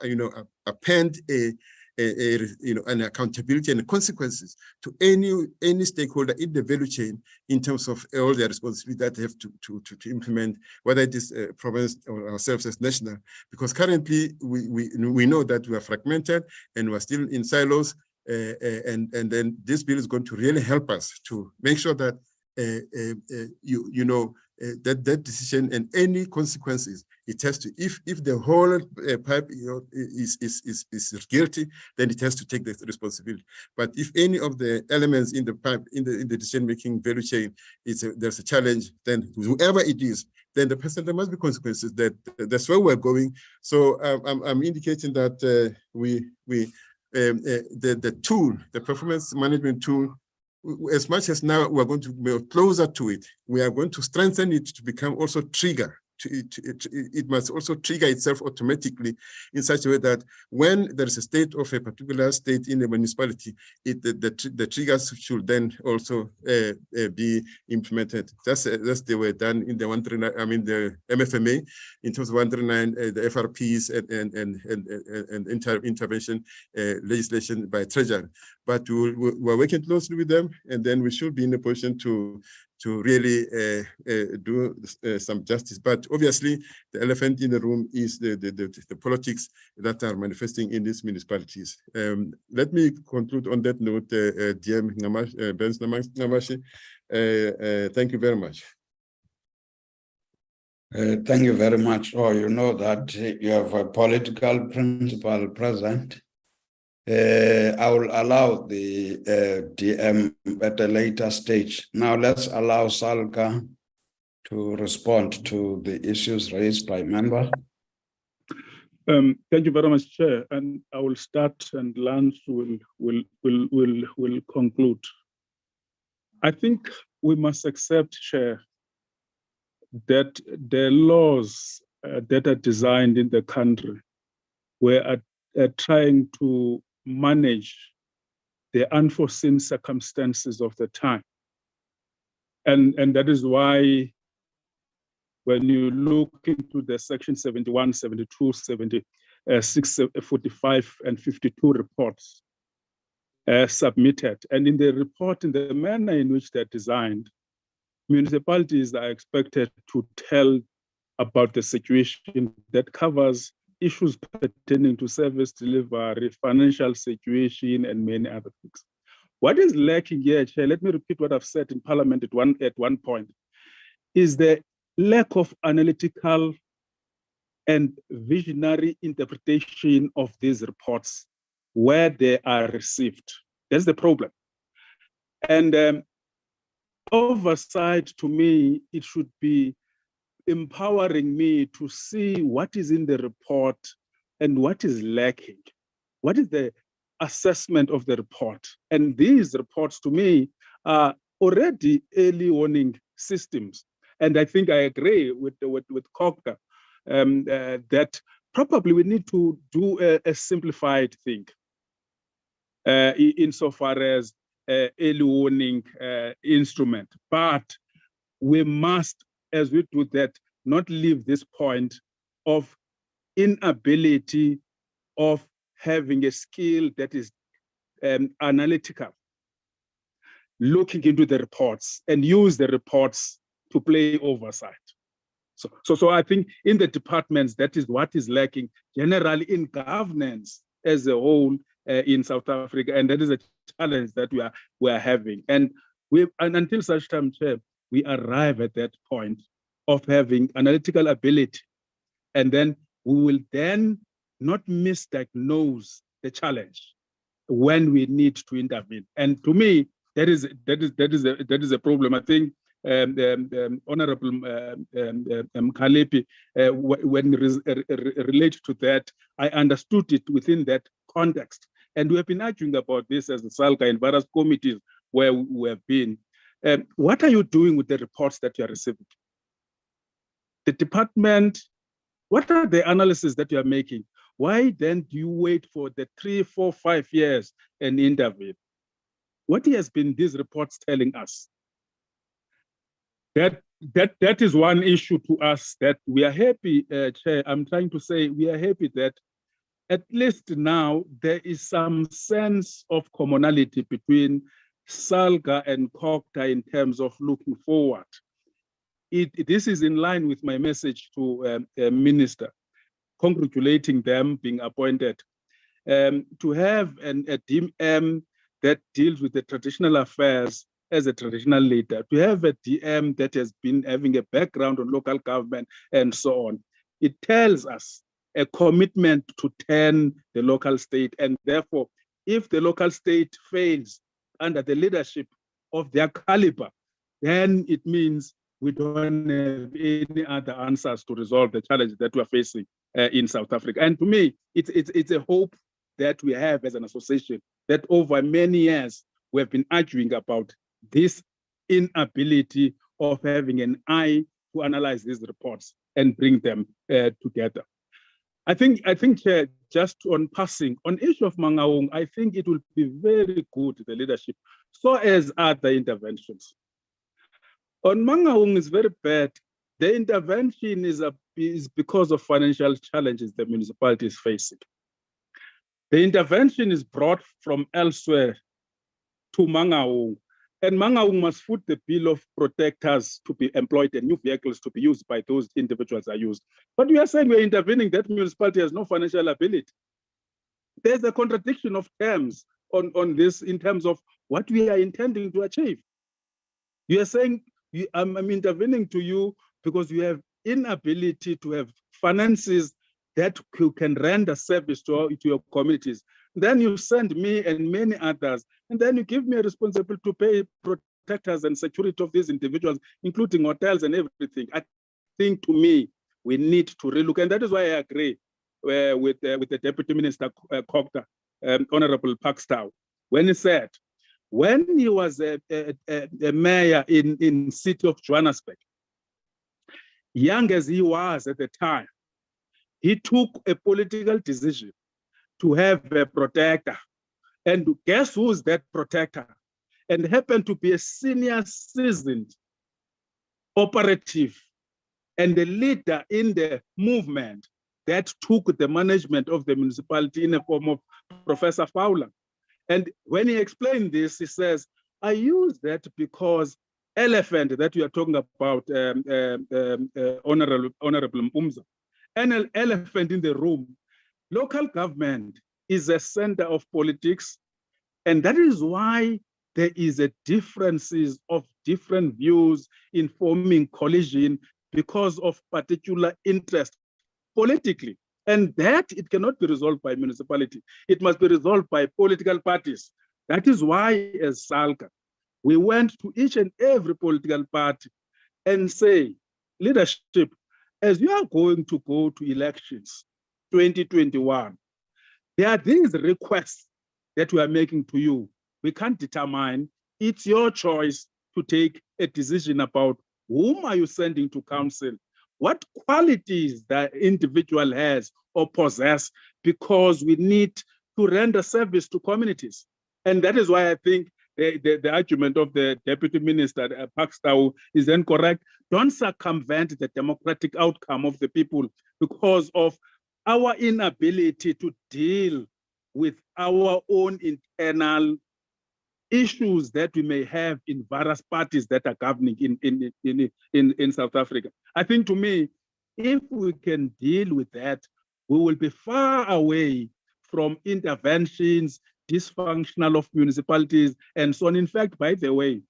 you know, append you know, an accountability and consequences to any stakeholder in the value chain in terms of all the responsibility that they have to implement, whether it is province or ourselves as national. Because currently we know that we are fragmented and we're still in silos, and then this bill is going to really help us to make sure that you know, that decision and any consequences, it has to, if the whole pipe, you know, is guilty, then it has to take the responsibility. But if any of the elements in the pipe, in the decision-making value chain, there's a challenge, then whoever it is, then there must be consequences. That's where we're going. So I'm indicating that the tool, the performance management tool, as much as now we're going to be closer to it, we are going to strengthen it to become also trigger. It must also trigger itself automatically in such a way that when there is a state of a particular state in a municipality, the triggers should then also be implemented. That's the way done in the 139, I mean the MFMA, in terms of 139, the FRPs and intervention legislation by Treasury. But we're working closely with them, and then we should be in a position to to really do some justice. But obviously, the elephant in the room is the politics that are manifesting in these municipalities. Let me conclude on that note, DM Benz Ngamashi. Thank you very much. Thank you very much. Oh, you know that you have a political principle present. I will allow the DM at a later stage. Now let's allow SALGA to respond to the issues raised by member. Thank you very much, Chair. And I will start, and Lance will conclude. I think we must accept, Chair, that the laws that are designed in the country were trying to manage the unforeseen circumstances of the time. And that is why when you look into the section 71, 72, 76, 45, and 52 reports submitted, and in the report, in the manner in which they're designed, municipalities are expected to tell about the situation that covers issues pertaining to service delivery, financial situation, and many other things. What is lacking here, Chair, let me repeat what I've said in Parliament at one point, is the lack of analytical and visionary interpretation of these reports where they are received. That's the problem. And oversight, to me, it should be empowering me to see what is in the report and what is lacking. What is the assessment of the report? And these reports, to me, are already early warning systems. And I think I agree with Coca that probably we need to do a simplified thing insofar as early warning instrument. But we must, as we do that, not leave this point of inability of having a skill that is analytical, looking into the reports and use the reports to play oversight. So I think in the departments, that is what is lacking generally in governance as a whole in South Africa, and that is a challenge that we are having. And until such time, Chair, we arrive at that point of having analytical ability, and then we will then not misdiagnose the challenge when we need to intervene. And to me, that is a problem. I think Honorable Kalepi, when related to that, I understood it within that context. And we have been arguing about this as the SALGA in various committees where we have been. What are you doing with the reports that you are receiving? The department, what are the analyses that you are making? Why then do you wait for the 3, 4, 5 years and intervene? What has been these reports telling us? That is one issue to us that we are happy, Chair. I'm trying to say we are happy that at least now there is some sense of commonality between SALGA and COCTA in terms of looking forward. This is in line with my message to Minister, congratulating them being appointed. To have a DM that deals with the traditional affairs as a traditional leader, to have a DM that has been having a background on local government and so on, it tells us a commitment to turn the local state. And therefore, if the local state fails under the leadership of their caliber, then it means we don't have any other answers to resolve the challenge that we're facing in South Africa. And to me, it's a hope that we have as an association that over many years, we have been arguing about this inability of having an eye to analyze these reports and bring them together. I think, Chair, just on passing, on issue of Mangaung, I think it will be very good, the leadership, so as other interventions. On Mangaung is very bad. The intervention is because of financial challenges the municipality is facing. The intervention is brought from elsewhere to Mangaung And Mangaung must foot the bill of protectors to be employed and new vehicles to be used by those individuals are used. But we are saying we're intervening, that municipality has no financial ability. There's a contradiction of terms on this in terms of what we are intending to achieve. You are saying, I'm intervening to you because you have inability to have finances that can render service to your communities. Then you send me and many others, and then you give me a responsibility to pay protectors and security of these individuals, including hotels and everything. I think, to me, we need to relook, and that is why I agree with the Deputy Minister Cogta, Honorable Pakstow, when he said, when he was a mayor in city of Johannesburg, young as he was at the time, he took a political decision to have a protector. And guess who's that protector? And happened to be a senior seasoned operative and the leader in the movement that took the management of the municipality in the form of Professor Fowler. And when he explained this, he says, I use that because elephant that you are talking about, Honorable Mpumza, an elephant in the room. Local government is a center of politics, and that is why there is a differences of different views in forming coalition because of particular interest politically. And that it cannot be resolved by municipality. It must be resolved by political parties. That is why, as SALGA, we went to each and every political party and say, leadership, as you are going to go to elections 2021, there are these requests that we are making to you. We can't determine. It's your choice to take a decision about whom are you sending to council, what qualities that individual has or possess, because we need to render service to communities. And that is why I think the argument of the Deputy Minister, Pakstow, is incorrect. Don't circumvent the democratic outcome of the people because of our inability to deal with our own internal issues that we may have in various parties that are governing in South Africa. I think, to me, if we can deal with that, we will be far away from interventions, dysfunctional of municipalities, and so on. In fact, by the way,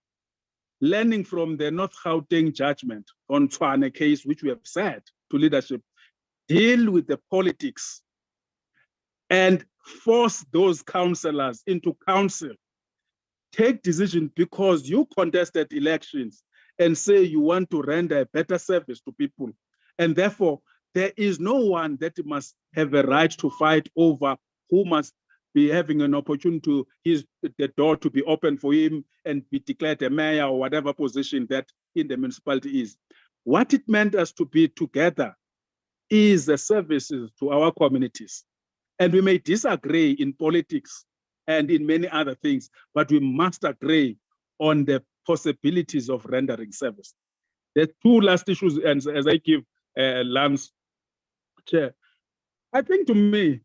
learning from the North Gauteng judgment on Tshwane case, which we have said to leadership, deal with the politics and force those councillors into council. Take decision because you contested elections and say you want to render a better service to people. And therefore, there is no one that must have a right to fight over who must be having an opportunity the door to be open for him and be declared a mayor or whatever position that in the municipality is. What it meant us to be together is the services to our communities. And we may disagree in politics and in many other things, but we must agree on the possibilities of rendering service. The two last issues, and as I give Lance, Chair, I think, to me,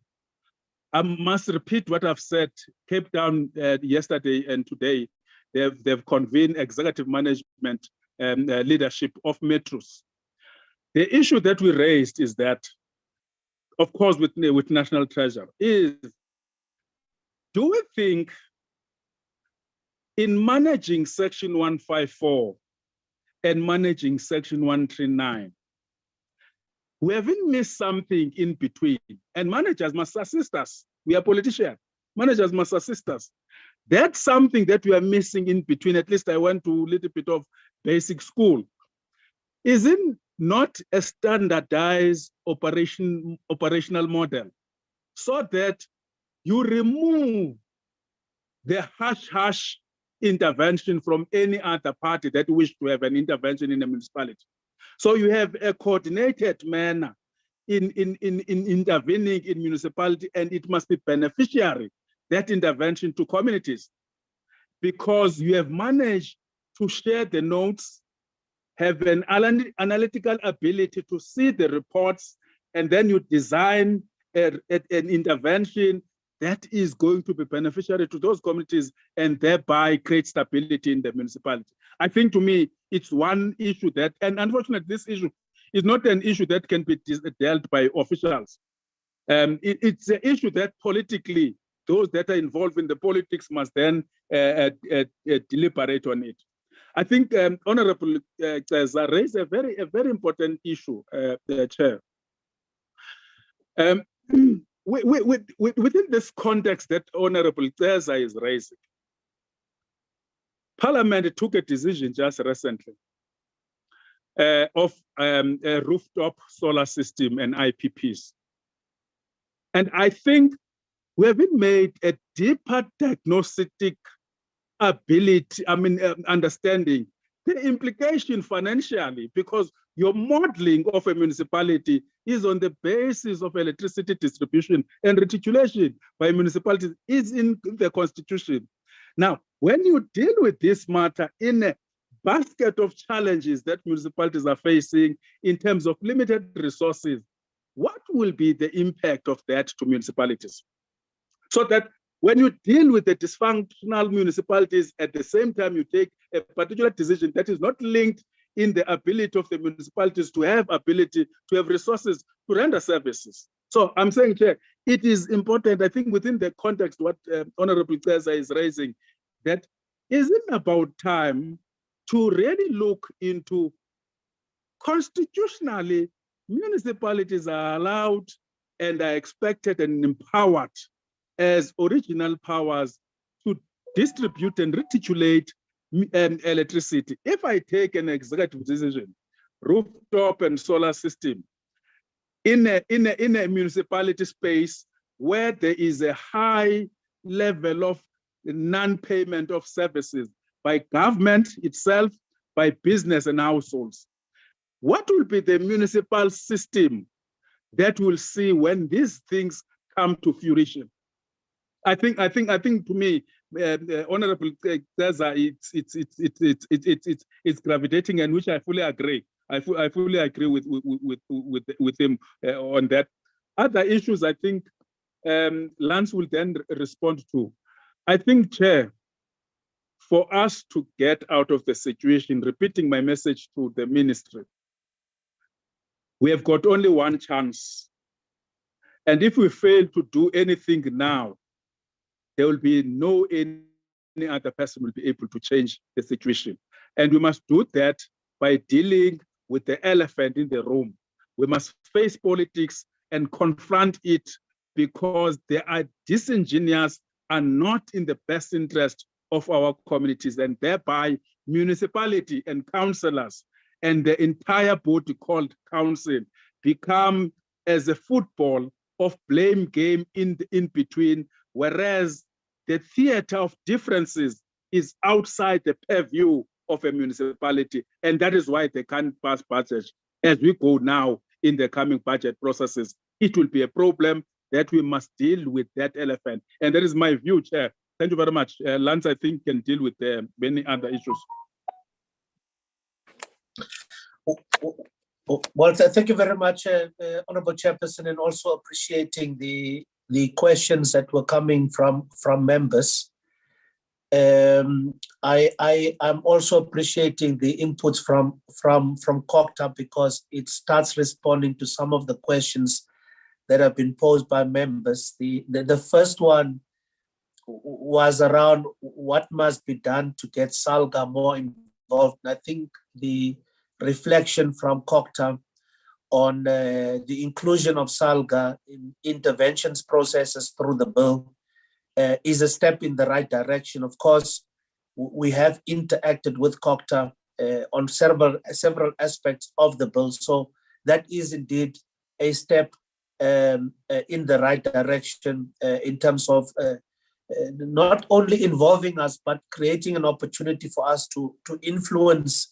I must repeat what I've said. Cape Town yesterday and today, they've convened executive management leadership of metros. The issue that we raised is that, of course, with National Treasure, is do we think in managing Section 154 and managing Section 139, we haven't missed something in between? And managers must assist us. We are politicians. Managers must assist us. That's something that we are missing in between. At least I went to a little bit of basic school. Is it not a standardized operational model so that you remove the hush-hush intervention from any other party that wish to have an intervention in a municipality? So you have a coordinated manner in intervening in municipality, and it must be beneficiary, that intervention, to communities, because you have managed to share the notes, have an analytical ability to see the reports, and then you design an intervention that is going to be beneficiary to those communities and thereby create stability in the municipality. I think, to me, it's one issue that, and unfortunately, this issue is not an issue that can be dealt by officials. It's an issue that politically, those that are involved in the politics must then deliberate on it. I think Honorable Ceza raised a very important issue, the Chair. Within this context that Honorable Ceza is raising, Parliament took a decision just recently of a rooftop solar system and IPPs. And I think we have been made a deeper diagnostic ability, understanding the implication financially, because your modeling of a municipality is on the basis of electricity distribution, and reticulation by municipalities is in the Constitution. Now, when you deal with this matter in a basket of challenges that municipalities are facing in terms of limited resources, what will be the impact of that to municipalities? So that when you deal with the dysfunctional municipalities, at the same time you take a particular decision that is not linked in the ability of the municipalities to have ability to have resources to render services. So I'm saying, Chair, it is important, I think, within the context what Honorable Ceza is raising, that is it about time to really look into constitutionally, municipalities are allowed and are expected and empowered as original powers to distribute and reticulate electricity. If I take an executive decision, rooftop and solar system, in a municipality space where there is a high level of non-payment of services by government itself, by business and households, what will be the municipal system that will see when these things come to fruition? I think to me, Honorable Ceza, it's gravitating, and which I fully agree. I fully agree with him on that. Other issues, I think Lance will then respond to. I think, Chair, for us to get out of the situation, repeating my message to the ministry, we have got only one chance. And if we fail to do anything now, there will be no any other person will be able to change the situation. And we must do that by dealing with the elephant in the room. We must face politics and confront it, because they are disingenuous and not in the best interest of our communities, and thereby municipality and councillors and the entire body called council become as a football of blame game in between, whereas the theater of differences is outside the purview of a municipality. And that is why they can't pass budget. As we go now in the coming budget processes, it will be a problem that we must deal with that elephant. And that is my view, Chair. Thank you very much. Lance, I think, can deal with many other issues. Well, thank you very much, Honorable Chairperson, and also appreciating the questions that were coming from members. I'm also appreciating the inputs from COCTA, because it starts responding to some of the questions that have been posed by members. The first one was around what must be done to get SALGA more involved. And I think the reflection from COCTA on the inclusion of SALGA in interventions processes through the bill is a step in the right direction. Of course, we have interacted with COCTA on several aspects of the bill. So that is indeed a step in the right direction in terms of not only involving us, but creating an opportunity for us to influence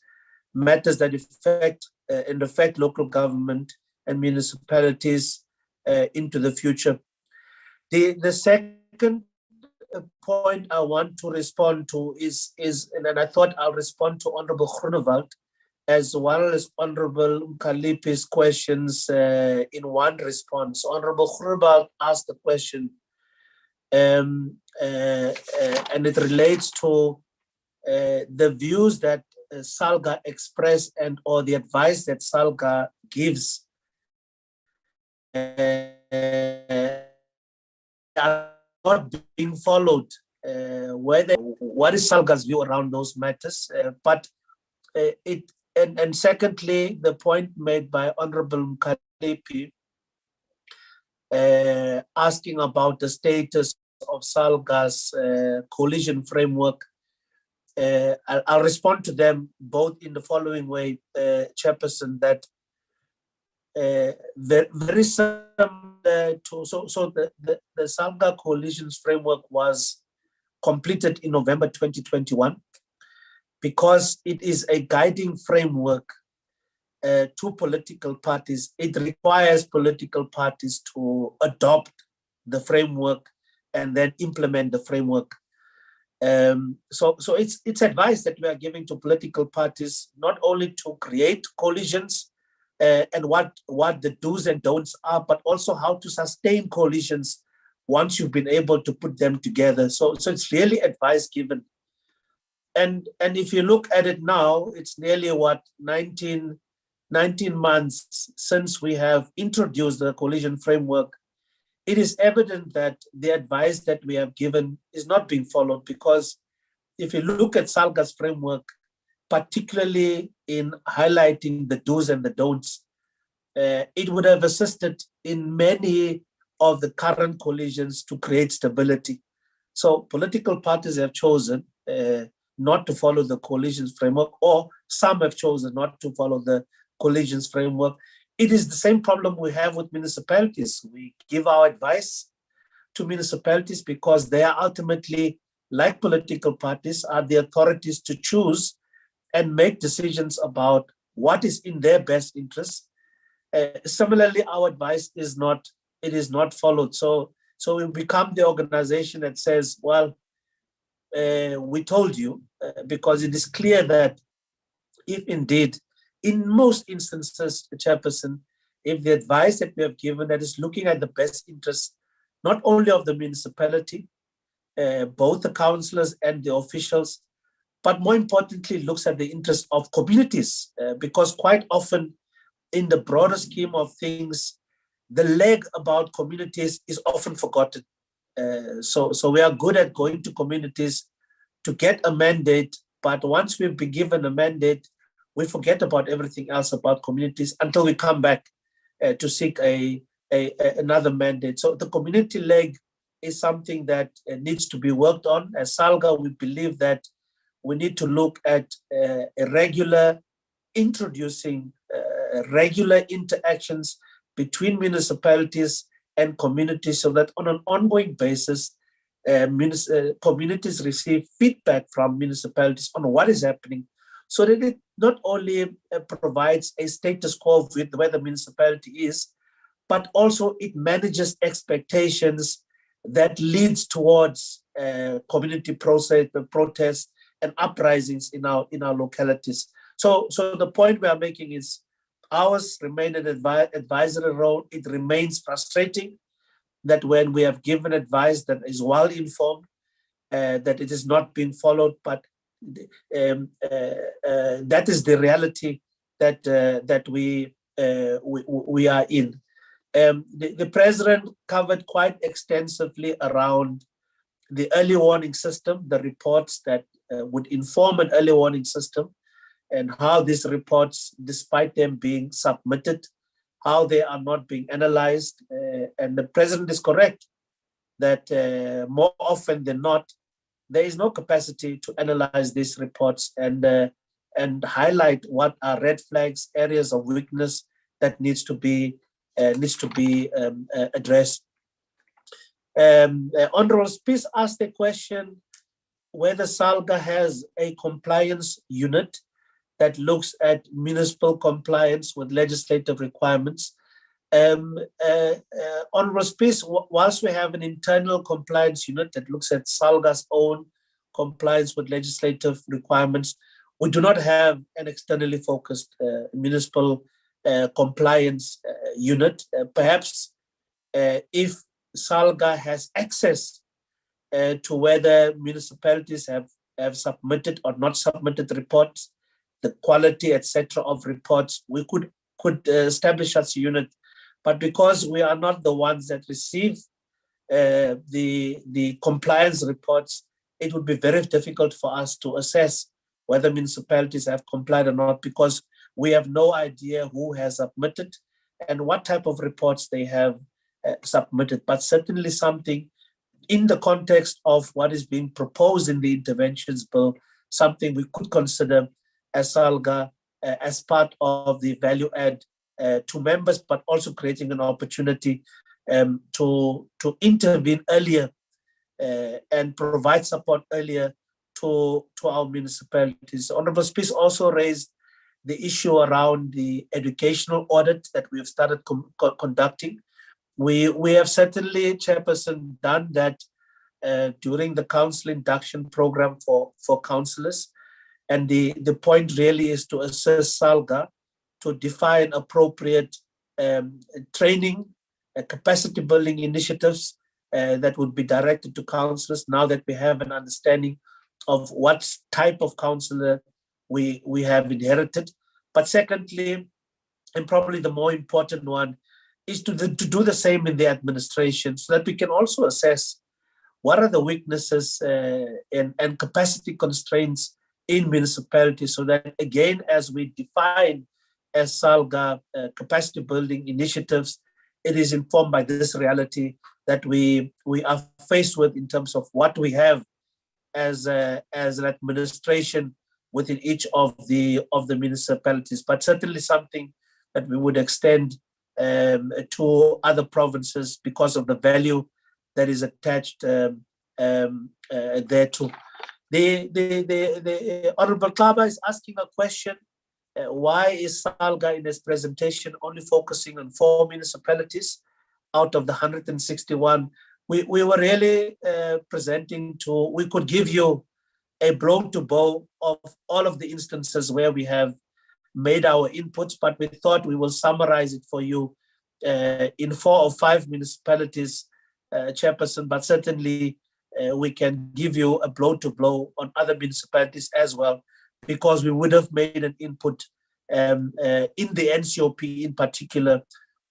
matters that affect local government and municipalities into the future. The second point I want to respond to is and I thought I'll respond to Honorable Groenewald as well as Honorable Mkalipi's questions in one response. Honorable Groenewald asked the question, and it relates to the views that SALGA express and or the advice that SALGA gives are not being followed. What is SALGA's view around those matters? And secondly, the point made by Honorable Mkalipi, asking about the status of SALGA's coalition framework. I'll respond to them both in the following way, Chairperson, that very similar to, so the SALGA coalition's framework was completed in November 2021 because it is a guiding framework to political parties. It requires political parties to adopt the framework and then implement the framework. So it's advice that we are giving to political parties, not only to create coalitions and what the do's and don'ts are, but also how to sustain coalitions once you've been able to put them together. So it's really advice given. And if you look at it now, it's nearly 19 months since we have introduced the coalition framework. It is evident that the advice that we have given is not being followed, because if you look at SALGA's framework, particularly in highlighting the do's and the don'ts, it would have assisted in many of the current coalitions to create stability. So political parties have chosen not to follow the coalition's framework, or some have chosen not to follow the coalition's framework. It is the same problem we have with municipalities. We give our advice to municipalities because they are ultimately, like political parties, are the authorities to choose and make decisions about what is in their best interest. Similarly, our advice is not followed. So we become the organization that says, well, we told you, because it is clear that if indeed, in most instances, Chairperson, if the advice that we have given that is looking at the best interest, not only of the municipality, both the councillors and the officials, but more importantly, looks at the interest of communities, because quite often in the broader scheme of things, the leg about communities is often forgotten. So we are good at going to communities to get a mandate, but once we've been given a mandate, we forget about everything else about communities until we come back to seek another mandate. So the community leg is something that needs to be worked on. As SALGA, we believe that we need to look at introducing regular interactions between municipalities and communities, so that on an ongoing basis, communities receive feedback from municipalities on what is happening, so that it not only provides a status quo with where the municipality is, but also it manages expectations that leads towards community protests and uprisings in our localities. So the point we are making is ours remain an advisory role. It remains frustrating that when we have given advice that is well informed, that it is not being followed, but that is the reality that we are in. The president covered quite extensively around the early warning system, the reports that would inform an early warning system, and how these reports, despite them being submitted, how they are not being analyzed. And the president is correct that more often than not, there is no capacity to analyze these reports and highlight what are red flags, areas of weakness that needs to be addressed. Honorable Speaker asked the question whether SALGA has a compliance unit that looks at municipal compliance with legislative requirements. Honorable Speaker, whilst we have an internal compliance unit that looks at SALGA's own compliance with legislative requirements, we do not have an externally focused municipal compliance unit. Perhaps if SALGA has access to whether municipalities have submitted or not submitted reports, the quality, etc., of reports. We could establish as a unit, but because we are not the ones that receive the compliance reports, it would be very difficult for us to assess whether municipalities have complied or not, because we have no idea who has submitted and what type of reports they have submitted. But certainly something in the context of what is being proposed in the interventions bill, something we could consider as SALGA as part of the value add to members, but also creating an opportunity to intervene earlier and provide support earlier to our municipalities. Honorable Speaker also raised the issue around the educational audit that we have started conducting. We have certainly, Chairperson, done that during the council induction program for councillors. And the point really is to assist SALGA to define appropriate training, capacity building initiatives that would be directed to councillors now that we have an understanding of what type of councillor we have inherited. But secondly, and probably the more important one, is to do the same in the administration so that we can also assess what are the weaknesses and capacity constraints in municipalities, so that again, as we define as SALGA capacity building initiatives, it is informed by this reality that we are faced with in terms of what we have as an administration within each of the municipalities, but certainly something that we would extend to other provinces because of the value that is attached thereto. The Honorable Kaba is asking a question. Why is SALGA in its presentation only focusing on 4 municipalities out of the 161? We were really presenting to, we could give you a blow to bow of all of the instances where we have made our inputs, but we thought we will summarize it for you in 4 or 5 municipalities, Chairperson, but certainly we can give you a blow to blow on other municipalities as well, because we would have made an input in the NCOP in particular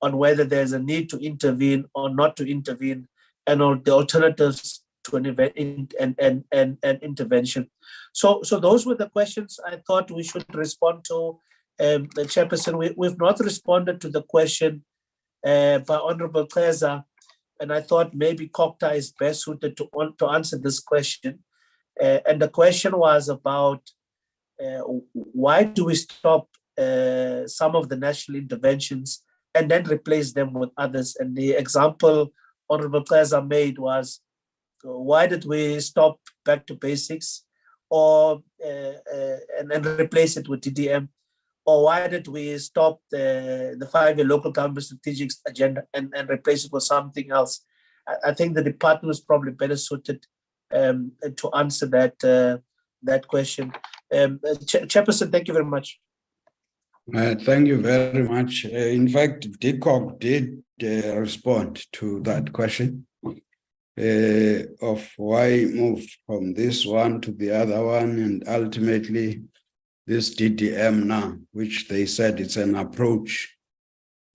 on whether there's a need to intervene or not to intervene, and all the alternatives to an event and intervention. So those were the questions I thought we should respond to. The Chairperson, we've not responded to the question by Honorable Keza, and I thought maybe Kokta is best suited to answer this question. And the question was about why do we stop some of the national interventions and then replace them with others? And the example Honorable Keza made was, why did we stop back to basics or and replace it with TDM? Or why did we stop the 5-year local government strategic agenda and replace it with something else? I think the department is probably better suited to answer that question. Chairperson, thank you very much. Thank you very much. In fact, DCOG did respond to that question of why move from this one to the other one, and ultimately this DDM now, which they said it's an approach.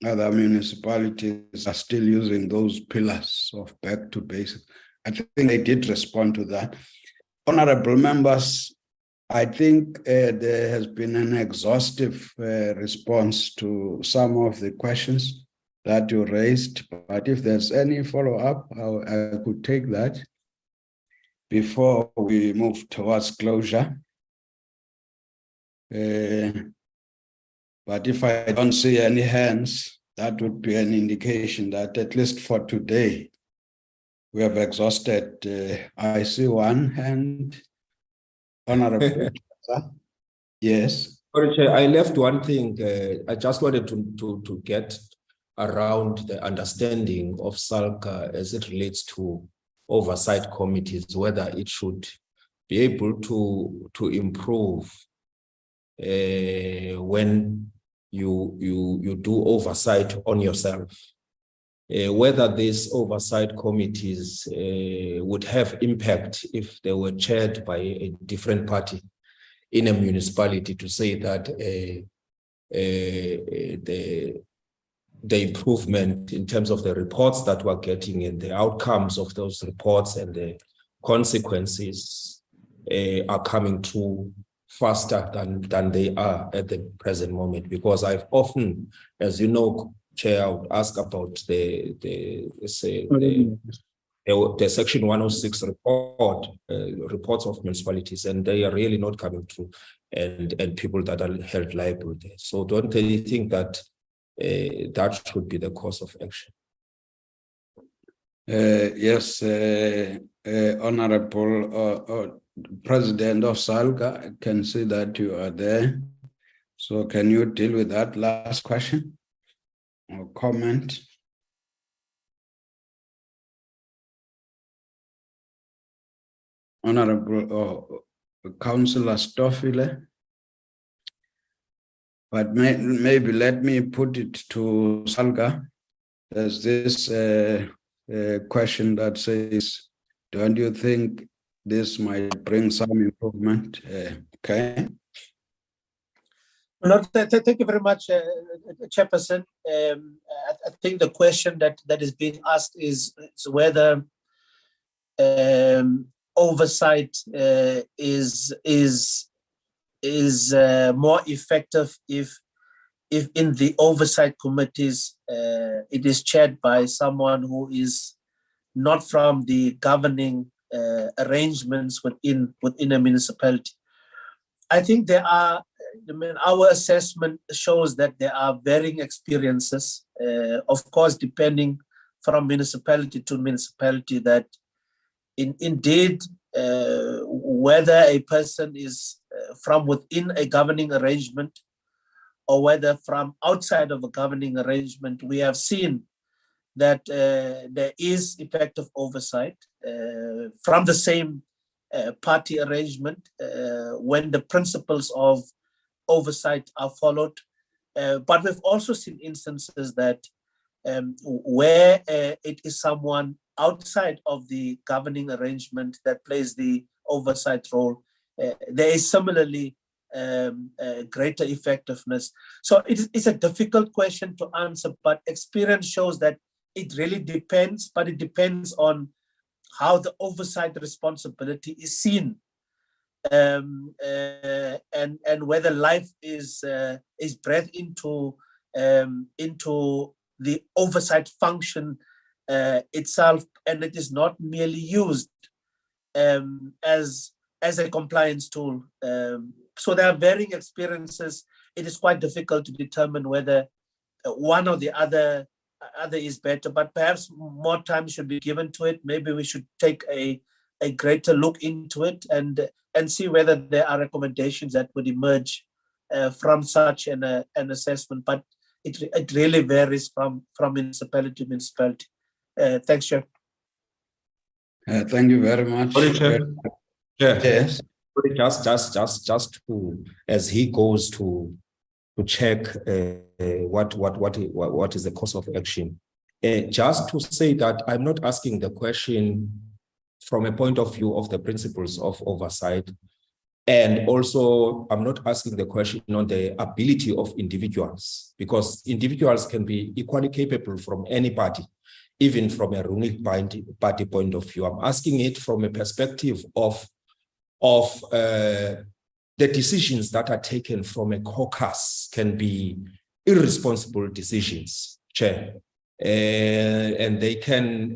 Other municipalities are still using those pillars of back to basics. I think they did respond to that. Honorable members, I think there has been an exhaustive response to some of the questions that you raised, but if there's any follow-up, I could take that before we move towards closure. But if I don't see any hands, that would be an indication that at least for today, we have exhausted. I see one hand. Honorable. Yes. Sorry, Chair, I left one thing. I just wanted to get around the understanding of SALGA as it relates to oversight committees, whether it should be able to improve when you do oversight on yourself. whether these oversight committees would have impact if they were chaired by a different party in a municipality, to say that the improvement in terms of the reports that we're getting and the outcomes of those reports and the consequences are coming through faster than they are at the present moment. Because I've often, as you know, Chair, I would ask about the Section 106 reports of municipalities, and they are really not coming through, and people that are held liable there. So don't they think that that should be the course of action? Yes, Honorable President of SALGA, I can see that you are there. So can you deal with that last question or comment? Honorable Councillor Stoffile. But maybe let me put it to SALGA. There's this question that says, don't you think this might bring some improvement? Okay. No, thank you very much, Chairperson. I think the question that is being asked is whether oversight is more effective if in the oversight committees it is chaired by someone who is not from the governing arrangements within a municipality. I think there are, our assessment shows that there are varying experiences, of course, depending from municipality to municipality, that indeed, whether a person is from within a governing arrangement or whether from outside of a governing arrangement, we have seen that there is effective oversight from the same party arrangement when the principles of oversight are followed. But we've also seen instances that where it is someone outside of the governing arrangement that plays the oversight role, there is similarly greater effectiveness. So it's a difficult question to answer, but experience shows that it really depends, but it depends on how the oversight responsibility is seen, and whether life is bred into the oversight function itself, and it is not merely used as a compliance tool. So there are varying experiences. It is quite difficult to determine whether one or the other is better, but perhaps more time should be given to it. Maybe we should take a greater look into it and see whether there are recommendations that would emerge from such an assessment. But it really varies from municipality to municipality. Thanks, Chair. Thank you very much. Yes. Just to, as he goes to check what is the course of action, just to say that I'm not asking the question from a point of view of the principles of oversight, and also I'm not asking the question on the ability of individuals, because individuals can be equally capable from any party, even from a ruling party point of view. I'm asking it from a perspective of the decisions that are taken from a caucus can be irresponsible decisions, Chair, and they can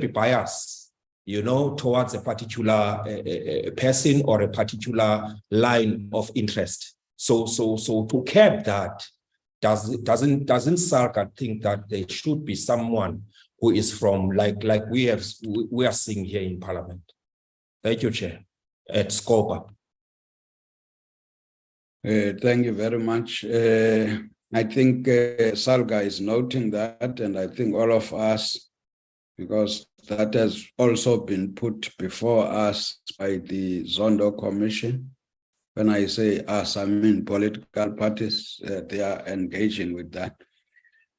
be biased, towards a particular person or a particular line of interest. So to cap that, doesn't SALGA think that there should be someone who is from like we are seeing here in Parliament? Thank you, Chair. At SCOPA. Thank you very much. I think SALGA is noting that, and I think all of us, because that has also been put before us by the Zondo Commission. When I say us, I mean political parties, they are engaging with that.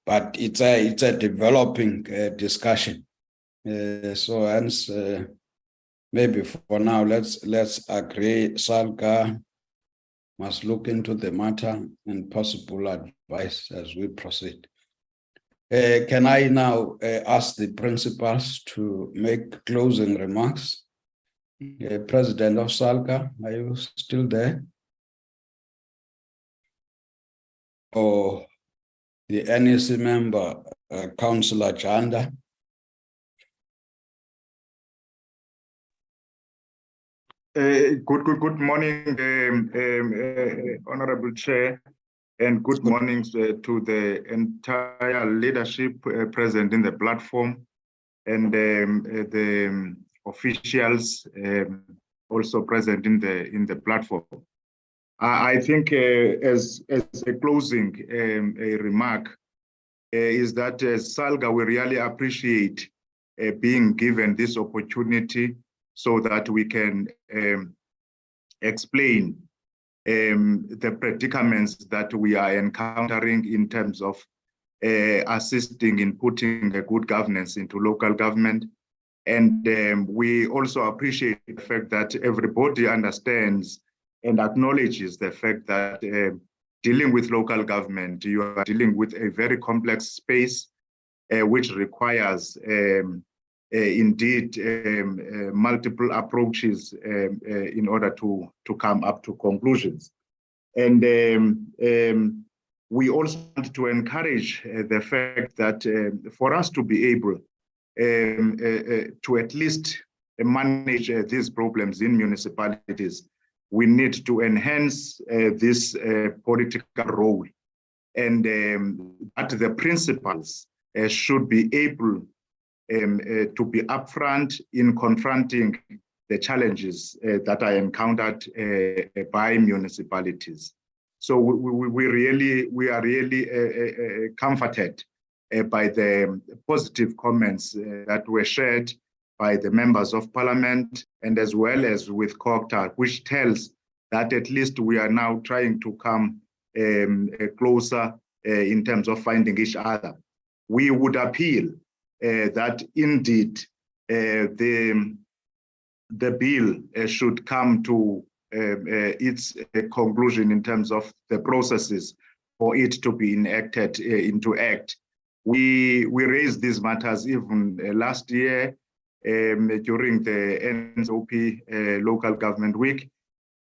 but it's a developing discussion. So hence, maybe for now, let's agree SALGA must look into the matter and possible advice as we proceed. Can I now ask the principals to make closing remarks? President of SALGA, are you still there? Or the NEC member, Councillor Chanda? Good morning, Honorable Chair, and good mornings to the entire leadership present in the platform, and the officials also present in the platform. I think as a closing remark is that SALGA, we really appreciate being given this opportunity so that we can explain the predicaments that we are encountering in terms of assisting in putting a good governance into local government. And we also appreciate the fact that everybody understands and acknowledges the fact that dealing with local government, you are dealing with a very complex space which requires indeed multiple approaches in order to come up to conclusions. And we also want to encourage the fact that for us to be able to at least manage these problems in municipalities, we need to enhance this political role, and that the principals should be able to be upfront in confronting the challenges that are encountered by municipalities. So we are really comforted by the positive comments that were shared by the members of parliament, and as well as with Cooperative, which tells that at least we are now trying to come closer in terms of finding each other. We would appeal that indeed the bill should come to its conclusion in terms of the processes for it to be enacted into act. We raised these matters even last year during the NSOP local government week.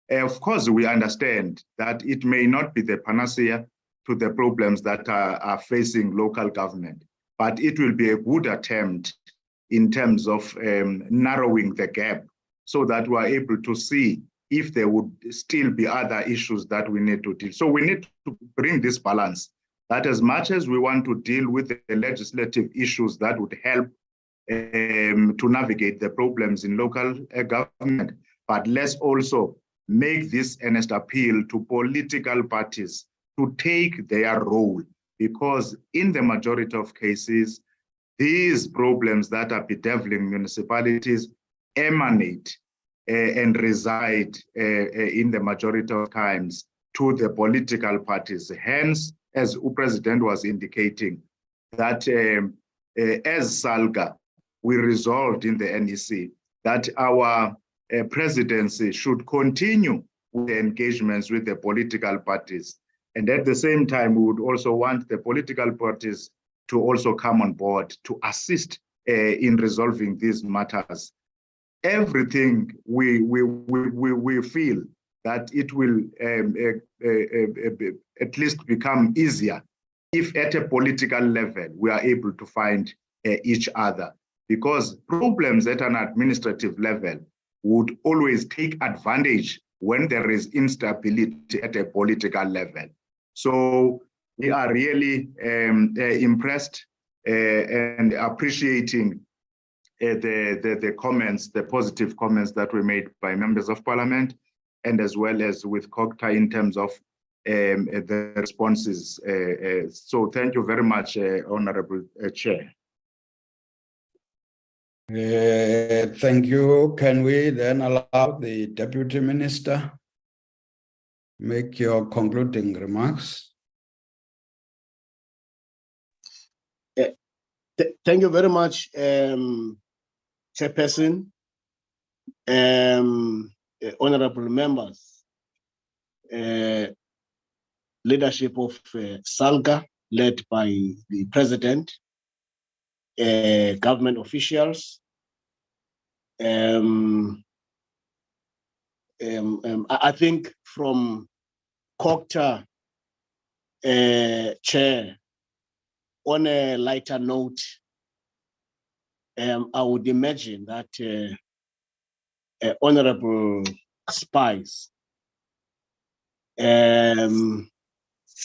Of course, we understand that it may not be the panacea to the problems that are facing local government, but it will be a good attempt in terms of narrowing the gap so that we are able to see if there would still be other issues that we need to deal. So we need to bring this balance, that as much as we want to deal with the legislative issues that would help to navigate the problems in local government, but let's also make this earnest appeal to political parties to take their role, because in the majority of cases, these problems that are bedeviling municipalities emanate and reside in the majority of times to the political parties. Hence, as the President was indicating, that as SALGA, we resolved in the NEC that our presidency should continue with the engagements with the political parties. And at the same time, we would also want the political parties to also come on board to assist in resolving these matters. Everything we feel that it will at least become easier if at a political level we are able to find each other, because problems at an administrative level would always take advantage when there is instability at a political level. So we are really impressed and appreciating the comments, the positive comments that were made by members of parliament, and as well as with Cooperative in terms of the responses. So thank you very much, Honorable Chair. Thank you. Can we then allow the Deputy Minister make your concluding remarks? Thank you very much, Chairperson, honorable members, leadership of SALGA, led by the President, government officials. I think from COCTA chair, on a lighter note, I would imagine that Honorable Spies.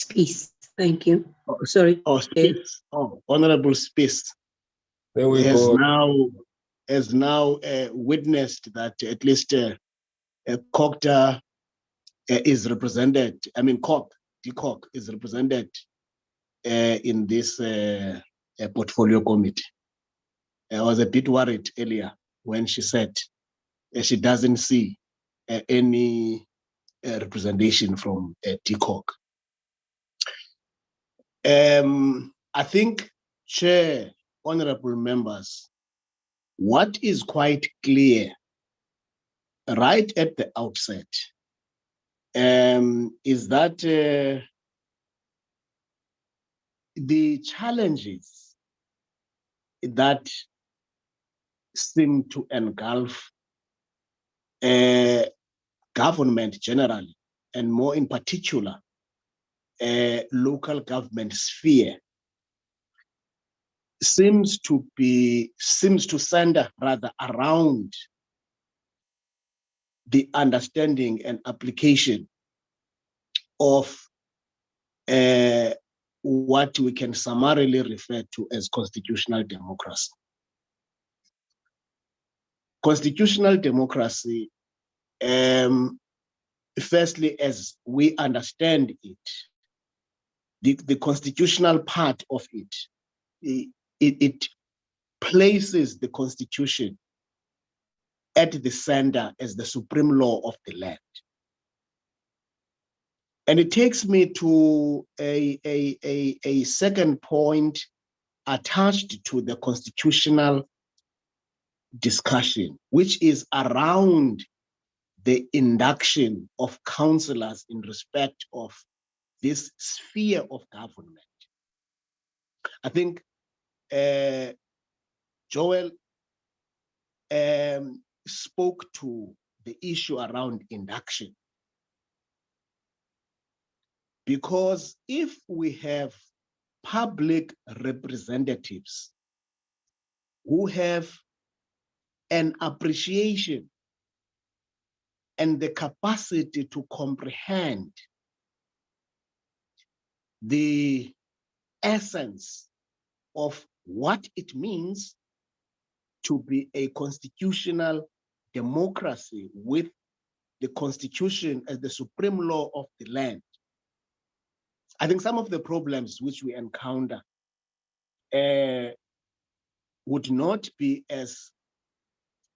Peace. Thank you. Sorry. Oh, Space. Oh, Honorable Space. There we has go. now witnessed that at least COCTA is represented. I mean, DCOC is represented in this portfolio committee. I was a bit worried earlier when she said she doesn't see any representation from DCOC. I think, Chair, honorable members, what is quite clear right at the outset is that the challenges that seem to engulf government generally, and more in particular, local government sphere, seems to center rather around the understanding and application of what we can summarily refer to as constitutional democracy. Constitutional democracy, firstly, as we understand it, the constitutional part of it places the Constitution at the center as the supreme law of the land. And it takes me to a second point attached to the constitutional discussion, which is around the induction of councillors in respect of this sphere of government. I think Joel spoke to the issue around induction. Because if we have public representatives who have an appreciation and the capacity to comprehend the essence of what it means to be a constitutional democracy with the Constitution as the supreme law of the land, I think some of the problems which we encounter would not be as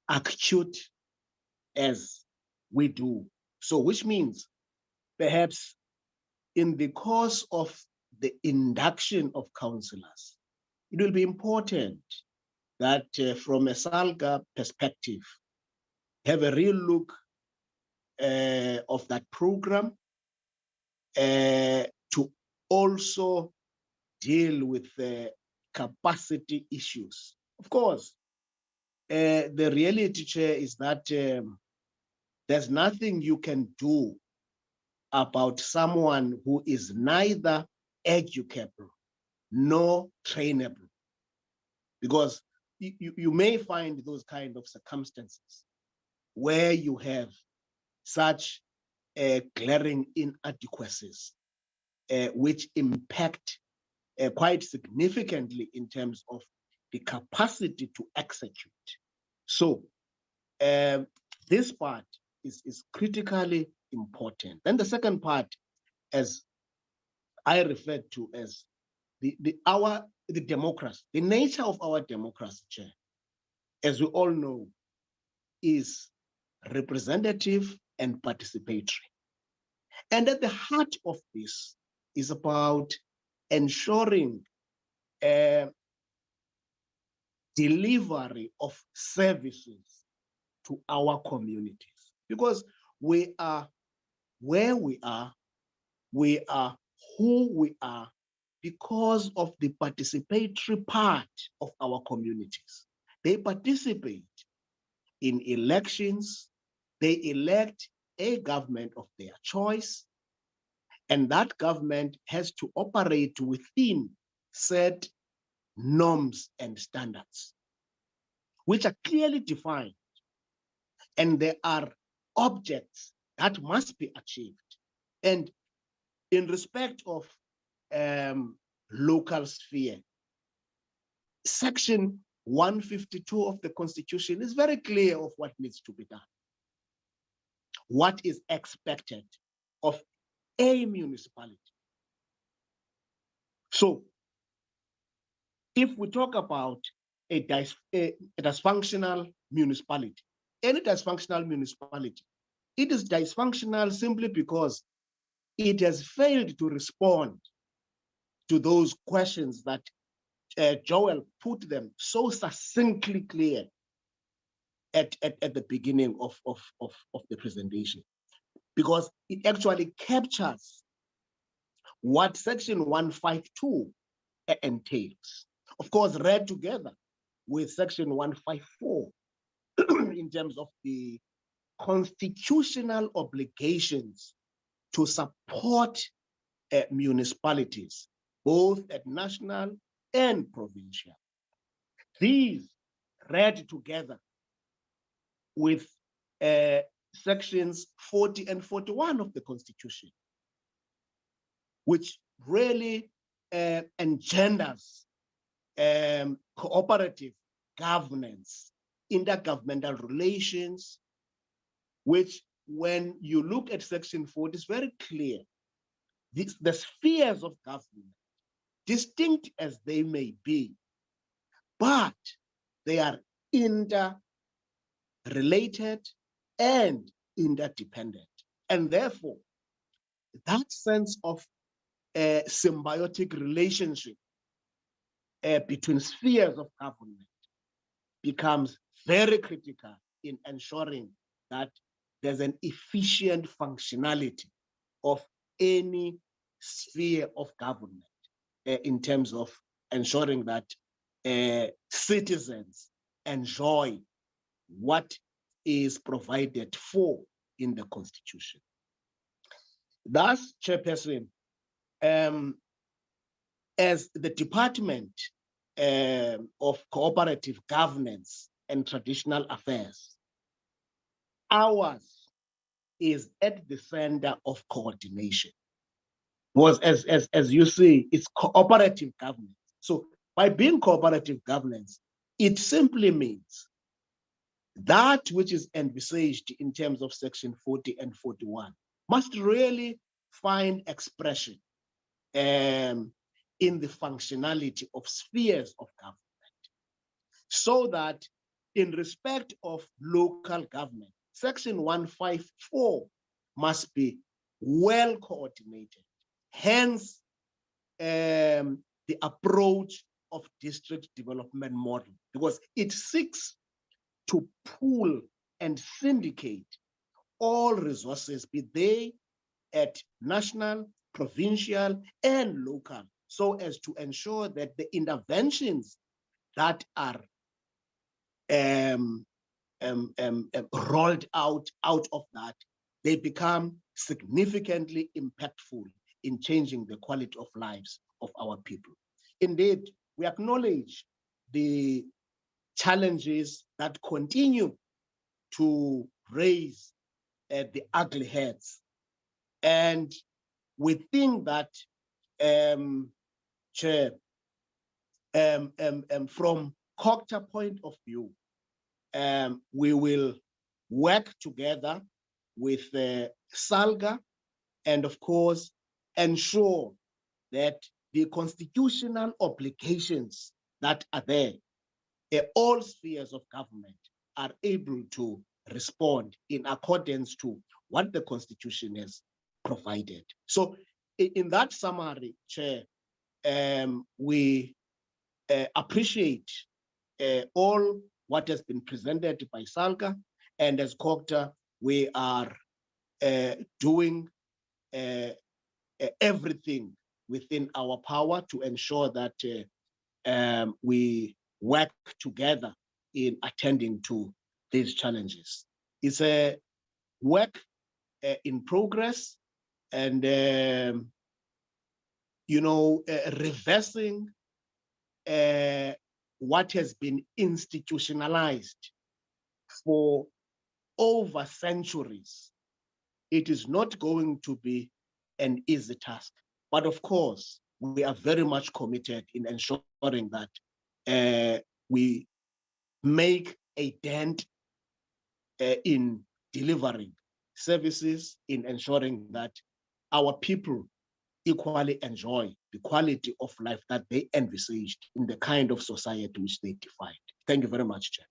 acute as we do. So, which means perhaps in the course of the induction of councillors, it will be important that from a SALGA perspective, have a real look of that program to also deal with capacity issues. Of course, the reality, Chair, is that there's nothing you can do about someone who is neither educable nor trainable. Because you may find those kind of circumstances where you have such glaring inadequacies which impact quite significantly in terms of the capacity to execute. So this part is critically important. Then the second part, as I referred to as the democracy, the nature of our democracy, Chair, as we all know, is representative and participatory. And at the heart of this is about ensuring delivery of services to our communities. Because we are where we are who we are because of the participatory part of our communities. They participate in elections, they elect a government of their choice, and that government has to operate within set norms and standards, which are clearly defined. And there are objects that must be achieved. And in respect of local sphere, Section 152 of the Constitution is very clear of what needs to be done, what is expected of a municipality. So if we talk about a dysfunctional municipality, any dysfunctional municipality, it is dysfunctional simply because it has failed to respond to those questions that Joel put them so succinctly clear at the beginning of the presentation, because it actually captures what Section 152 entails. Of course, read together with Section 154 in terms of the constitutional obligations to support municipalities, both at national and provincial. These read together with sections 40 and 41 of the Constitution, which really engenders cooperative governance, intergovernmental relations, which when you look at section 40, it's very clear. The spheres of government, distinct as they may be, but they are interrelated and interdependent. And therefore, that sense of a symbiotic relationship between spheres of government becomes very critical in ensuring that there's an efficient functionality of any sphere of government in terms of ensuring that citizens enjoy what is provided for in the Constitution. Thus, Chairperson, as the Department of Cooperative Governance and Traditional Affairs, ours is at the center of coordination. Was as you see, it's cooperative governance. So by being cooperative governance, it simply means that which is envisaged in terms of section 40 and 41 must really find expression in the functionality of spheres of government, so that in respect of local government, section 154 must be well coordinated. Hence, the approach of district development model, because it seeks to pool and syndicate all resources, be they at national, provincial, and local, so as to ensure that the interventions that are rolled out of that, they become significantly impactful in changing the quality of lives of our people. Indeed, we acknowledge the challenges that continue to raise the ugly heads. And we think that, Chair, from COCTA point of view, we will work together with SALGA and, of course, ensure that the constitutional obligations that are there, all spheres of government are able to respond in accordance to what the Constitution has provided. So in that summary, Chair, we appreciate all what has been presented by SALGA, and as COCTA, we are doing everything within our power to ensure that we work together in attending to these challenges. It's a work in progress, and reversing what has been institutionalized for over centuries. It is not going to be an easy task, but of course, we are very much committed in ensuring that we make a dent in delivering services, in ensuring that our people equally enjoy the quality of life that they envisaged in the kind of society which they defined. Thank you very much, Chair.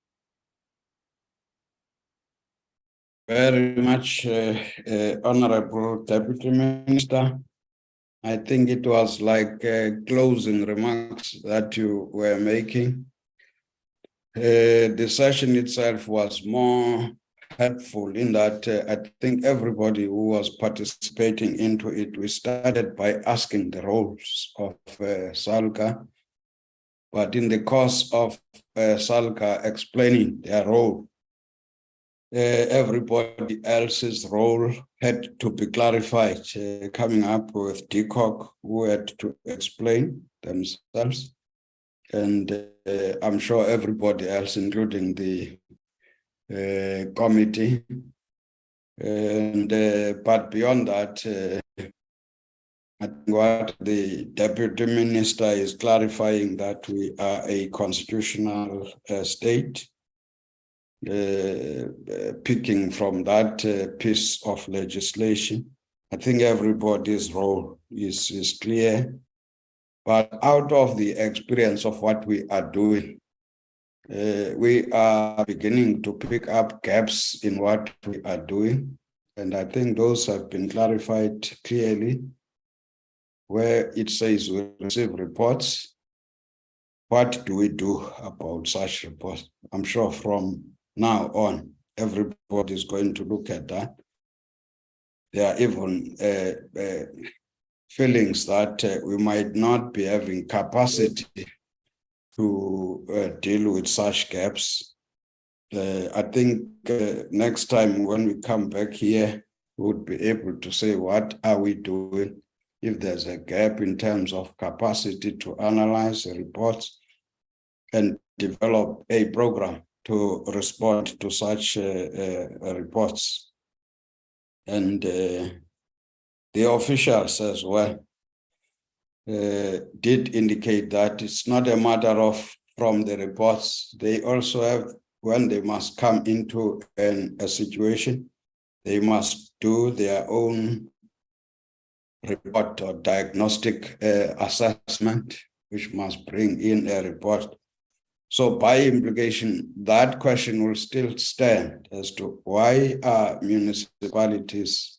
Very much, Honorable Deputy Minister. I think it was like closing remarks that you were making. The session itself was more helpful in that I think everybody who was participating into it, we started by asking the roles of SALGA, but in the course of SALGA explaining their role, everybody else's role had to be clarified, coming up with DCOC who had to explain themselves. And I'm sure everybody else, including the committee. And but beyond that, I think what the Deputy Minister is clarifying, that we are a constitutional state, picking from that piece of legislation. I think everybody's role is clear, but out of the experience of what we are doing, we are beginning to pick up gaps in what we are doing. And I think those have been clarified clearly, where it says we receive reports. What do we do about such reports? I'm sure from now on, everybody is going to look at that. There are even feelings that we might not be having capacity to deal with such gaps. I think next time when we come back here, we would be able to say, what are we doing? If there's a gap in terms of capacity to analyze the reports and develop a program to respond to such reports. And the officials as well did indicate that it's not a matter of from the reports. They also have, when they must come into a situation, they must do their own report or diagnostic assessment, which must bring in a report. So by implication, that question will still stand as to why are municipalities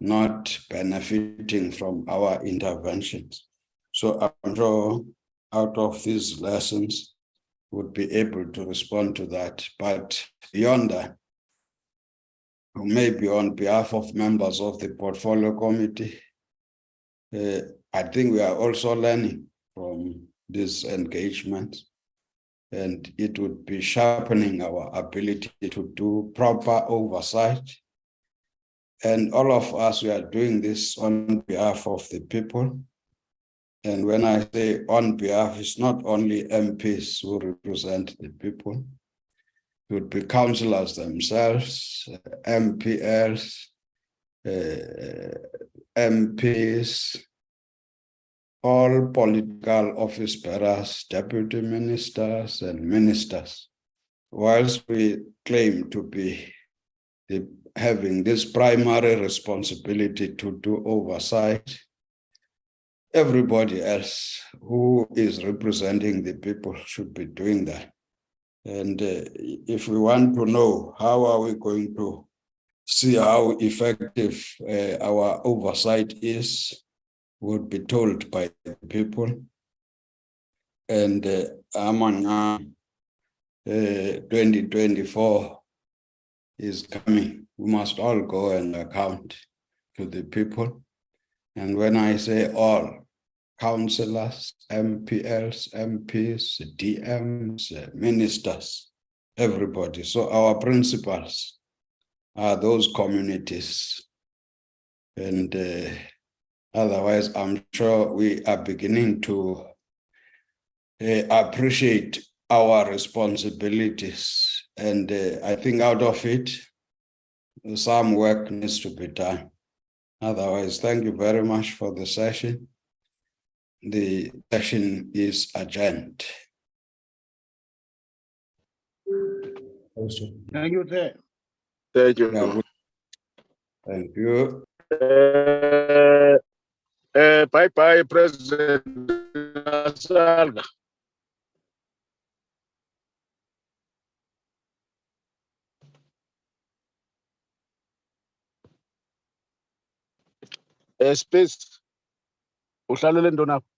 not benefiting from our interventions. So I'm sure out of these lessons, would be able to respond to that. But beyond that, maybe on behalf of members of the portfolio committee, I think we are also learning from this engagement, and it would be sharpening our ability to do proper oversight. And all of us, we are doing this on behalf of the people. And when I say on behalf, it's not only MPs who represent the people. It would be councillors themselves, MPLs, MPs, all political office bearers, deputy ministers, and ministers. Whilst we claim to be having this primary responsibility to do oversight, everybody else who is representing the people should be doing that. And if we want to know how are we going to see how effective our oversight is, would be told by the people. And among 2024 is coming. We must all go and account to the people. And when I say all, councillors, MPLs, MPs, DMs, ministers, everybody. So our principals are those communities. And otherwise, I'm sure we are beginning to appreciate our responsibilities. And I think out of it, some work needs to be done. Otherwise, thank you very much for the session. The session is adjourned. Thank you, sir. Thank you. Yeah, thank you. Bye-bye, President SALGA. Space. Uhlalele ntoni apha?